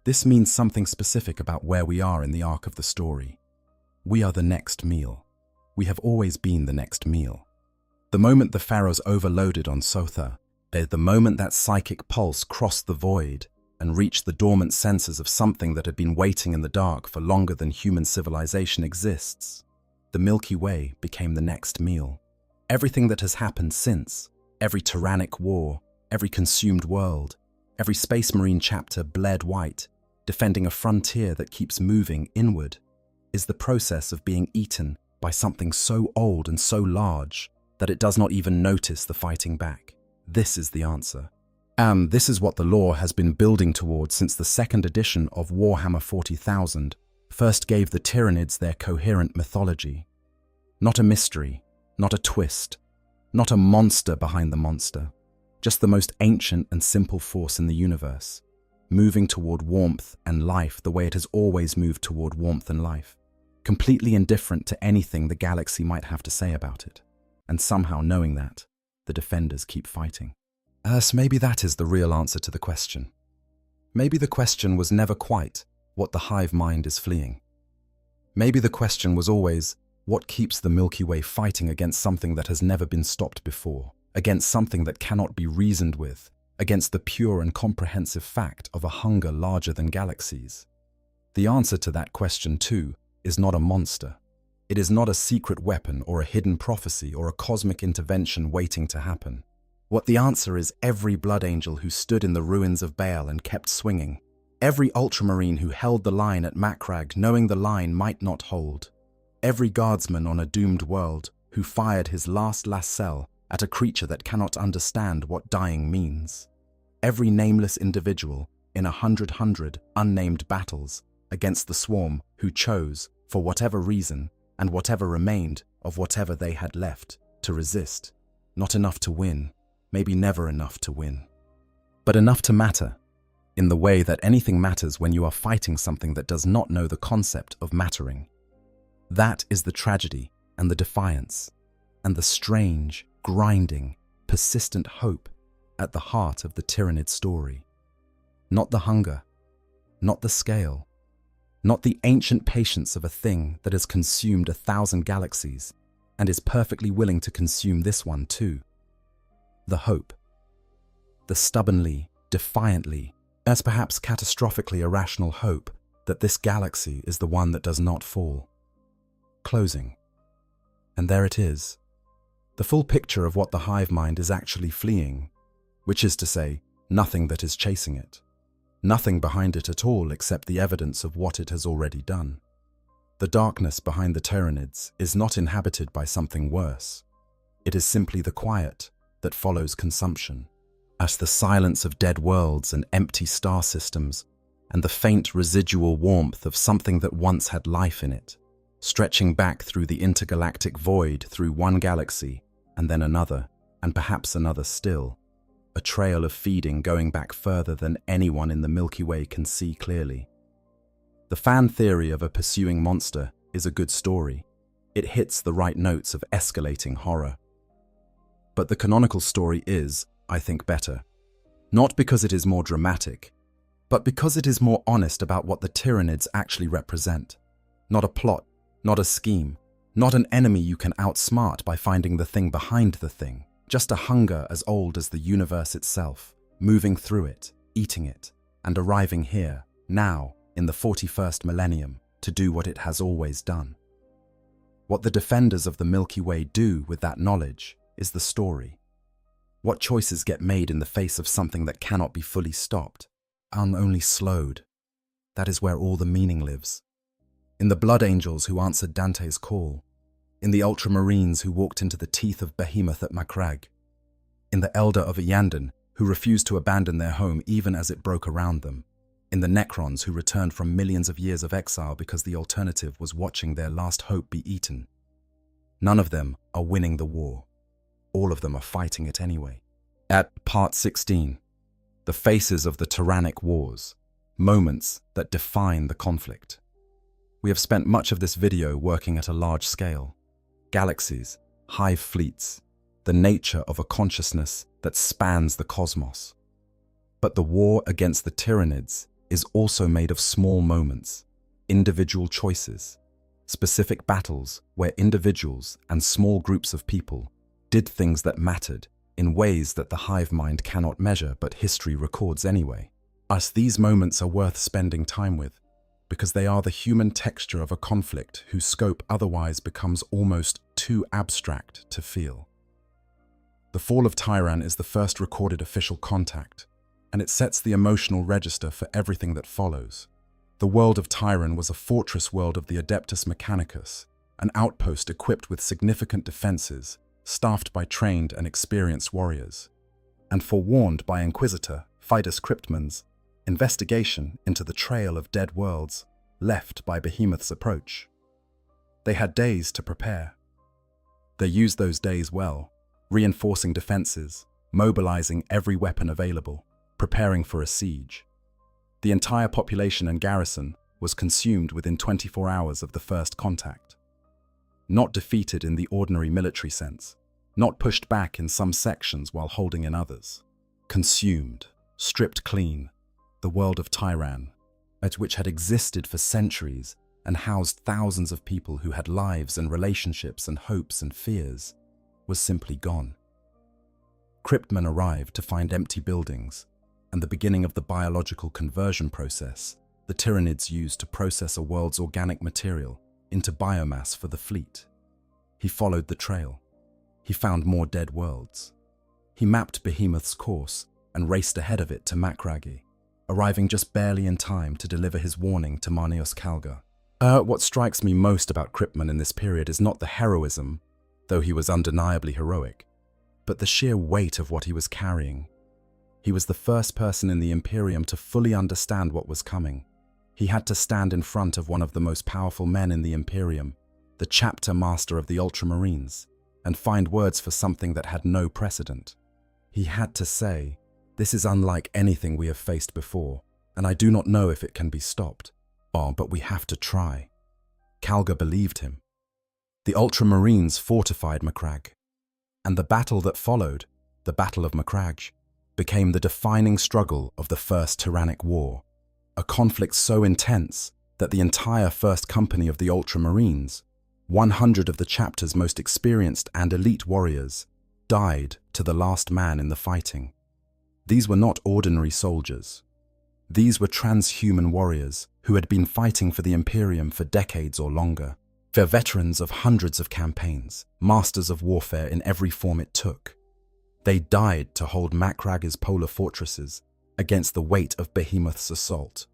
this means something specific about where we are in the arc of the story. We are the next meal. We have always been the next meal. The moment the pharaohs overloaded on Sotha, the moment that psychic pulse crossed the void and reached the dormant senses of something that had been waiting in the dark for longer than human civilization exists, the Milky Way became the next meal. Everything that has happened since, every tyrannic war, every consumed world, every Space Marine chapter bled white, defending a frontier that keeps moving inward, is the process of being eaten by something so old and so large that it does not even notice the fighting back. This is the answer. And this is what the lore has been building towards since the second edition of Warhammer 40,000 first gave the Tyranids their coherent mythology. Not a mystery, not a twist, not a monster behind the monster, just the most ancient and simple force in the universe, moving toward warmth and life the way it has always moved toward warmth and life, completely indifferent to anything the galaxy might have to say about it. And somehow knowing that, the defenders keep fighting. So maybe that is the real answer to the question. Maybe the question was never quite what the hive mind is fleeing. Maybe the question was always what keeps the Milky Way fighting against something that has never been stopped before, against something that cannot be reasoned with, against the pure and comprehensive fact of a hunger larger than galaxies. The answer to that question, too, is not a monster. It is not a secret weapon or a hidden prophecy or a cosmic intervention waiting to happen. What the answer is every blood angel who stood in the ruins of Baal and kept swinging. Every ultramarine who held the line at Macragge knowing the line might not hold. Every guardsman on a doomed world who fired his last lancel at a creature that cannot understand what dying means. Every nameless individual in 100 unnamed battles against the swarm who chose, for whatever reason, and whatever remained of whatever they had left, to resist. Not enough to win, maybe never enough to win. But enough to matter, in the way that anything matters when you are fighting something that does not know the concept of mattering. That is the tragedy and the defiance, and the strange, grinding, persistent hope at the heart of the Tyranid story. Not the hunger, not the scale, not the ancient patience of a thing that has consumed 1,000 galaxies and is perfectly willing to consume this one too. The hope. The stubbornly, defiantly, as perhaps catastrophically irrational hope that this galaxy is the one that does not fall. Closing. And there it is. The full picture of what the hive mind is actually fleeing, which is to say, nothing that is chasing it. Nothing behind it at all except the evidence of what it has already done. The darkness behind the Tyranids is not inhabited by something worse. It is simply the quiet that follows consumption, as the silence of dead worlds and empty star systems, and the faint residual warmth of something that once had life in it, stretching back through the intergalactic void through one galaxy, and then another, and perhaps another still. A trail of feeding going back further than anyone in the Milky Way can see clearly. The fan theory of a pursuing monster is a good story. It hits the right notes of escalating horror. But the canonical story is, I think, better. Not because it is more dramatic, but because it is more honest about what the Tyranids actually represent. Not a plot, not a scheme, not an enemy you can outsmart by finding the thing behind the thing. Just a hunger as old as the universe itself, moving through it, eating it, and arriving here, now, in the 41st millennium, to do what it has always done. What the defenders of the Milky Way do with that knowledge is the story. What choices get made in the face of something that cannot be fully stopped, and only slowed. That is where all the meaning lives. In the blood angels who answered Dante's call, in the ultramarines who walked into the teeth of Behemoth at Macragge, in the Elder of Iyanden who refused to abandon their home even as it broke around them, in the Necrons who returned from millions of years of exile because the alternative was watching their last hope be eaten. None of them are winning the war. all of them are fighting it anyway. At Part 16, the faces of the tyrannic wars, moments that define the conflict. We have spent much of this video working at a large scale. Galaxies, hive fleets, the nature of a consciousness that spans the cosmos. But the war against the Tyranids is also made of small moments, individual choices, specific battles where individuals and small groups of people did things that mattered in ways that the hive mind cannot measure but history records anyway. These moments are worth spending time with because they are the human texture of a conflict whose scope otherwise becomes almost too abstract to feel. The fall of Tyran is the first recorded official contact, and it sets the emotional register for everything that follows. The world of Tyran was a fortress world of the Adeptus Mechanicus, an outpost equipped with significant defenses, staffed by trained and experienced warriors, and forewarned by Inquisitor Fidus Cryptman's investigation into the trail of dead worlds left by Behemoth's approach. They had days to prepare. They used those days well, reinforcing defenses, mobilizing every weapon available, preparing for a siege. The entire population and garrison was consumed within 24 hours of the first contact. Not defeated in the ordinary military sense, not pushed back in some sections while holding in others. Consumed, stripped clean, the world of Tyran, which had existed for centuries and housed thousands of people who had lives and relationships and hopes and fears, was simply gone. Cryptman arrived to find empty buildings and the beginning of the biological conversion process the Tyranids used to process a world's organic material into biomass for the fleet. He followed the trail. He found more dead worlds. He mapped Behemoth's course and raced ahead of it to Macragge, arriving just barely in time to deliver his warning to Marneus Calgar. What strikes me most about Cryptman in this period is not the heroism, though he was undeniably heroic, but the sheer weight of what he was carrying. He was the first person in the Imperium to fully understand what was coming. He had to stand in front of one of the most powerful men in the Imperium, the chapter master of the Ultramarines, and find words for something that had no precedent. He had to say, "This is unlike anything we have faced before, and I do not know if it can be stopped. But we have to try." Calgar believed him. The Ultramarines fortified Macragge, and the battle that followed, the Battle of Macragge, became the defining struggle of the First Tyrannic War, a conflict so intense that the entire First Company of the Ultramarines, 100 of the chapter's most experienced and elite warriors, died to the last man in the fighting. These were not ordinary soldiers. These were transhuman warriors who had been fighting for the Imperium for decades or longer. They're veterans of hundreds of campaigns, masters of warfare in every form it took. They died to hold Macragge's polar fortresses against the weight of Behemoth's assault,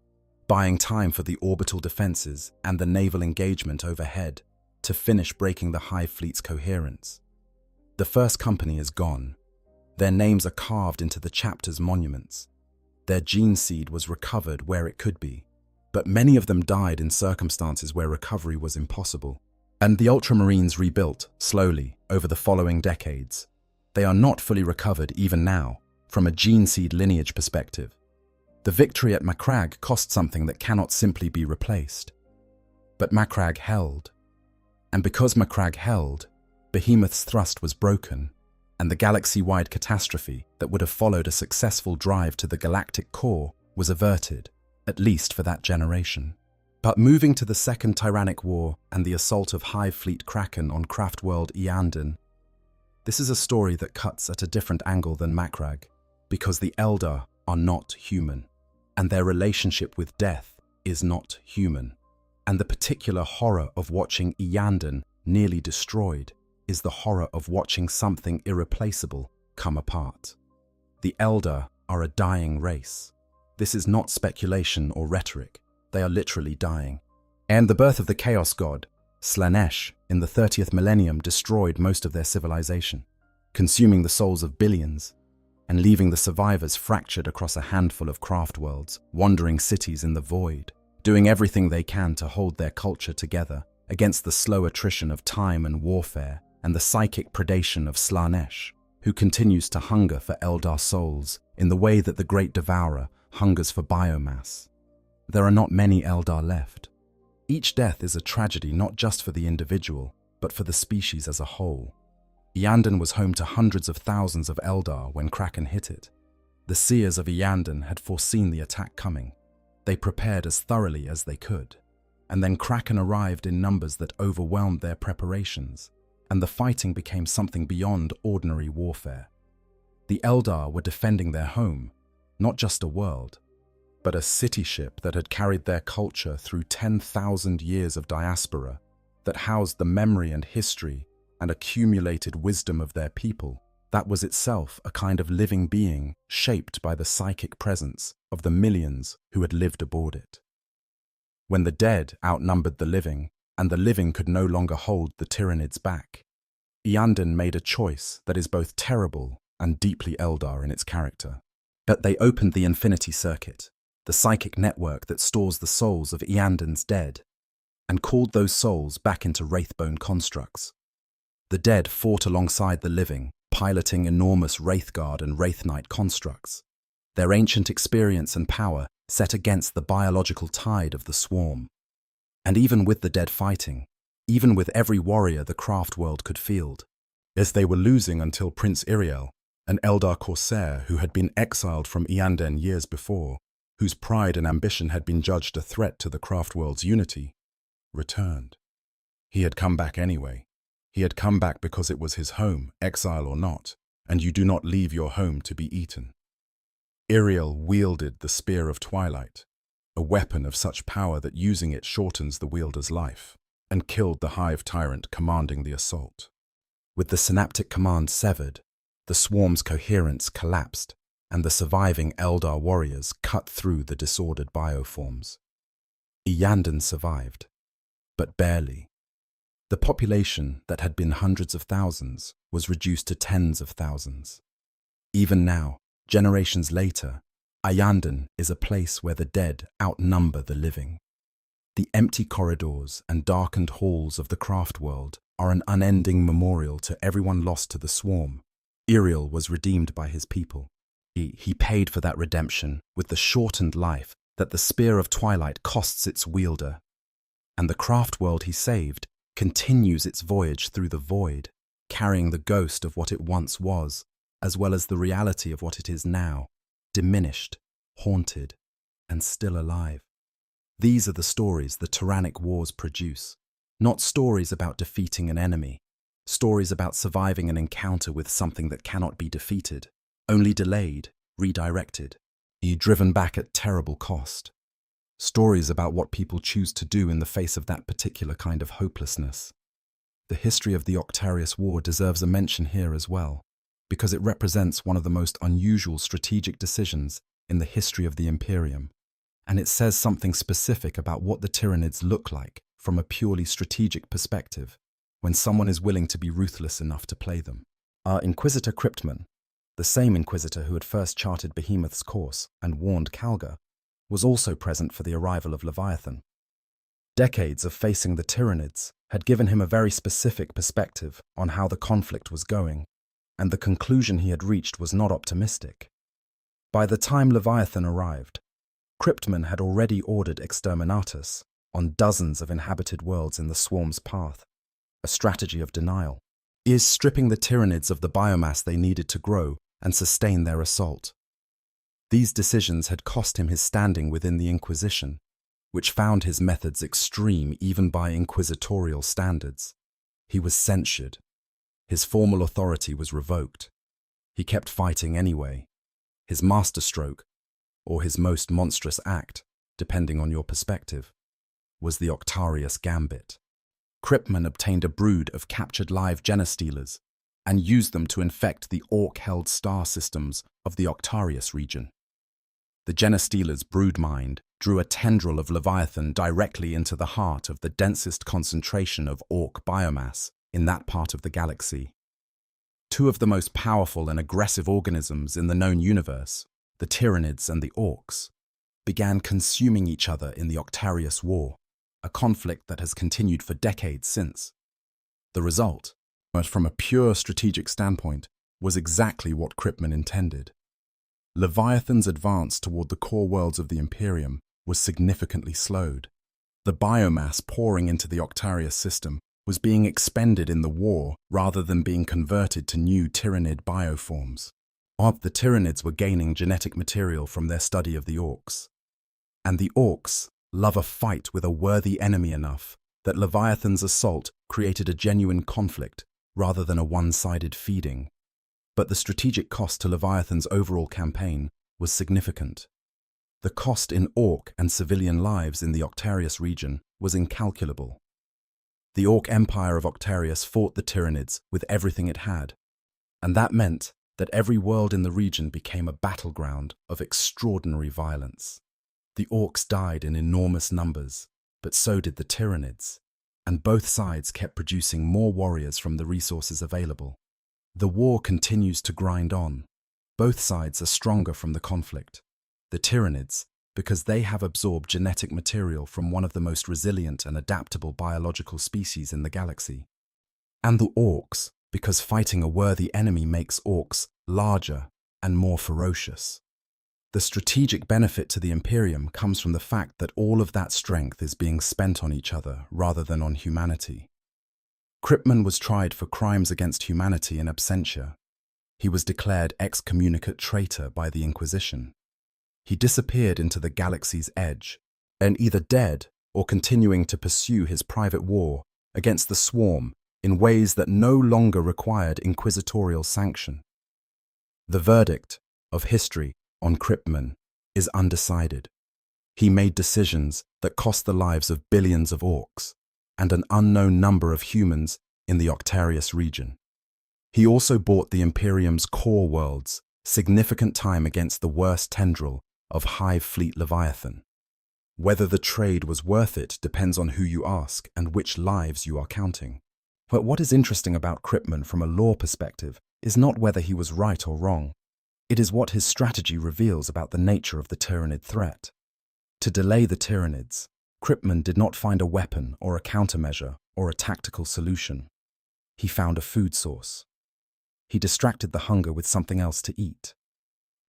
buying time for the orbital defenses and the naval engagement overhead to finish breaking the Hive fleet's coherence. The First Company is gone. Their names are carved into the chapter's monuments. Their gene seed was recovered where it could be, but many of them died in circumstances where recovery was impossible. And the Ultramarines rebuilt, slowly, over the following decades. They are not fully recovered even now, from a gene seed lineage perspective. The victory at Macragge cost something that cannot simply be replaced. But Macragge held. And because Macragge held, Behemoth's thrust was broken, and the galaxy-wide catastrophe that would have followed a successful drive to the galactic core was averted, at least for that generation. But moving to the Second Tyrannic War and the assault of Hive Fleet Kraken on craft world Eandon, this is a story that cuts at a different angle than Macragge, because the Eldar are not human, and their relationship with death is not human, and the particular horror of watching Eandon nearly destroyed is the horror of watching something irreplaceable come apart. The Eldar are a dying race. This is not speculation or rhetoric. They are literally dying. And the birth of the Chaos God, Slanesh, in the 30th Millennium destroyed most of their civilization, consuming the souls of billions, and leaving the survivors fractured across a handful of craft worlds, wandering cities in the void, doing everything they can to hold their culture together against the slow attrition of time and warfare and the psychic predation of Slaanesh, who continues to hunger for Eldar souls in the way that the Great Devourer hungers for biomass. There are not many Eldar left. Each death is a tragedy not just for the individual, but for the species as a whole. Iyanden was home to hundreds of thousands of Eldar when Kraken hit it. The seers of Iyanden had foreseen the attack coming. They prepared as thoroughly as they could. And then Kraken arrived in numbers that overwhelmed their preparations, and the fighting became something beyond ordinary warfare. The Eldar were defending their home, not just a world, but a city ship that had carried their culture through 10,000 years of diaspora, that housed the memory and history and accumulated wisdom of their people. That was itself a kind of living being shaped by the psychic presence of the millions who had lived aboard it. When the dead outnumbered the living, and the living could no longer hold the Tyranids back, Iyanden made a choice that is both terrible and deeply Eldar in its character. But they opened the Infinity Circuit, the psychic network that stores the souls of Iyanden's dead, and called those souls back into Wraithbone constructs. The dead fought alongside the living, piloting enormous Wraithguard and Wraith Knight constructs, their ancient experience and power set against the biological tide of the swarm. And even with the dead fighting, even with every warrior the craft world could field, as they were losing until Prince Iriel, an Eldar Corsair who had been exiled from Iyanden years before, whose pride and ambition had been judged a threat to the craft world's unity, returned. He had come back anyway. He had come back because it was his home, exile or not, and you do not leave your home to be eaten. Iriel wielded the Spear of Twilight, a weapon of such power that using it shortens the wielder's life, and killed the Hive tyrant commanding the assault. With the synaptic command severed, the swarm's coherence collapsed, and the surviving Eldar warriors cut through the disordered bioforms. Iyanden survived, but barely. The population that had been hundreds of thousands was reduced to tens of thousands. Even now, generations later, Iyanden is a place where the dead outnumber the living. The empty corridors and darkened halls of the craft world are an unending memorial to everyone lost to the swarm. Iriel was redeemed by his people. He paid for that redemption with the shortened life that the Spear of Twilight costs its wielder. And the craft world he saved continues its voyage through the void, carrying the ghost of what it once was, as well as the reality of what it is now, diminished, haunted, and still alive. These are the stories the tyrannic wars produce, not stories about defeating an enemy, stories about surviving an encounter with something that cannot be defeated, only delayed, redirected, driven back at terrible cost. Stories about what people choose to do in the face of that particular kind of hopelessness. The history of the Octarius War deserves a mention here as well, because it represents one of the most unusual strategic decisions in the history of the Imperium, and it says something specific about what the Tyranids look like from a purely strategic perspective when someone is willing to be ruthless enough to play them. Our Inquisitor Cryptman, the same Inquisitor who had first charted Behemoth's course and warned Kalga, was also present for the arrival of Leviathan. Decades of facing the Tyranids had given him a very specific perspective on how the conflict was going, and the conclusion he had reached was not optimistic. By the time Leviathan arrived, Cryptman had already ordered Exterminatus on dozens of inhabited worlds in the swarm's path, a strategy of denial, is stripping the Tyranids of the biomass they needed to grow and sustain their assault. These decisions had cost him his standing within the Inquisition, which found his methods extreme even by inquisitorial standards. He was censured. His formal authority was revoked. He kept fighting anyway. His masterstroke, or his most monstrous act, depending on your perspective, was the Octarius Gambit. Cryptman obtained a brood of captured live Genestealers and used them to infect the Orc-held star systems of the Octarius region. The Genestealers' broodmind drew a tendril of Leviathan directly into the heart of the densest concentration of Orc biomass in that part of the galaxy. Two of the most powerful and aggressive organisms in the known universe, the Tyranids and the Orcs, began consuming each other in the Octarius War, a conflict that has continued for decades since. The result, but from a pure strategic standpoint, was exactly what Krypton intended. Leviathan's advance toward the core worlds of the Imperium was significantly slowed. The biomass pouring into the Octarius system was being expended in the war rather than being converted to new Tyranid bioforms. The Tyranids were gaining genetic material from their study of the Orcs. And the Orcs love a fight with a worthy enemy enough that Leviathan's assault created a genuine conflict rather than a one-sided feeding. But the strategic cost to Leviathan's overall campaign was significant. The cost in Orc and civilian lives in the Octarius region was incalculable. The Orc Empire of Octarius fought the Tyranids with everything it had, and that meant that every world in the region became a battleground of extraordinary violence. The Orcs died in enormous numbers, but so did the Tyranids, and both sides kept producing more warriors from the resources available. The war continues to grind on. Both sides are stronger from the conflict. The Tyranids, because they have absorbed genetic material from one of the most resilient and adaptable biological species in the galaxy. And the Orcs, because fighting a worthy enemy makes Orcs larger and more ferocious. The strategic benefit to the Imperium comes from the fact that all of that strength is being spent on each other rather than on humanity. Krypton was tried for crimes against humanity in absentia. He was declared excommunicate traitor by the Inquisition. He disappeared into the galaxy's edge, and either dead or continuing to pursue his private war against the Swarm in ways that no longer required inquisitorial sanction. The verdict of history on Krypton is undecided. He made decisions that cost the lives of billions of Orcs and an unknown number of humans in the Octarius region. He also bought the Imperium's core worlds significant time against the worst tendril of Hive fleet Leviathan. Whether the trade was worth it depends on who you ask and which lives you are counting. But what is interesting about Krypton from a lore perspective is not whether he was right or wrong. It is what his strategy reveals about the nature of the Tyranid threat. To delay the Tyranids, Krypton did not find a weapon or a countermeasure or a tactical solution. He found a food source. He distracted the hunger with something else to eat.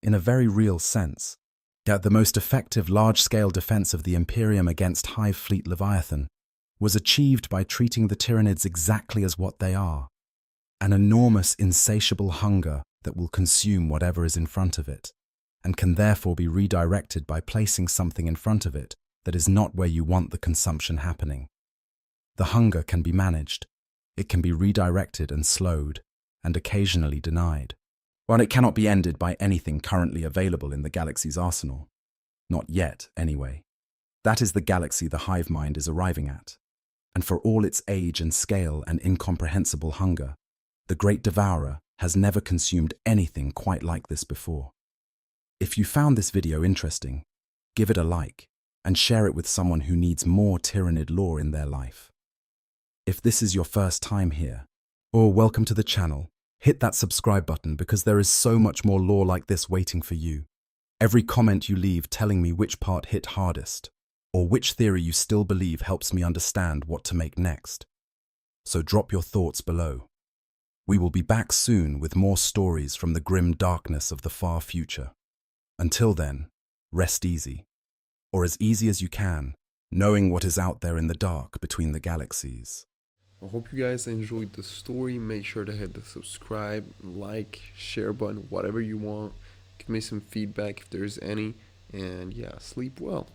In a very real sense, the most effective large-scale defense of the Imperium against Hive fleet Leviathan was achieved by treating the Tyranids exactly as what they are, an enormous insatiable hunger that will consume whatever is in front of it, and can therefore be redirected by placing something in front of it that is not where you want the consumption happening. The hunger can be managed, it can be redirected and slowed, and occasionally denied. But it cannot be ended by anything currently available in the galaxy's arsenal. Not yet, anyway. That is the galaxy the hive mind is arriving at. And for all its age and scale and incomprehensible hunger, the Great Devourer has never consumed anything quite like this before. If you found this video interesting, give it a like and share it with someone who needs more Tyranid lore in their life. If this is your first time here, or welcome to the channel, hit that subscribe button because there is so much more lore like this waiting for you. Every comment you leave telling me which part hit hardest, or which theory you still believe helps me understand what to make next. So drop your thoughts below. We will be back soon with more stories from the grim darkness of the far future. Until then, rest easy, or as easy as you can, knowing what is out there in the dark between the galaxies. I hope you guys enjoyed the story. Make sure to hit the subscribe, like, share button, whatever you want. Give me some feedback if there's any. And yeah, sleep well.